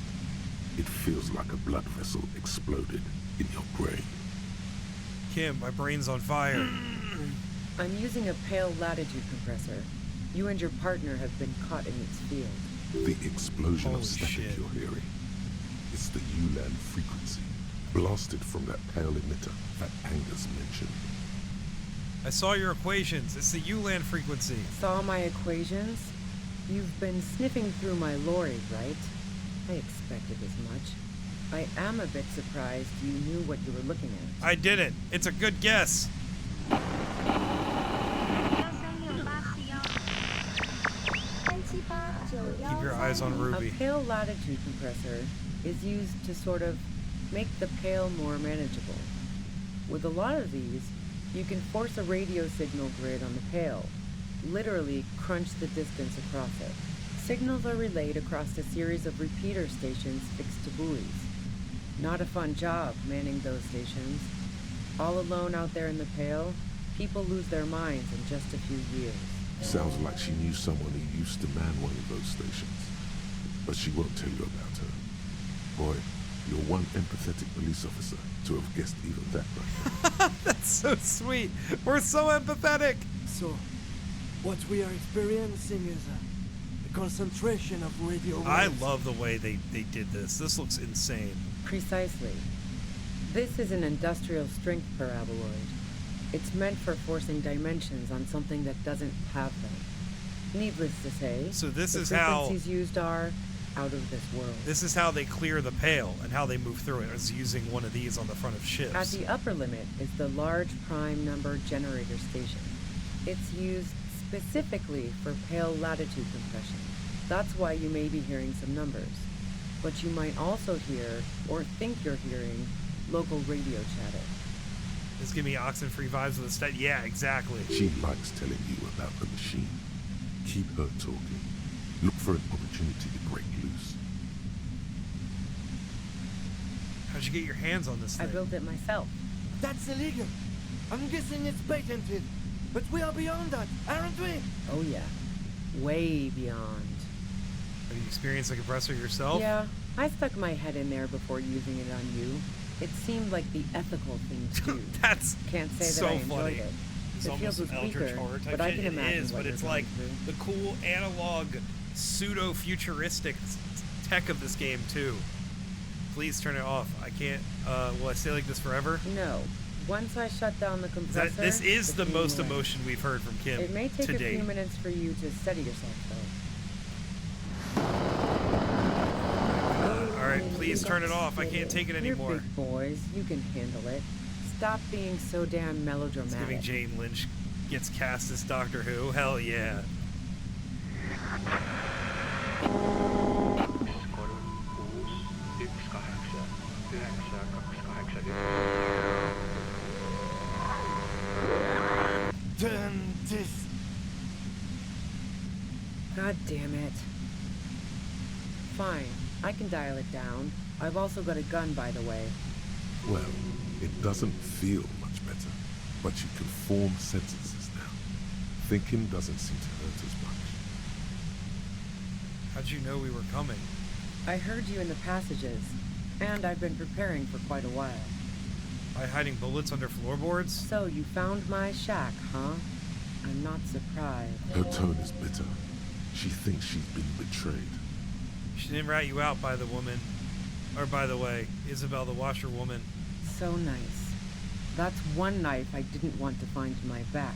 It feels like a blood vessel exploded in your brain. Kim, my brain's on fire. I'm using a pale latitude compressor. You and your partner have been caught in its field. The explosion Holy of static shit. you're hearing. It's the ULAN frequency, blasted from that pale emitter that Angus mentioned. I saw your equations. It's the ULAN frequency. Saw my equations? You've been sniffing through my lorry, right? I expected as much. I am a bit surprised you knew what you were looking at. I didn't. It's a good guess. Keep your eyes on Ruby. A pale latitude compressor is used to sort of make the pale more manageable. With a lot of these, you can force a radio signal grid on the pale, literally crunch the distance across it. Signals are relayed across a series of repeater stations fixed to buoys. Not a fun job manning those stations. All alone out there in the pale, people lose their minds in just a few years. Sounds like she knew someone who used to man one of those stations. But she won't tell you about her. Boy, you're one empathetic police officer to have guessed even that right. That's so sweet. We're so empathetic. So, what we are experiencing is a concentration of radio waves. I love the way they did this. This looks insane. Precisely. This is an industrial strength paraboloid. It's meant for forcing dimensions on something that doesn't have them. Needless to say, so this the is how frequencies used are out of this world. This is how they clear the pale and how they move through it, is using one of these on the front of ships. At the upper limit is the large prime number generator station. It's used specifically for pale latitude compression. That's why you may be hearing some numbers. But you might also hear, or think you're hearing, local radio chatter. This give me oxen-free vibes with the stat. Yeah, exactly. She likes telling you about the machine. Keep her talking. Look for an opportunity to break loose. How'd you get your hands on this thing? I built it myself. That's illegal. I'm guessing it's patented. But we are beyond that, aren't we? Oh yeah. Way beyond. Have you experienced a compressor yourself? Yeah. I stuck my head in there before using it on you. It seemed like the ethical thing to do. That's Can't say so that I enjoyed funny. it. It's The almost field was Eldritch weaker, Horror type but I shit. can It imagine is, what but you're it's going like through. the cool analog pseudo-futuristic tech of this game too. Please turn it off. I can't. Will I stay like this forever? No. Once I shut down the compressor... This is the it's most away. emotion we've heard from Kim It may take to a date. few minutes for you to steady yourself, though. All right, please turn it off. I can't take it You're anymore. big boys. You can handle it. Stop being so damn It's melodramatic. giving Jane Lynch gets cast as Doctor Who. Hell yeah. Turn this. God damn it. Fine. I can dial it down. I've also got a gun, by the way. Well, it doesn't feel much better, but you can form sentences now. Thinking doesn't seem to hurt as much. How'd you know we were coming? I heard you in the passages, and I've been preparing for quite a while. By hiding bullets under floorboards? So you found my shack, huh? I'm not surprised. Her tone is bitter. She thinks she's been betrayed. She didn't rat you out, by the way, Isabel the washerwoman. So nice. That's one knife I didn't want to find in my back.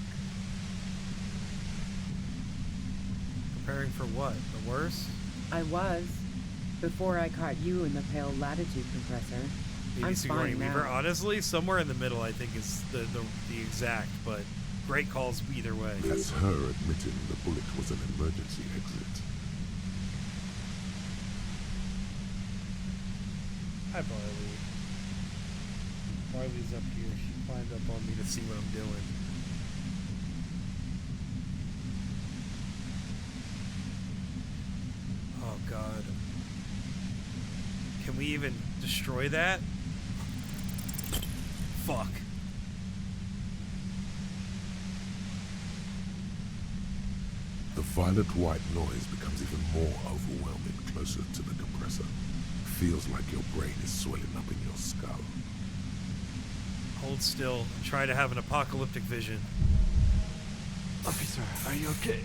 Preparing for what? The worst? I was. Before I caught you in the pale latitude compressor. Maybe I'm Sigourney fine Weaver. now. Honestly, somewhere in the middle, I think is the exact, but great calls either way. That's her admitting the bullet was an emergency exit. Hi, Barley. Barley's up here. She climbed up on me to see what I'm doing. Oh, God. Can we even destroy that? Fuck. The violet-white noise becomes even more overwhelming closer to the compressor. Feels like your brain is swelling up in your skull. Hold still and try to have an apocalyptic vision. Officer, are you okay?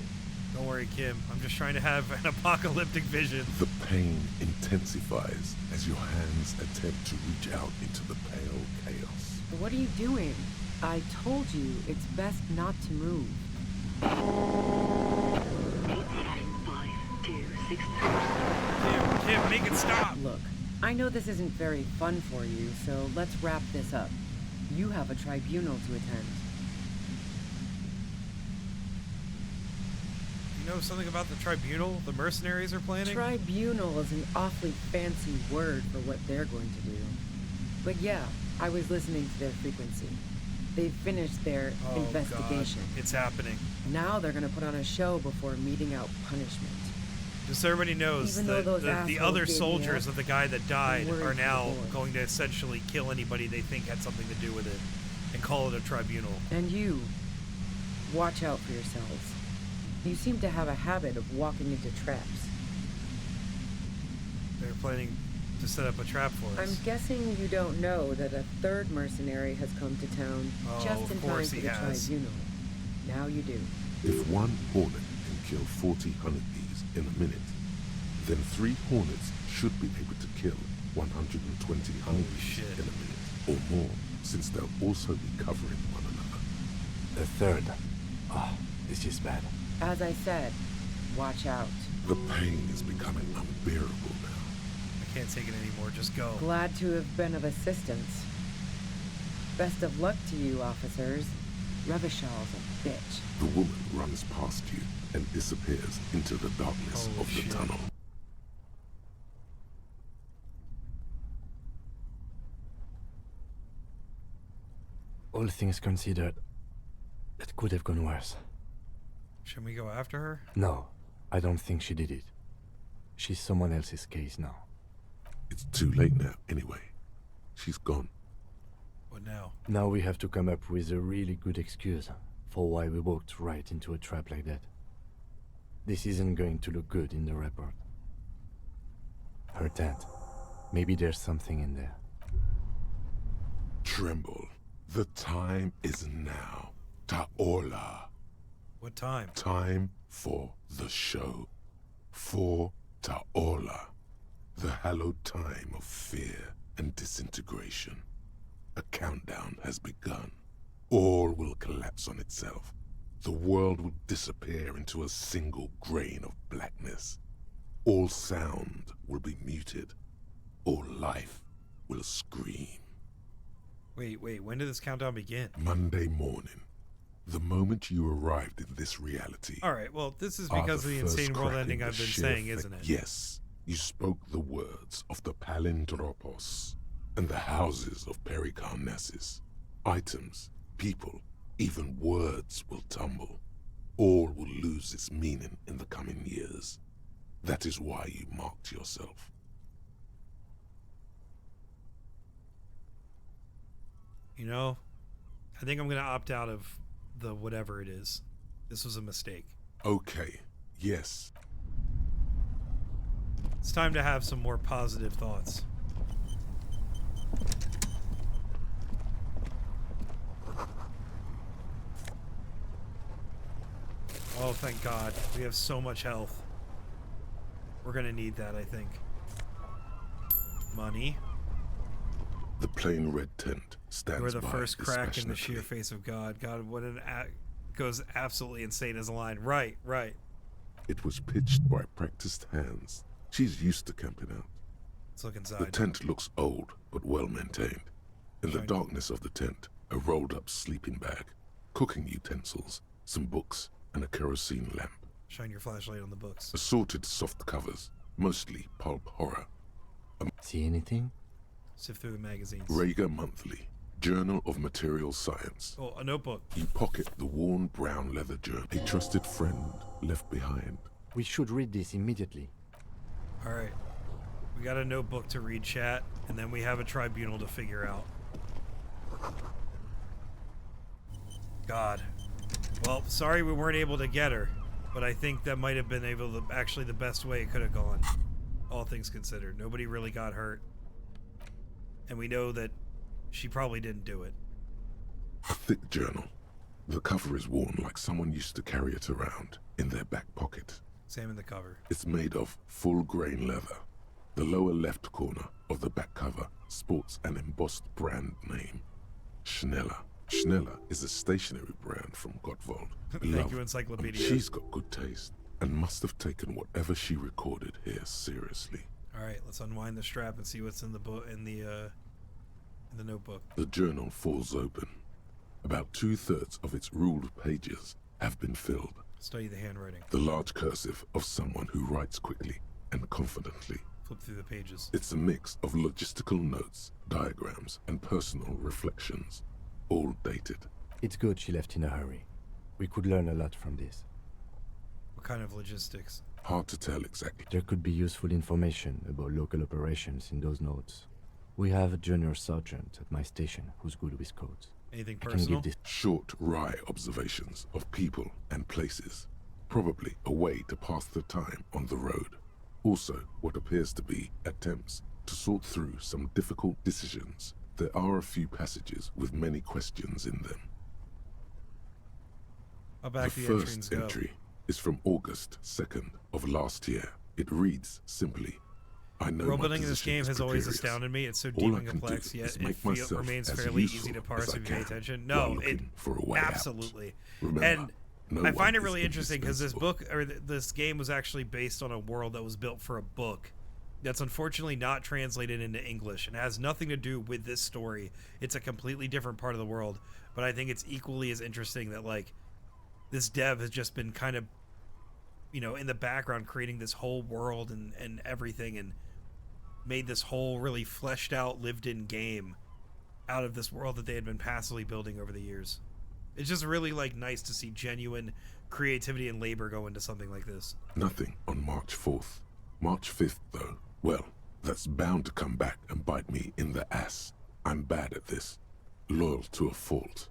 Don't worry, Kim. I'm just trying to have an apocalyptic vision. The pain intensifies as your hands attempt to reach out into the pale chaos. What are you doing? I told you it's best not to move. 87526. Kim, make it stop! Look, I know this isn't very fun for you, so let's wrap this up. You have a tribunal to attend. You know something about the tribunal the mercenaries are planning? Tribunal is an awfully fancy word for what they're going to do. But yeah, I was listening to their frequency. They've finished their investigation. God. It's happening. Now they're going to put on a show before meting out punishment. Just so everybody knows, the other soldiers of the guy that died are now going to essentially kill anybody they think had something to do with it and call it a tribunal. And you, watch out for yourselves. You seem to have a habit of walking into traps. They're planning to set up a trap for us. I'm guessing you don't know that a third mercenary has come to town just in time for the tribunal. Now you do. If one hornet can kill 40 honeybees in a minute, then 3 hornets should be able to kill 120 honeybees in a minute or more, since they'll also be covering one another. A third. This is bad. As I said, watch out. The pain is becoming unbearable now. I can't take it anymore. Just go. Glad to have been of assistance. Best of luck to you, officers. Revishal's a bitch. The woman runs past you and disappears into the darkness of the tunnel. All things considered, it could have gone worse. Should we go after her? No, I don't think she did it. She's someone else's case now. It's too late now, anyway. She's gone. What now? Now we have to come up with a really good excuse for why we walked right into a trap like that. This isn't going to look good in the report. Her tent. Maybe there's something in there. Tremble. The time is now. Ta'ola. What time? Time for the show. For Ta'ola. The hallowed time of fear and disintegration. A countdown has begun. All will collapse on itself. The world will disappear into a single grain of blackness. All sound will be muted. All life will scream. Wait, when did this countdown begin? Monday morning. The moment you arrived in this reality. Alright, well, this is because of the insane world ending I've been saying, isn't it? Yes. You spoke the words of the Palindropos and the houses of Pericarnassus. Items, people, even words will tumble. All will lose its meaning in the coming years. That is why you marked yourself. You know, I think I'm going to opt out of the whatever it is. This was a mistake. Okay, yes. It's time to have some more positive thoughts. Oh, thank God. We have so much health. We're going to need that, I think. Money. The plain red tent stands by. You're the first crack in the sheer dispassionately. face of God. God, what an goes absolutely insane as a line. Right. It was pitched by practiced hands. She's used to camping out. Let's look inside. The tent looks old, but well maintained. In the Shiny. darkness of the tent, a rolled up sleeping bag, cooking utensils, some books, and a kerosene lamp. Shine your flashlight on the books. Assorted soft covers, mostly pulp horror. See anything? Sift through the magazines. Rager Monthly, Journal of Material Science. Oh, a notebook. You pocket the worn brown leather journal a trusted friend left behind. We should read this immediately. All right. We got a notebook to read, chat, and then we have a tribunal to figure out. God. Well, sorry we weren't able to get her, but I think that might have been able to actually the best way it could have gone. All things considered. Nobody really got hurt. And we know that she probably didn't do it. A thick journal. The cover is worn like someone used to carry it around in their back pocket. Examine the cover. It's made of full-grain leather. The lower left corner of the back cover sports an embossed brand name, Schneller. Schneller is a stationery brand from Gottwald. Thank you, Encyclopedia. She's got good taste and must have taken whatever she recorded here seriously. All right, let's unwind the strap and see what's in the book in the notebook. The journal falls open. About 2/3 of its ruled pages have been filled. Study the handwriting. The large cursive of someone who writes quickly and confidently. Flip through the pages. It's a mix of logistical notes, diagrams, and personal reflections, all dated. It's good she left in a hurry. We could learn a lot from this. What kind of logistics? Hard to tell exactly. There could be useful information about local operations in those notes. We have a junior sergeant at my station who's good with codes. Anything I can personal? give this Short, wry observations of people and places. Probably a way to pass the time on the road. Also, what appears to be attempts to sort through some difficult decisions. There are a few passages with many questions in them. How back The the first entrance go? entry is from August 2nd of last year. It reads simply, I know World my building in this position game is has always precarious. astounded me. It's so All deep I and can complex, do yet is it make myself remains as fairly useful easy to as parse I if you pay can attention. while No, it looking for a way out. absolutely. Remember, And no I one find it is really interesting because this indispensable. book, or this game, was actually based on a world that was built for a book that's unfortunately not translated into English and has nothing to do with this story. It's a completely different part of the world, but I think it's equally as interesting that, like, this dev has just been kind of, you know, in the background creating this whole world and everything, and made this whole really fleshed out, lived in game out of this world that they had been passively building over the years. It's just really, like, nice to see genuine creativity and labor go into something like this. Nothing on March 4th. March 5th, though, well, that's bound to come back and bite me in the ass. I'm bad at this. Loyal to a fault.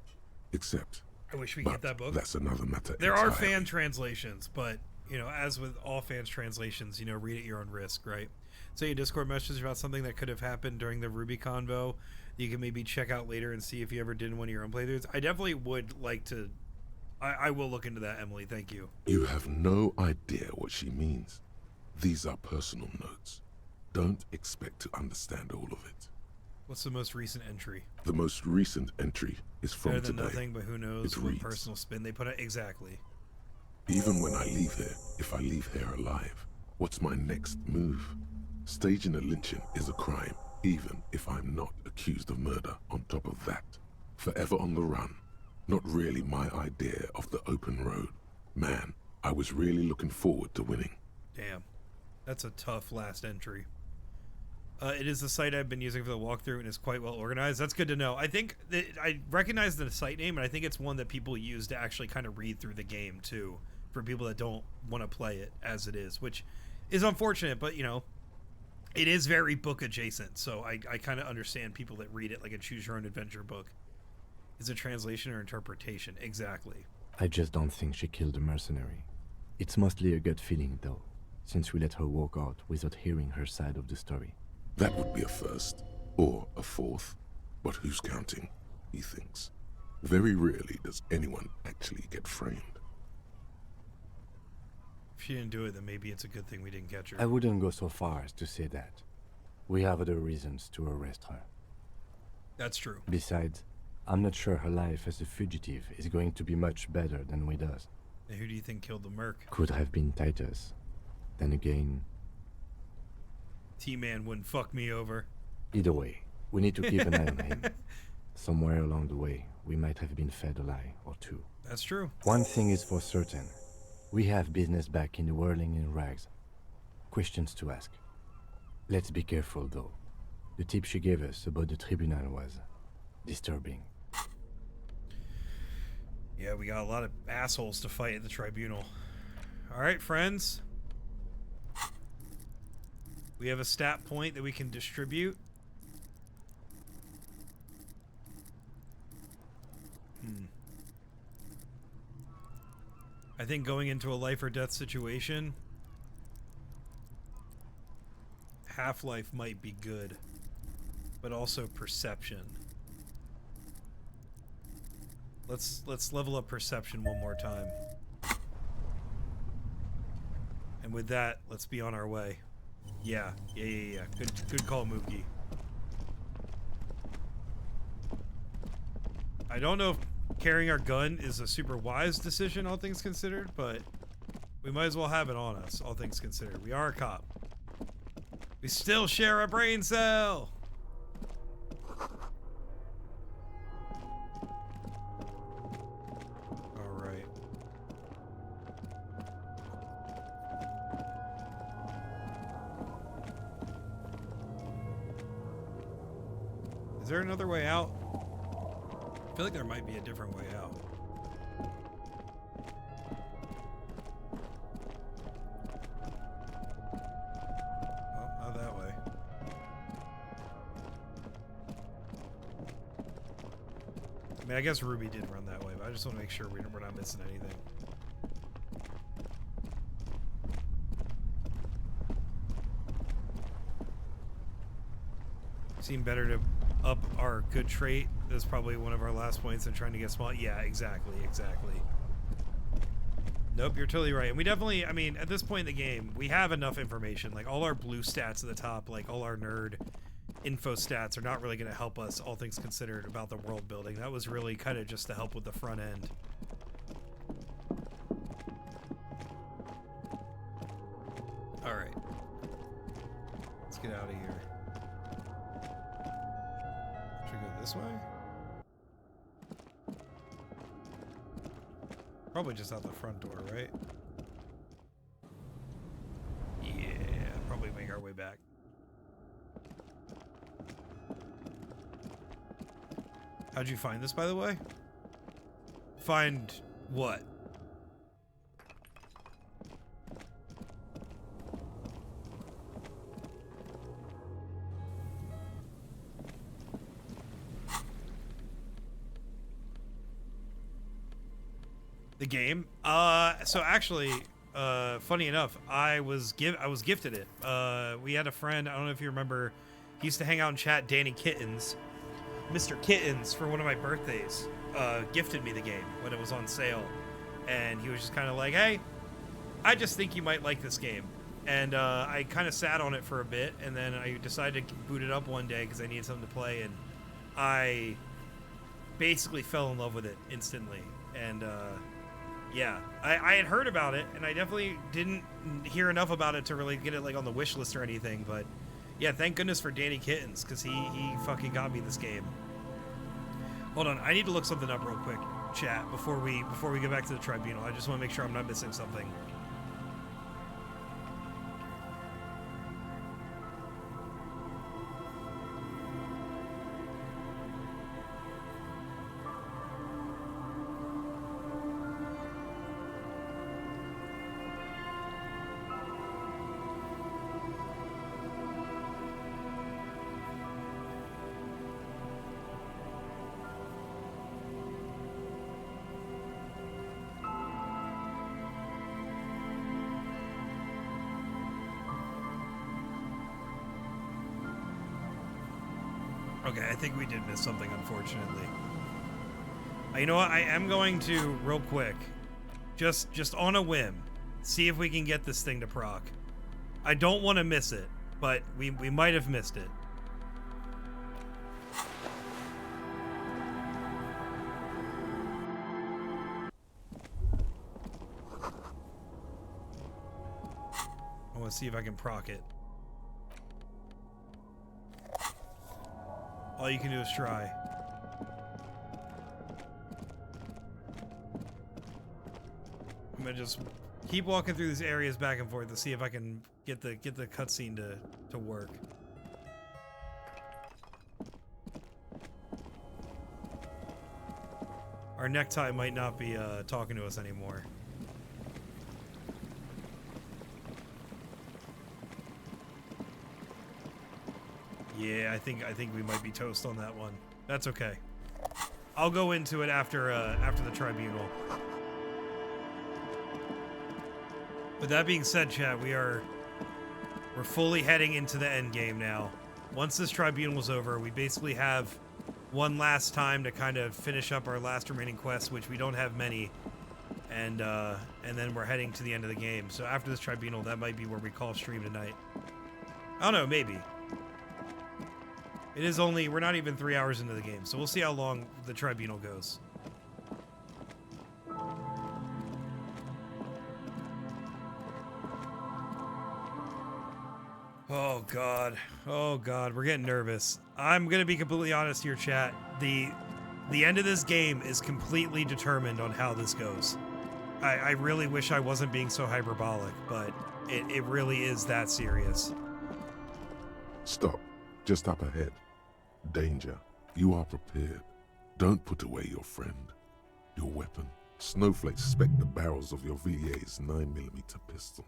Except, I wish we could get that book. That's another matter There are entirely. fan translations, but, you know, as with all fans translations, you know, read at your own risk, right? So your Discord message about something that could have happened during the Ruby convo, you can maybe check out later and see if you ever did one of your own playthroughs. I definitely would like to. I will look into that, Emily. Thank you. You have no idea what she means. These are personal notes. Don't expect to understand all of it. What's the most recent entry? The most recent entry is from Better than today. nothing, but who knows It what reads, personal spin they put it. Exactly. Even when I leave here, if I leave here alive, what's my next move? Staging a lynching is a crime, even if I'm not accused of murder on top of that. Forever on the run. Not really my idea of the open road. Man, I was really looking forward to winning. Damn. That's a tough last entry. It is the site I've been using for the walkthrough and is quite well organized. That's good to know. I think that I recognize the site name, and I think it's one that people use to actually kind of read through the game too, for people that don't want to play it as it is, which is unfortunate, but you know, it is very book adjacent, so I kind of understand people that read it like a choose your own adventure book. Is it translation or interpretation? Exactly. I just don't think she killed the mercenary. It's mostly a gut feeling, though, since we let her walk out without hearing her side of the story. That would be a first, or a fourth. But who's counting, he thinks. Very rarely does anyone actually get framed. If she didn't do it, then maybe it's a good thing we didn't catch her. I wouldn't go so far as to say that. We have other reasons to arrest her. That's true. Besides, I'm not sure her life as a fugitive is going to be much better than with us. And who do you think killed the merc? Could have been Titus. Then again... T-Man wouldn't fuck me over. Either way, we need to keep an eye on him. Somewhere along the way, we might have been fed a lie or two. That's true. One thing is for certain. We have business back in the whirling in rags. Questions to ask. Let's be careful, though. The tip she gave us about the tribunal was disturbing. Yeah, we got a lot of assholes to fight at the tribunal. All right, friends. We have a stat point that we can distribute. I think going into a life or death situation, Half-Life might be good, but also perception. Let's level up perception one more time. And with that, let's be on our way. Yeah. Good call, Mookie. I don't know if carrying our gun is a super wise decision, all things considered, but we might as well have it on us, all things considered. We are a cop. We still share a brain cell! Alright. Is there another way out? I feel like there might be a different way out. Oh, not that way. I mean, I guess Ruby did run that way, but I just want to make sure we're not missing anything. Seem better to up our good trait. That's probably one of our last points in trying to get small. Yeah, exactly. Nope, you're totally right. And we definitely, I mean, at this point in the game, we have enough information. Like, all our blue stats at the top, like, all our nerd info stats are not really going to help us, all things considered, about the world building. That was really kind of just to help with the front end. Alright. Let's get out of here. Should we go this way? Probably just out the front door, right? Yeah, probably make our way back. How'd you find this, by the way? Find what? The game? So actually, funny enough, I was gifted it. We had a friend, I don't know if you remember, he used to hang out and chat, Danny Kittens. Mr. Kittens, for one of my birthdays, gifted me the game when it was on sale. And he was just kind of like, hey, I just think you might like this game. And I kind of sat on it for a bit, and then I decided to boot it up one day because I needed something to play, and I basically fell in love with it instantly. And yeah, I had heard about it, and I definitely didn't hear enough about it to really get it like on the wish list or anything, but yeah, thank goodness for Danny Kittens, because he fucking got me this game. Hold on, I need to look something up real quick, chat, before we get back to the tribunal. I just want to make sure I'm not missing something. Okay, I think we did miss something, unfortunately. You know what? I am going to, real quick, just on a whim, see if we can get this thing to proc. I don't want to miss it, but we might have missed it. I want to see if I can proc it. All you can do is try. I'm gonna just keep walking through these areas back and forth to see if I can get the cutscene to work. Our necktie might not be talking to us anymore. Yeah, I think we might be toast on that one. That's okay. I'll go into it after the tribunal. With that being said, chat, we're fully heading into the end game now. Once this tribunal is over, we basically have one last time to kind of finish up our last remaining quests, which we don't have many, and then we're heading to the end of the game. So after this tribunal, that might be where we call stream tonight. I don't know, maybe. It is only, we're not even 3 hours into the game, so we'll see how long the tribunal goes. Oh god. Oh god, we're getting nervous. I'm gonna be completely honest here, chat. The end of this game is completely determined on how this goes. I really wish I wasn't being so hyperbolic, but it really is that serious. Stop. Just up ahead. Danger. You are prepared. Don't put away your friend. Your weapon. Snowflakes suspect the barrels of your VA's 9mm pistol.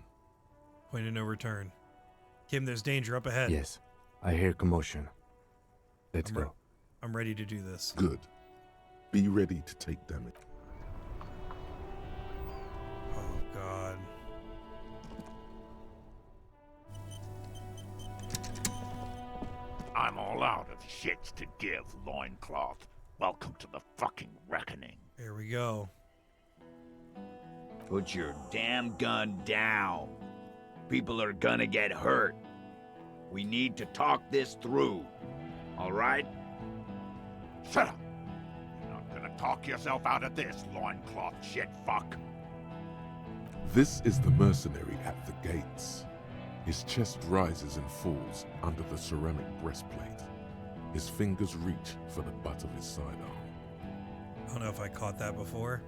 Point of no return. Kim, there's danger up ahead. Yes, I hear commotion. Let's go. I'm ready to do this. Good. Be ready to take damage. Oh, God. I'm all out of shits to give, loincloth. Welcome to the fucking reckoning. Here we go. Put your damn gun down. People are gonna get hurt. We need to talk this through. All right? Shut up! You're not gonna talk yourself out of this, loincloth shit fuck. This is the mercenary at the gates. His chest rises and falls under the ceramic breastplate. His fingers reach for the butt of his sidearm. I don't know if I caught that before.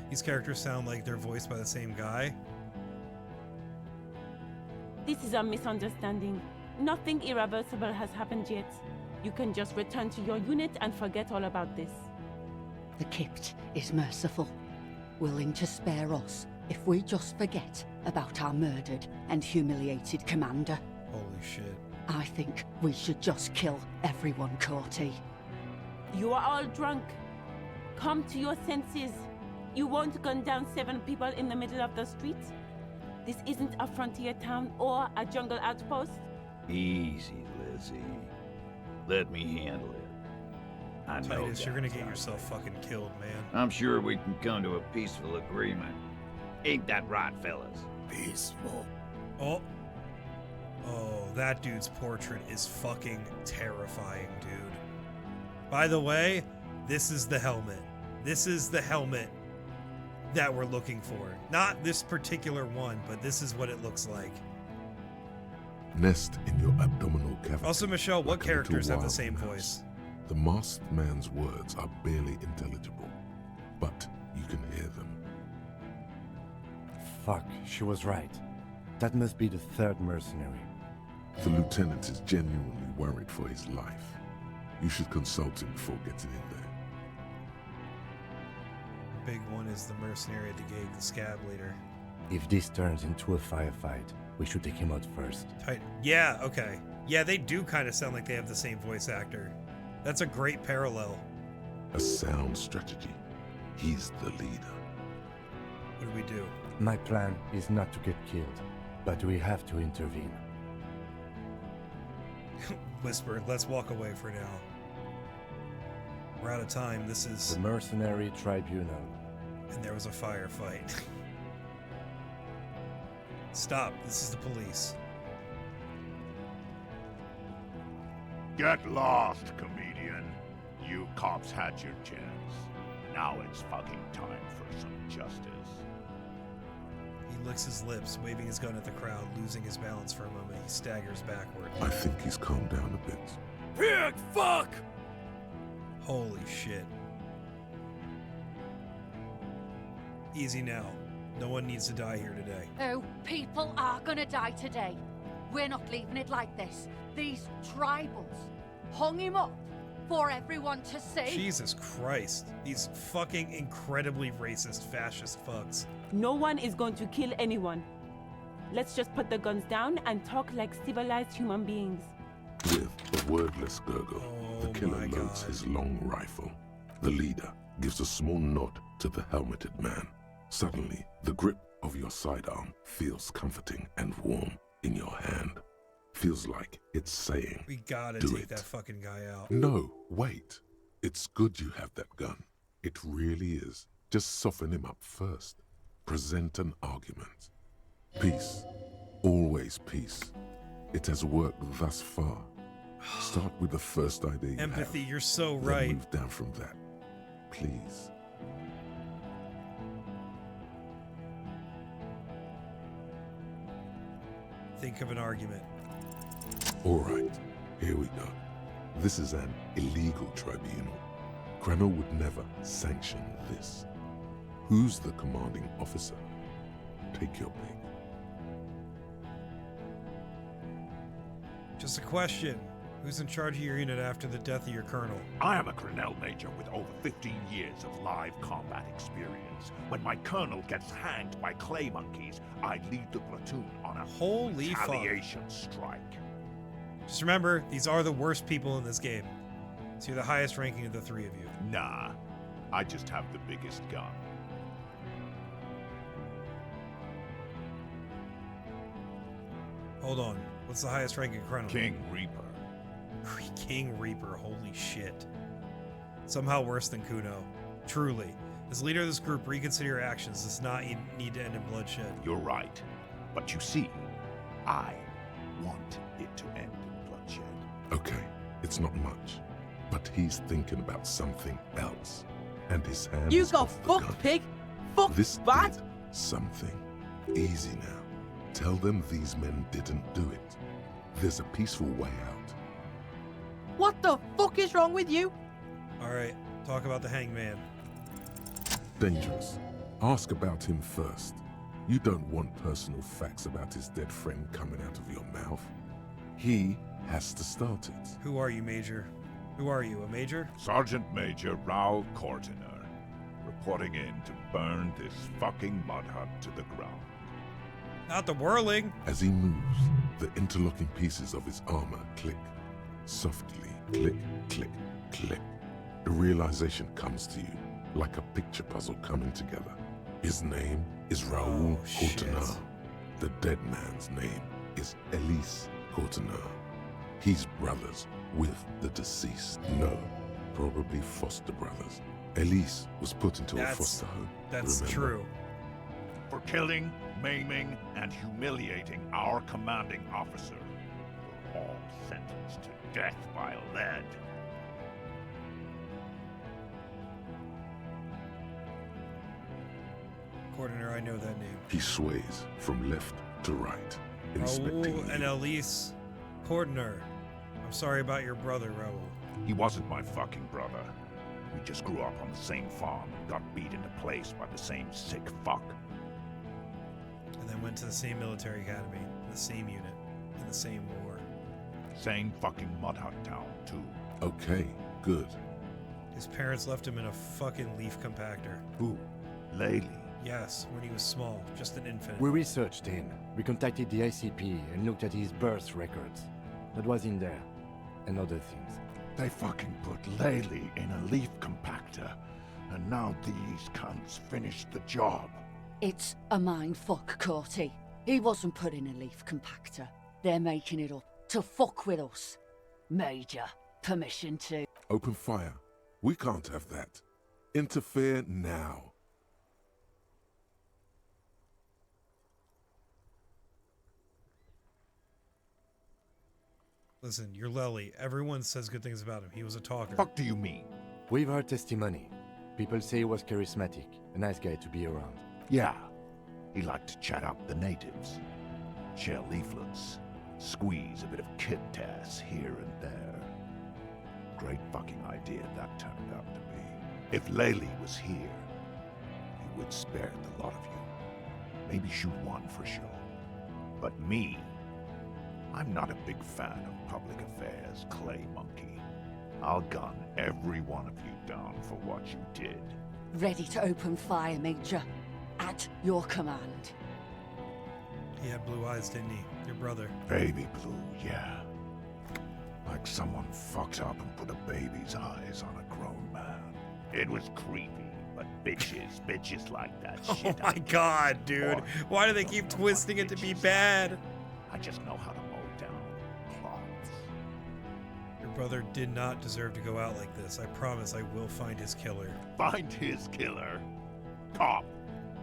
These characters sound like they're voiced by the same guy. This is a misunderstanding. Nothing irreversible has happened yet. You can just return to your unit and forget all about this. The Kipt is merciful, willing to spare us if we just forget about our murdered and humiliated commander. Holy shit. I think we should just kill everyone, Corty. You are all drunk. Come to your senses. You won't gun down 7 people in the middle of the street. This isn't a frontier town or a jungle outpost. Easy, Lizzie. Let me handle it. I know Titus, you're gonna get yourself fucking killed, man. I'm sure we can come to a peaceful agreement. Ain't that right, fellas? Peaceful. Oh. Oh, that dude's portrait is fucking terrifying, dude. By the way, this is the helmet. This is the helmet that we're looking for. Not this particular one, but this is what it looks like. Nest in your abdominal cavity. Also, Michelle, what like characters have the same voice? The masked man's words are barely intelligible, but you can hear them. Fuck, she was right. That must be the third mercenary. The lieutenant is genuinely worried for his life. You should consult him before getting in there. The big one is the mercenary at the gate, the scab leader. If this turns into a firefight, we should take him out first. Yeah, okay. Yeah, they do kind of sound like they have the same voice actor. That's a great parallel. A sound strategy. He's the leader. What do we do? My plan is not to get killed, but we have to intervene. Whisper, let's walk away for now. We're out of time. This is... The Mercenary Tribunal. And there was a firefight. Stop. This is the police. Get lost, comedian. You cops had your chance. Now it's fucking time for some justice. He licks his lips, waving his gun at the crowd, losing his balance for a moment. He staggers backward. I think he's calmed down a bit. Pig fuck! Holy shit. Easy now. No one needs to die here today. Oh, people are gonna die today. We're not leaving it like this. These tribals hung him up for everyone to see. Jesus Christ. These fucking incredibly racist fascist fucks. No one is going to kill anyone. Let's just put the guns down and talk like civilized human beings. With a wordless gurgle, the killer loads his long rifle. The leader gives a small nod to the helmeted man. Suddenly, the grip of your sidearm feels comforting and warm in your hand. Feels like it's saying, we gotta do take it. that fucking guy out. No, wait. It's good you have that gun. It really is. Just soften him up first. Present an argument. Peace. Always peace. It has worked thus far. Start with the first idea you Empathy, have. you're so Then right. move down from that. Please. Think of an argument. All right, here we go. This is an illegal tribunal. Cranor would never sanction this. Who's the commanding officer? Take your pick. Just a question. Who's in charge of your unit after the death of your colonel? I am a Grinnell Major with over 15 years of live combat experience. When my colonel gets hanged by clay monkeys, I lead the platoon on a Holy fuck. retaliation strike. Just remember, these are the worst people in this game. So you're the highest ranking of the three of you. Nah, I just have the biggest gun. Hold on. What's the highest ranking colonel? King Reaper. King Reaper, holy shit. Somehow worse than Kuno. Truly. As leader of this group, reconsider your actions. This does not need to end in bloodshed. You're right. But you see, I want it to end in bloodshed. Okay, it's not much. But he's thinking about something else. And his hand You is got off the fucked, gun. pig! Fuck This bad! did something. Easy now. Tell them these men didn't do it. There's a peaceful way out. What the fuck is wrong with you? Alright, talk about the hangman. Dangerous. Ask about him first. You don't want personal facts about his dead friend coming out of your mouth. He has to start it. Who are you, Major? Who are you, a major? Sergeant Major Raoul Cortiner, reporting in to burn this fucking mud hut to the ground. Not the whirling! As he moves, the interlocking pieces of his armor click. Softly, click, click, click. The realization comes to you, like a picture puzzle coming together. His name is Raoul Cortiner. The dead man's name is Elise Cortiner. He's brothers with the deceased. No, probably foster brothers. Elise was put into a foster home. That's remember? true. For killing, maiming, and humiliating our commanding officer. You're all sentenced to death by lead. Coordinator, I know that name. He sways from left to right, inspecting Raoul and Elise Coordinator. I'm sorry about your brother, Raoul. He wasn't my fucking brother. We just grew up on the same farm and got beat into place by the same sick fuck. And then went to the same military academy, the same unit, in the same war. Same fucking mud hut town, too. Okay, good. His parents left him in a fucking leaf compactor. Who? Laylee? Yes, when he was small, just an infant. We researched him. We contacted the ICP and looked at his birth records. That was in there. And other things. They fucking put Laylee in a leaf compactor, and now these cunts finished the job. It's a mindfuck, Corty. He wasn't put in a leaf compactor. They're making it up to fuck with us. Major, permission to... Open fire. We can't have that. Interfere now. Listen, you're Lely. Everyone says good things about him. He was a talker. Fuck do you mean? We've heard testimony. People say he was charismatic, a nice guy to be around. Yeah. He liked to chat up the natives. Share leaflets. Squeeze a bit of kid tass here and there. great fucking idea that turned out to be. If Laylee was here, he would spare the lot of you. Maybe shoot one for sure. But me, I'm not a big fan of public affairs, Clay Monkey. I'll gun every one of you down for what you did. Ready to open fire, Major. At your command. He had blue eyes, didn't he? Your brother. Baby blue, yeah. Like someone fucked up and put a baby's eyes on a grown man. It was creepy, but bitches like that shit. Oh my god, dude. Why do they keep twisting it to be bad? I just know how to mow down plots. Your brother did not deserve to go out like this. I promise I will find his killer. Find his killer? Cop,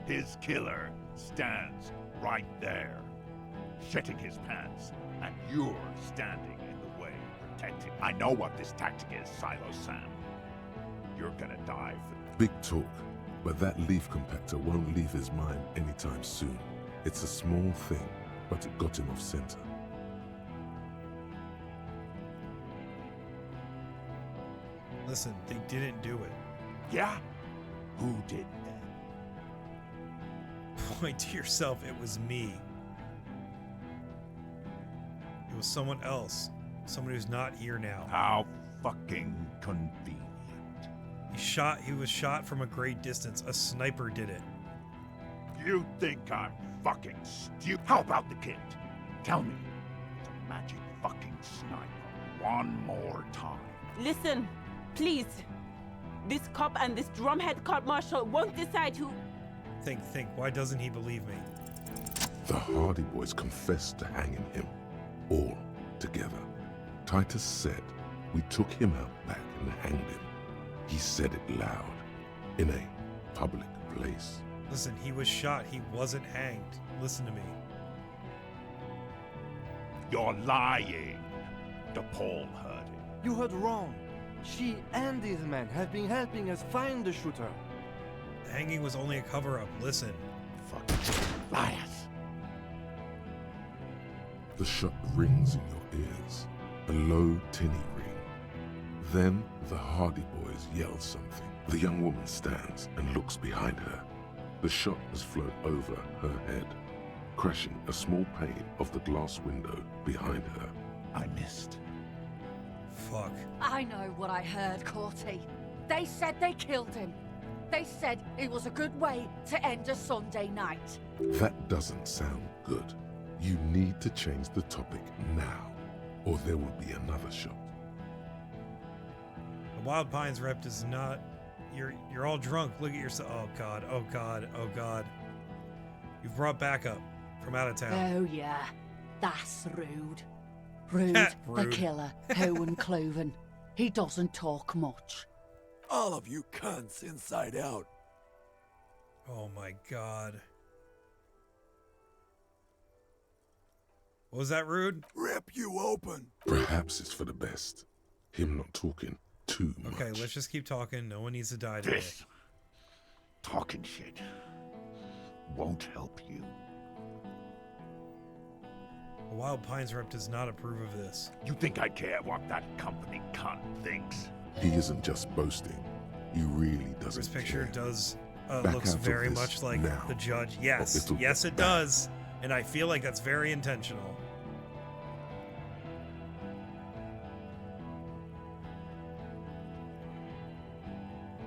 his killer stands right there, shitting his pants, and you're standing in the way, protecting. I know what this tactic is, Silo Sam. You're gonna die for Big talk, but that leaf compactor won't leave his mind anytime soon. It's a small thing, but it got him off center. Listen, they didn't do it. Yeah? Who did then? Point to yourself, it was me. It was someone else. Someone who's not here now. How fucking convenient. He was shot from a great distance. A sniper did it. You think I'm fucking stupid? How about the kid? Tell me, it's a magic fucking sniper. One more time. Listen, please. This cop and this drumhead court marshal won't decide who... Think. Why doesn't he believe me? The Hardy Boys confessed to hanging him, all together. Titus said we took him out back and hanged him. He said it loud, in a public place. Listen, he was shot. He wasn't hanged. Listen to me. You're lying. DePaul heard it. You heard wrong. She and these men have been helping us find the shooter. The hanging was only a cover-up. Listen. Fucking liars. The shot rings in your ears, a low, tinny ring. Then the Hardy Boys yell something. The young woman stands and looks behind her. The shot has flown over her head, crashing a small pane of the glass window behind her. I missed. Fuck. I know what I heard, Corty. They said they killed him. They said it was a good way to end a Sunday night. That doesn't sound good. You need to change the topic now, or there will be another shot. The Wild Pines rep does not... You're all drunk. Look at yourself. Oh god, oh god, oh god. You've brought backup from out of town. Oh yeah, that's rude. Rude, Rude. the killer, Owen Cloven. He doesn't talk much. All of you cunts inside out. Oh my god. What was that, Rude? Rip you open. Perhaps it's for the best. Him not talking too much. Okay, let's just keep talking. No one needs to die today. This talking shit won't help you. The Wild Pines rep does not approve of this. You think I care what that company cunt thinks? He isn't just boasting. He really doesn't This picture care. does Back looks out of very this much like now. the judge. Or Yes, it'll yes get it bad. does. And I feel like that's very intentional.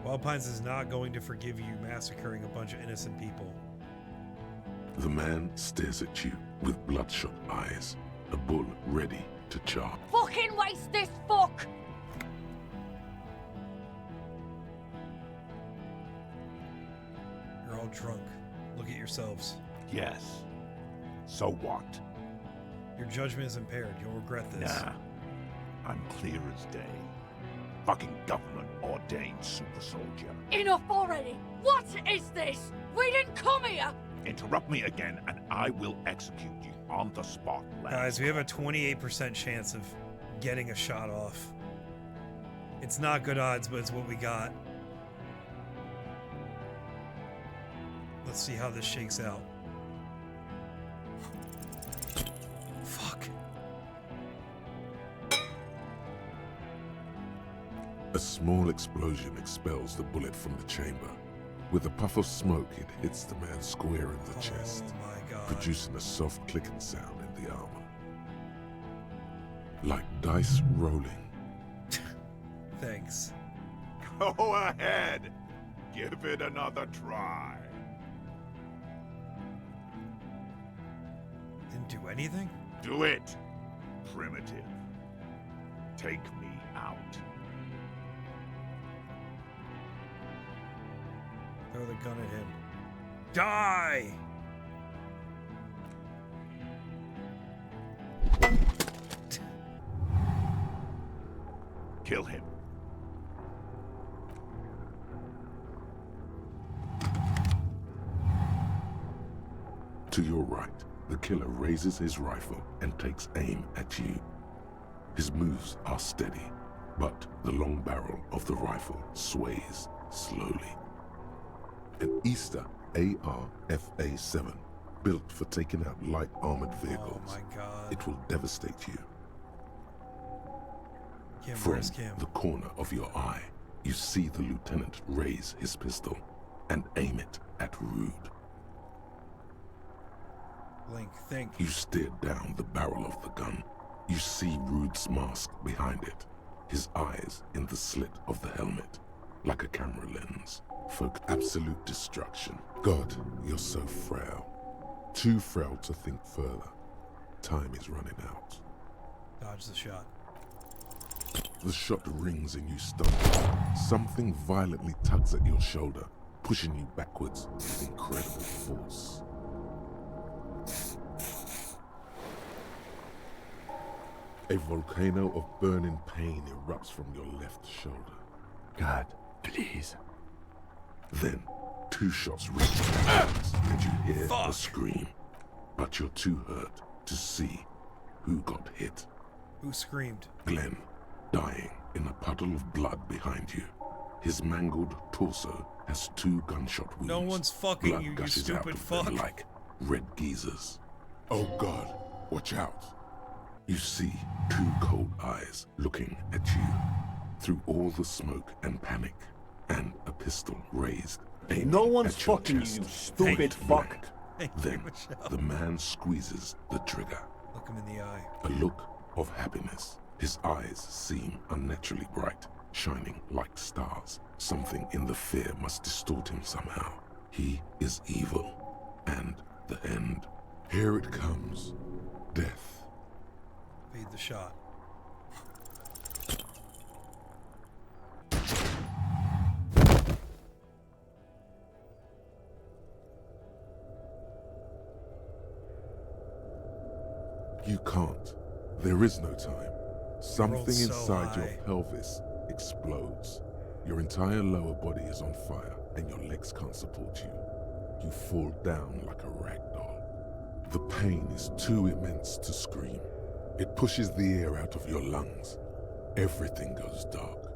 Wild Pines is not going to forgive you massacring a bunch of innocent people. The man stares at you with bloodshot eyes, a bull ready to charge. Fucking waste this fuck! You're all drunk. Look at yourselves. Yes. So what? Your judgment is impaired. You'll regret this. Nah. I'm clear as day. Fucking government-ordained super soldier. Enough already! What is this? We didn't come here! Interrupt me again and I will execute you on the spot. Guys, we have a 28% chance of getting a shot off. It's not good odds, but it's what we got. Let's see how this shakes out. Fuck. A small explosion expels the bullet from the chamber. With a puff of smoke, it hits the man square in the chest, producing a soft clicking sound in the armor. Like dice rolling. Thanks. Go ahead. Give it another try. Didn't do anything? Do it, primitive. Take me out. Throw the gun at him. Die! Kill him. To your right, the killer raises his rifle and takes aim at you. His moves are steady, but the long barrel of the rifle sways slowly. An Easter AR-FA-7, built for taking out light armored vehicles. Oh my God. It will devastate you. From the corner of your eye, you see the lieutenant raise his pistol and aim it at Rude. Link, think. You stare down the barrel of the gun. You see Rude's mask behind it, his eyes in the slit of the helmet, like a camera lens. Folk absolute destruction. God, you're so frail. Too frail to think further. Time is running out. Dodge the shot. The shot rings and you stop. Something violently tugs at your shoulder, pushing you backwards with incredible force. A volcano of burning pain erupts from your left shoulder. God, please. Then, 2 shots reach your hands and you hear a scream. But you're too hurt to see who got hit. Who screamed? Glenn, dying in a puddle of blood behind you. His mangled torso has 2 gunshot wounds. No one's fucking blood you, you gushes stupid out of fuck. them like red geezers. Oh God, watch out. You see 2 cold eyes looking at you through all the smoke and panic, and a pistol raised, aiming No one's at your fucking chest. you, stupid fuck. Then the man squeezes the trigger. Look him in the eye. A look of happiness. His eyes seem unnaturally bright, shining like stars. Something in the fear must distort him somehow. He is evil, and the end. Here it comes. Death. Feed the shot. You can't. There is no time. Something so inside your high. pelvis explodes. Your entire lower body is on fire, and your legs can't support you. You fall down like a rag doll. The pain is too immense to scream. It pushes the air out of your lungs. Everything goes dark.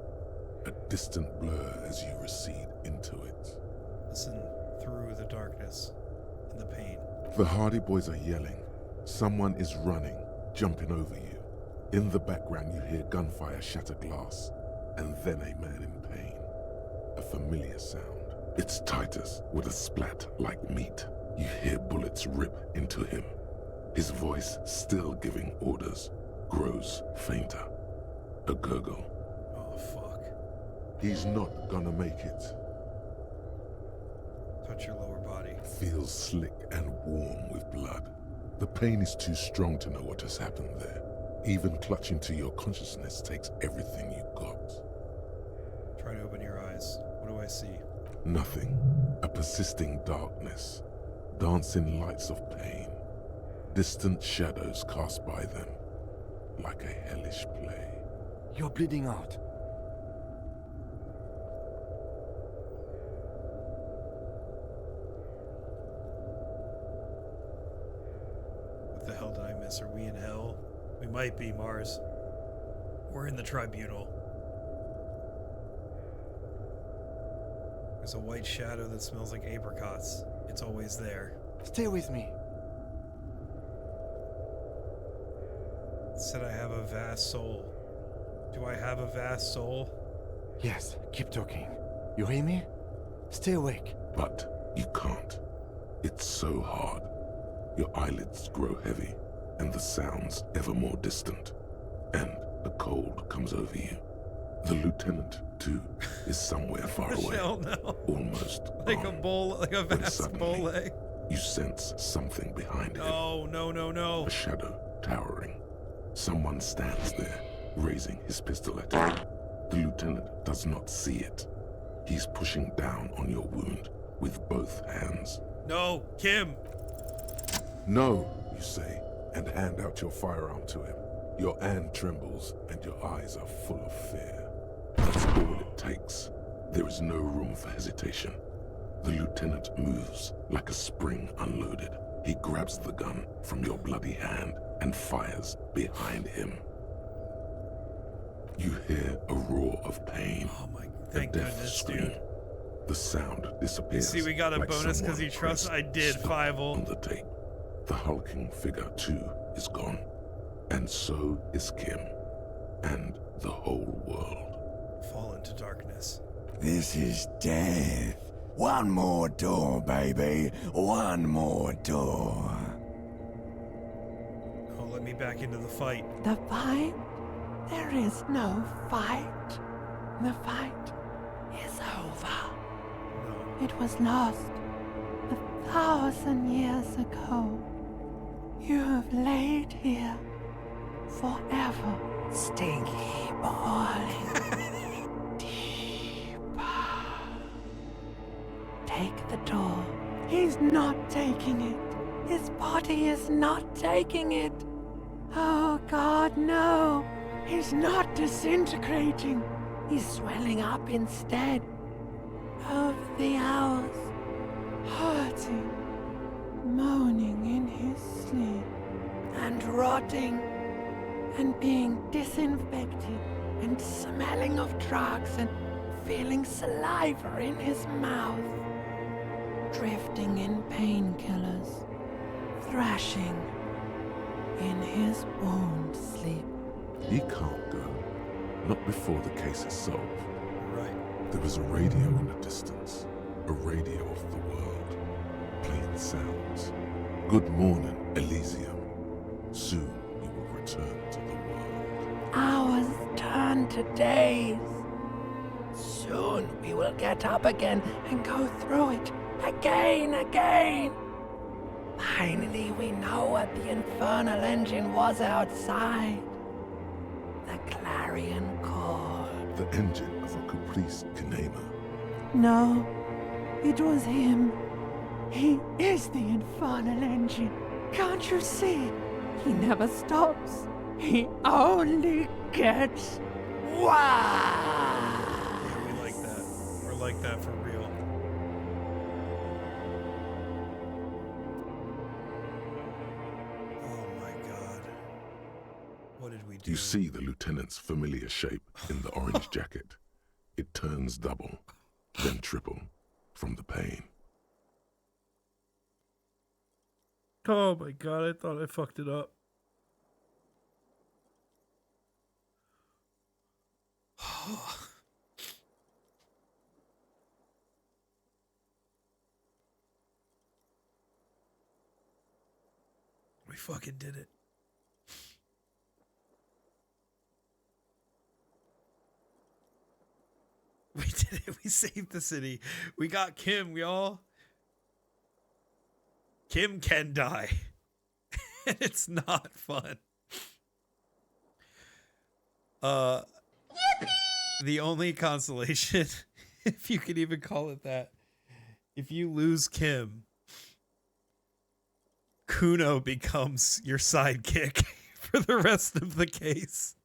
A distant blur as you recede into it. Listen through the darkness and the pain. The Hardy Boys are yelling. Someone is running, jumping over you. In the background, you hear gunfire shatter glass, and then a man in pain. A familiar sound. It's Titus with a splat like meat. You hear bullets rip into him. His voice, still giving orders, grows fainter. A gurgle. Oh, fuck. He's not gonna make it. Touch your lower body. Feels slick and warm with blood. The pain is too strong to know what has happened there. Even clutching to your consciousness takes everything you got. Try to open your eyes. What do I see? Nothing. A persisting darkness. Dancing lights of pain. Distant shadows cast by them. Like a hellish play. You're bleeding out. What the hell did I miss? Are we in hell? We might be, Mars. We're in the tribunal. There's a white shadow that smells like apricots. It's always there. Stay with me. It said I have a vast soul. Do I have a vast soul? Yes, keep talking. You hear me? Stay awake. But you can't. It's so hard. Your eyelids grow heavy, and the sounds ever more distant. And a cold comes over you. The lieutenant, too, is somewhere far away. Almost like gone. a bowl, like a When vast suddenly, bowl. you sense something behind him. Oh, no. A shadow towering. Someone stands there, raising his pistol at you. The lieutenant does not see it. He's pushing down on your wound with both hands. No, Kim! No, you say, and hand out your firearm to him. Your hand trembles, and your eyes are full of fear. That's all it takes. There is no room for hesitation. The lieutenant moves like a spring unloaded. He grabs the gun from your bloody hand and fires behind him. You hear a roar of pain. Oh my, a thank death goodness, scream. dude. The sound disappears. See, we got a like bonus because someone he trusts. pressed I did, stop 5-0. on the tape. The hulking figure, too, is gone. And so is Kim. And the whole world. Fall into darkness. This is death. One more door, baby. One more door. Oh, let me back into the fight. The fight? There is no fight. The fight is over. It was lost 1,000 years ago. You have laid here forever. Stinky falling deeper. Take the door. He's not taking it. His body is not taking it. Oh God, no. He's not disintegrating. He's swelling up instead. Over the hours, hurting, moaning in his sleep, and rotting, and being disinfected, and smelling of drugs, and feeling saliva in his mouth, drifting in painkillers, thrashing in his wound sleep. He can't go. Not before the case is solved. Right. There is a radio in the distance. A radio of the world. Playing sounds. Good morning, Elysium. Soon you will return to the world. Hours turn to days. Soon we will get up again and go through it again. Finally we know what the infernal engine was outside. The clarion call. The engine of a Caprice Kinema. No, it was him. He is the infernal engine. Can't you see? He never stops. He only gets wild. Yeah, we like that. We're like that for real. Oh my God. What did we do? You see the lieutenant's familiar shape in the orange jacket. It turns double, then triple, from the pain. Oh my God, I thought I fucked it up. We fucking did it. We did it. We saved the city. We got Kim, y'all. Kim can die. And it's not fun. The only consolation, if you could even call it that, if you lose Kim, Kuno becomes your sidekick for the rest of the case.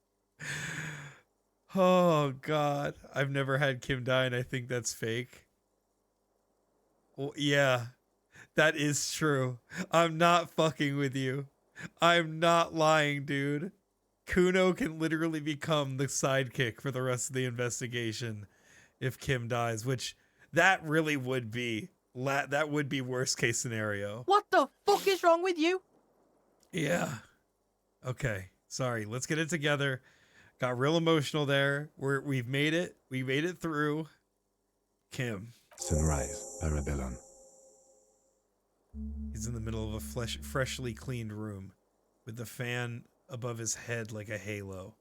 Oh God, I've never had Kim die, and I think that's fake. Well, yeah, that is true. I'm not fucking with you. I'm not lying, dude. Kuno can literally become the sidekick for the rest of the investigation if Kim dies, which that really would be. That would be worst case scenario. What the fuck is wrong with you? Yeah. Okay. Sorry. Let's get it together. Got real emotional there. We've made it. We made it through. Kim. Sunrise, Parabellum. He's in the middle of a freshly cleaned room with the fan above his head like a halo.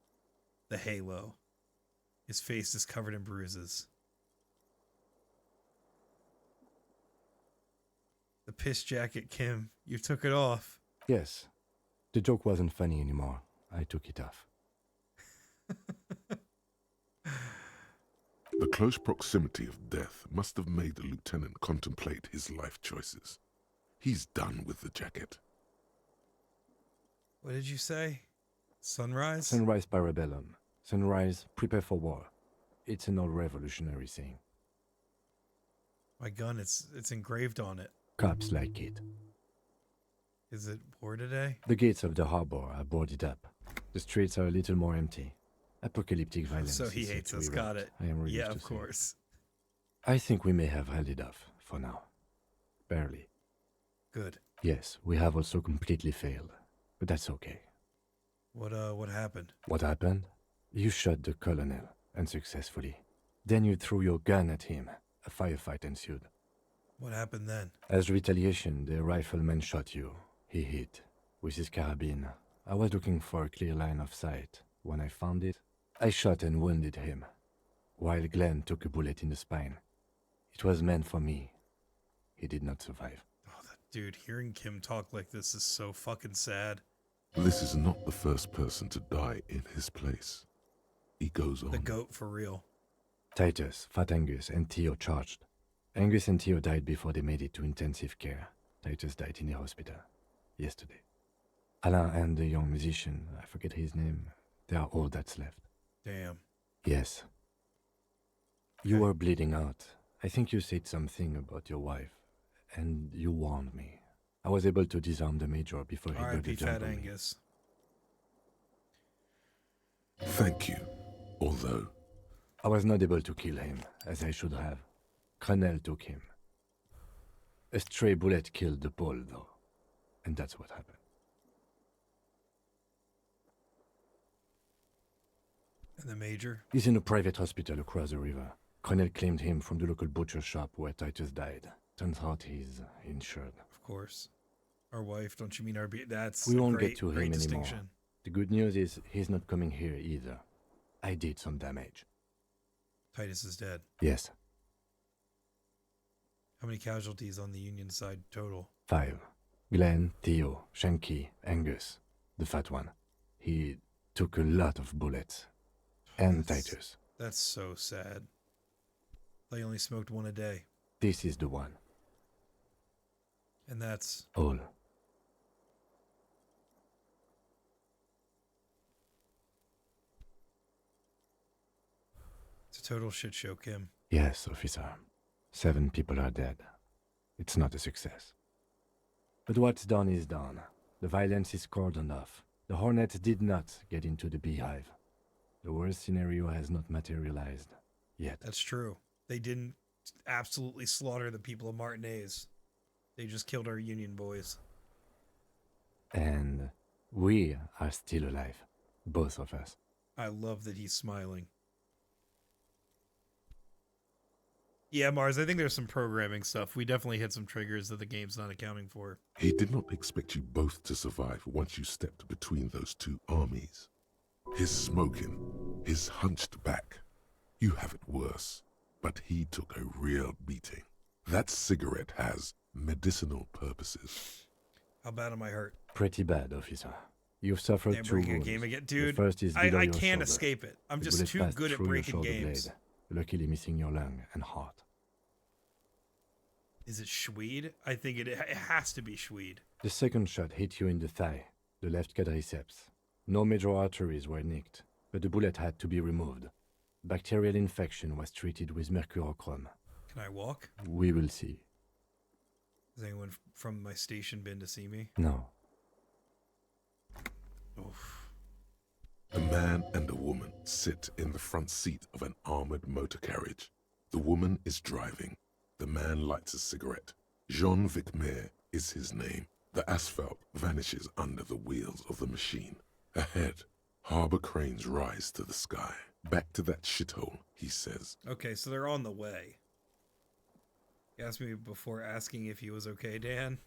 The halo. His face is covered in bruises. The piss jacket, Kim. You took it off. Yes. The joke wasn't funny anymore. I took it off. The close proximity of death must have made the lieutenant contemplate his life choices. He's done with the jacket. What did you say? Sunrise? Sunrise, Parabellum. Sunrise, prepare for war. It's an old revolutionary saying. My gun, it's engraved on it. Cops like it. Is it war today? The gates of the harbor are boarded up. The streets are a little more empty. Apocalyptic violence. So he hates us. Got it. I am relieved yeah, to of say. course. I think we may have held it off for now. Barely. Good. Yes, we have also completely failed, but that's okay. What happened? What happened? You shot the colonel, unsuccessfully. Then you threw your gun at him. A firefight ensued. What happened then? As retaliation, the rifleman shot you. He hit with his carabine. I was looking for a clear line of sight. When I found it, I shot and wounded him, while Glenn took a bullet in the spine. It was meant for me. He did not survive. Oh, dude, hearing Kim talk like this is so fucking sad. This is not the first person to die in his place. He goes on. The goat for real. Titus, Fat Angus, and Theo charged. Angus and Theo died before they made it to intensive care. Titus died in the hospital yesterday. Alain and the young musician, I forget his name, they are all that's left. Damn. Yes. You were bleeding out. I think you said something about your wife, and you warned me. I was able to disarm the major before he got the jump Fat on me. Angus. Thank you, although... I was not able to kill him, as I should have. Cronel took him. A stray bullet killed the Pole, though. And that's what happened. And the major? He's in a private hospital across the river. Cronel claimed him from the local butcher shop where Titus died. Turns out he's insured. Of course. Our wife, don't you mean our... That's We a won't great, get to great him distinction. anymore. The good news is he's not coming here either. I did some damage. Titus is dead. Yes. How many casualties on the Union side total? 5. Glenn, Theo, Shanky, Angus, the fat one. He took a lot of bullets. And Titus. That's so sad. They only smoked one a day. This is the one. And that's... All. It's a total shit show, Kim. Yes, officer. 7 people are dead. It's not a success. But what's done is done. The violence is cordoned off. The Hornets did not get into the beehive. The worst scenario has not materialized yet. That's true. They didn't absolutely slaughter the people of Martinez. They just killed our Union boys. And we are still alive. Both of us. I love that he's smiling. Yeah, Mars, I think there's some programming stuff. We definitely hit some triggers that the game's not accounting for. He did not expect you both to survive once you stepped between those two armies. His smoking, his hunched back. You have it worse, but he took a real beating. That cigarette has medicinal purposes. How bad am I hurt? Pretty bad, officer. You've suffered Can't 2 break a wounds. game again. Dude, The first is below I your can't shoulder. escape it. I'm The just bullet too passed good at through your breaking shoulder games. blade, luckily missing your lung and heart. Is it Schweed? I think it has to be Schweed. The second shot hit you in the thigh, the left quadriceps. No major arteries were nicked, but the bullet had to be removed. Bacterial infection was treated with mercurochrome. Can I walk? We will see. Has anyone from my station been to see me? No. Oof. A man and a woman sit in the front seat of an armored motor carriage. The woman is driving. The man lights a cigarette. Jean Vicmer is his name. The asphalt vanishes under the wheels of the machine. Ahead, Harbor cranes rise to the sky. Back to that shithole, he says. Okay, so they're on the way. He asked me before asking if he was okay, Dan.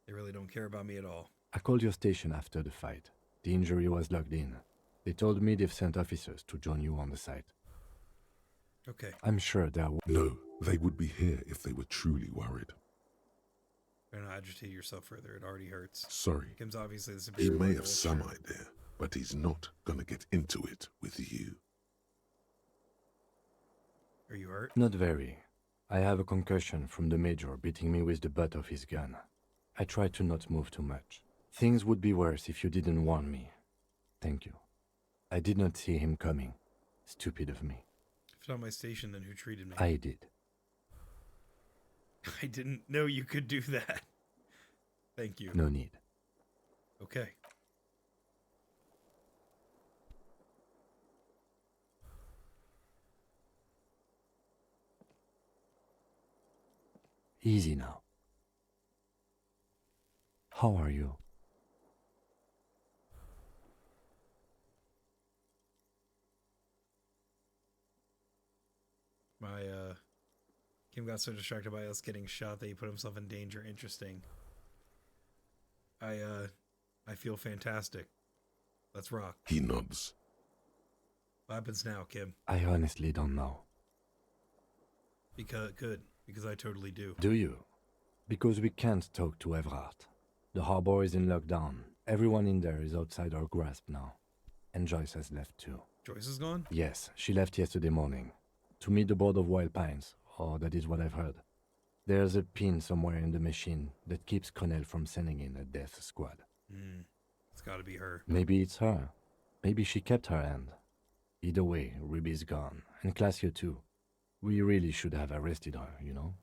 They really don't care about me at all. I called your station after the fight. The injury was logged in. They told me they've sent officers to join you on the site. Okay. I'm sure they're... No, they would be here if they were truly worried. Don't agitate yourself further. It already hurts. Sorry. Kim's obviously the He superior. may have some idea, but he's not gonna get into it with you. Are you hurt? Not very. I have a concussion from the Major beating me with the butt of his gun. I tried to not move too much. Things would be worse if you didn't warn me. Thank you. I did not see him coming. Stupid of me. If not my station, then who treated me? I did. I didn't know you could do that. Thank you. No need. Okay. Easy now. How are you? Kim got so distracted by us getting shot that he put himself in danger. Interesting. I feel fantastic. Let's rock. He nods. What happens now, Kim? I honestly don't know. Because I totally do. Do you? Because we can't talk to Everhart. The harbor is in lockdown. Everyone in there is outside our grasp now. And Joyce has left too. Joyce is gone? Yes, she left yesterday morning. To meet the board of Wild Pines, or that is what I've heard. There's a pin somewhere in the machine that keeps Connell from sending in a death squad. It's gotta be her. Maybe it's her. Maybe she kept her hand. Either way, Ruby's gone. And Classio too. We really should have arrested her, you know?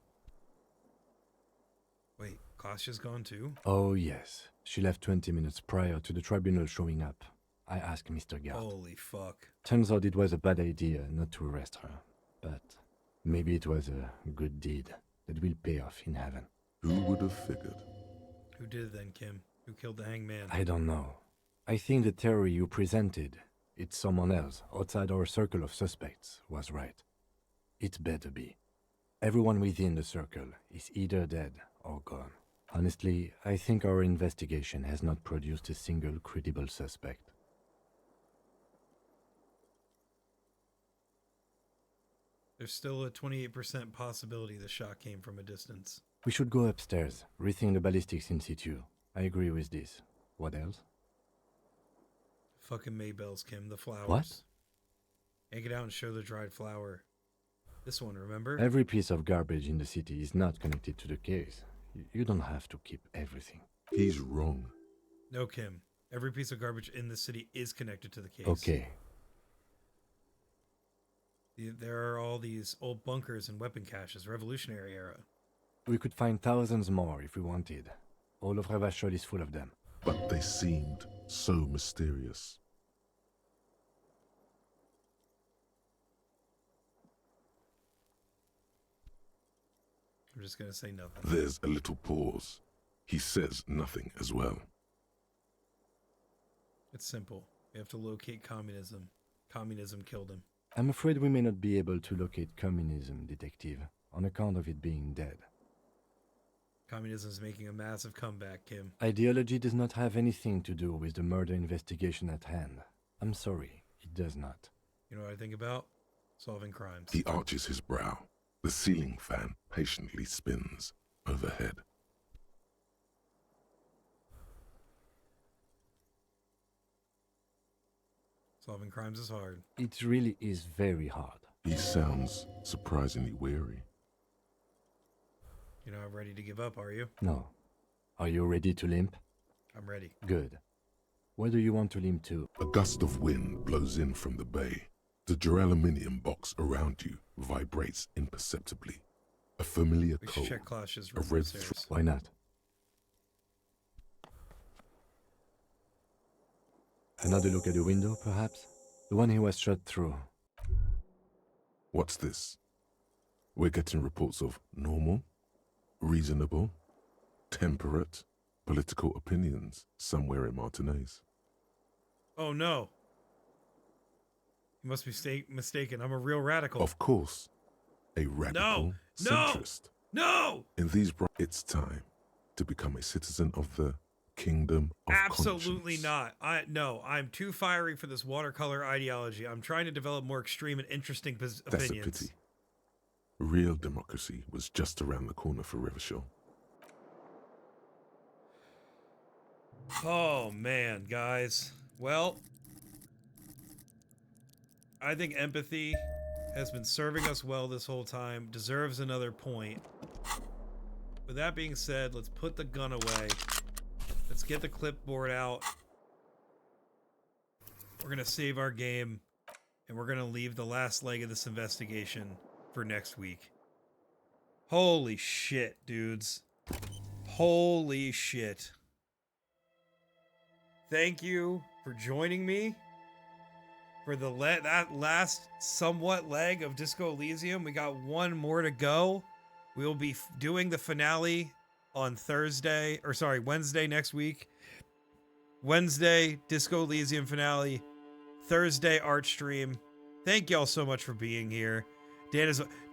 Wait, Classia's gone too? Oh yes. She left 20 minutes prior to the tribunal showing up. I asked Mr. Gart. Holy fuck. Turns out it was a bad idea not to arrest her. But maybe it was a good deed that will pay off in heaven. Who would have figured? Who did it then, Kim? Who killed the hangman? I don't know. I think the theory you presented, it's someone else outside our circle of suspects, was right. It better be. Everyone within the circle is either dead or gone. Honestly, I think our investigation has not produced a single credible suspect. There's still a 28% possibility the shot came from a distance. We should go upstairs, rethink the ballistics in situ. I agree with this. What else? Fucking Maybells, Kim, the flowers. What? Take it out and show the dried flower. This one, remember? Every piece of garbage in the city is not connected to the case. You don't have to keep everything. He's wrong. No, Kim. Every piece of garbage in the city is connected to the case. Okay. There are all these old bunkers and weapon caches, Revolutionary era. We could find thousands more if we wanted. All of Revachol is full of them. But they seemed so mysterious. I'm just gonna say nothing. There's a little pause. He says nothing as well. It's simple. We have to locate communism. Communism killed him. I'm afraid we may not be able to locate communism, Detective, on account of it being dead. Communism is making a massive comeback, Kim. Ideology does not have anything to do with the murder investigation at hand. I'm sorry, it does not. You know what I think about? Solving crimes. He arches his brow. The ceiling fan patiently spins overhead. Solving crimes is hard. It really is very hard. He sounds surprisingly weary. You're not ready to give up, are you? No. Are you ready to limp? I'm ready. Good. Where do you want to limp to? A gust of wind blows in from the bay. The duraluminium box around you vibrates imperceptibly. A familiar We should cold. check Clash's A room red upstairs. Why not? Another look at the window, perhaps? The one he was shot through. What's this? We're getting reports of normal, reasonable, temperate, political opinions somewhere in Martinez. Oh no. You must be mistaken. I'm a real radical. Of course, a radical centrist. No! In these it's time to become a citizen of the kingdom of Absolutely conscience. not. I'm too fiery for this watercolor ideology. I'm trying to develop more extreme and interesting opinions. That's a pity. Real democracy was just around the corner for Revachol. Oh man, guys. Well, I think empathy has been serving us well this whole time, deserves another point. With that being said, let's put the gun away. Let's get the clipboard out. We're going to save our game, and we're going to leave the last leg of this investigation for next week. Holy shit, dudes. Holy shit. Thank you for joining me for that last somewhat leg of Disco Elysium. We got one more to go. We will be doing the finale on Wednesday next week. Wednesday, Disco Elysium finale. Thursday, art stream. Thank y'all so much for being here.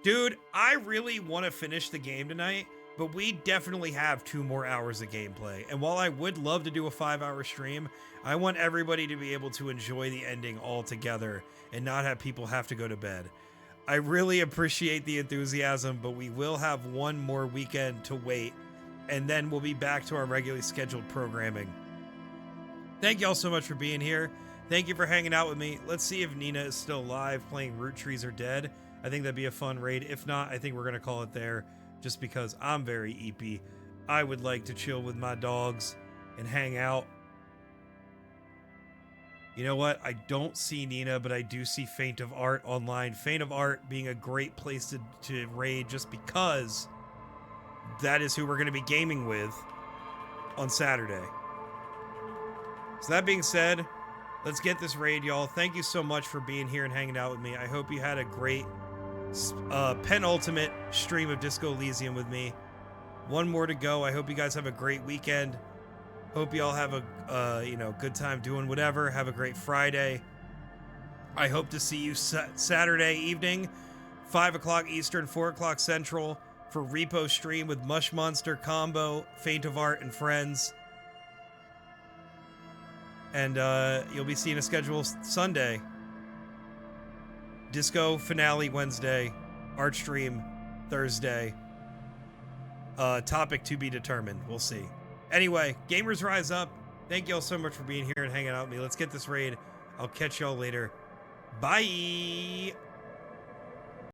Dude, I really want to finish the game tonight, but we definitely have 2 more hours of gameplay. And while I would love to do a 5-hour stream, I want everybody to be able to enjoy the ending all together and not have people have to go to bed. I really appreciate the enthusiasm, but we will have one more weekend to wait, and then we'll be back to our regularly scheduled programming. Thank y'all so much for being here. Thank you for hanging out with me. Let's see if Nina is still alive playing Root Trees Are Dead. I think that'd be a fun raid. If not, I think we're going to call it there just because I'm very eepy. I would like to chill with my dogs and hang out. You know what? I don't see Nina, but I do see Faint of Art online. Faint of Art being a great place to raid just because that is who we're going to be gaming with on Saturday. So that being said, let's get this raid, y'all. Thank you so much for being here and hanging out with me. I hope you had a great penultimate stream of Disco Elysium with me. One more to go. I hope you guys have a great weekend. Hope you all have a good time doing whatever. Have a great Friday. I hope to see you Saturday evening, 5 o'clock Eastern, 4 o'clock Central, for Repo stream with Mush Monster Combo, Faint of Art, and friends. And you'll be seeing a schedule Sunday. Disco finale Wednesday. Art stream Thursday. Topic to be determined. We'll see. Anyway, gamers rise up. Thank y'all so much for being here and hanging out with me. Let's get this raid. I'll catch y'all later. Bye!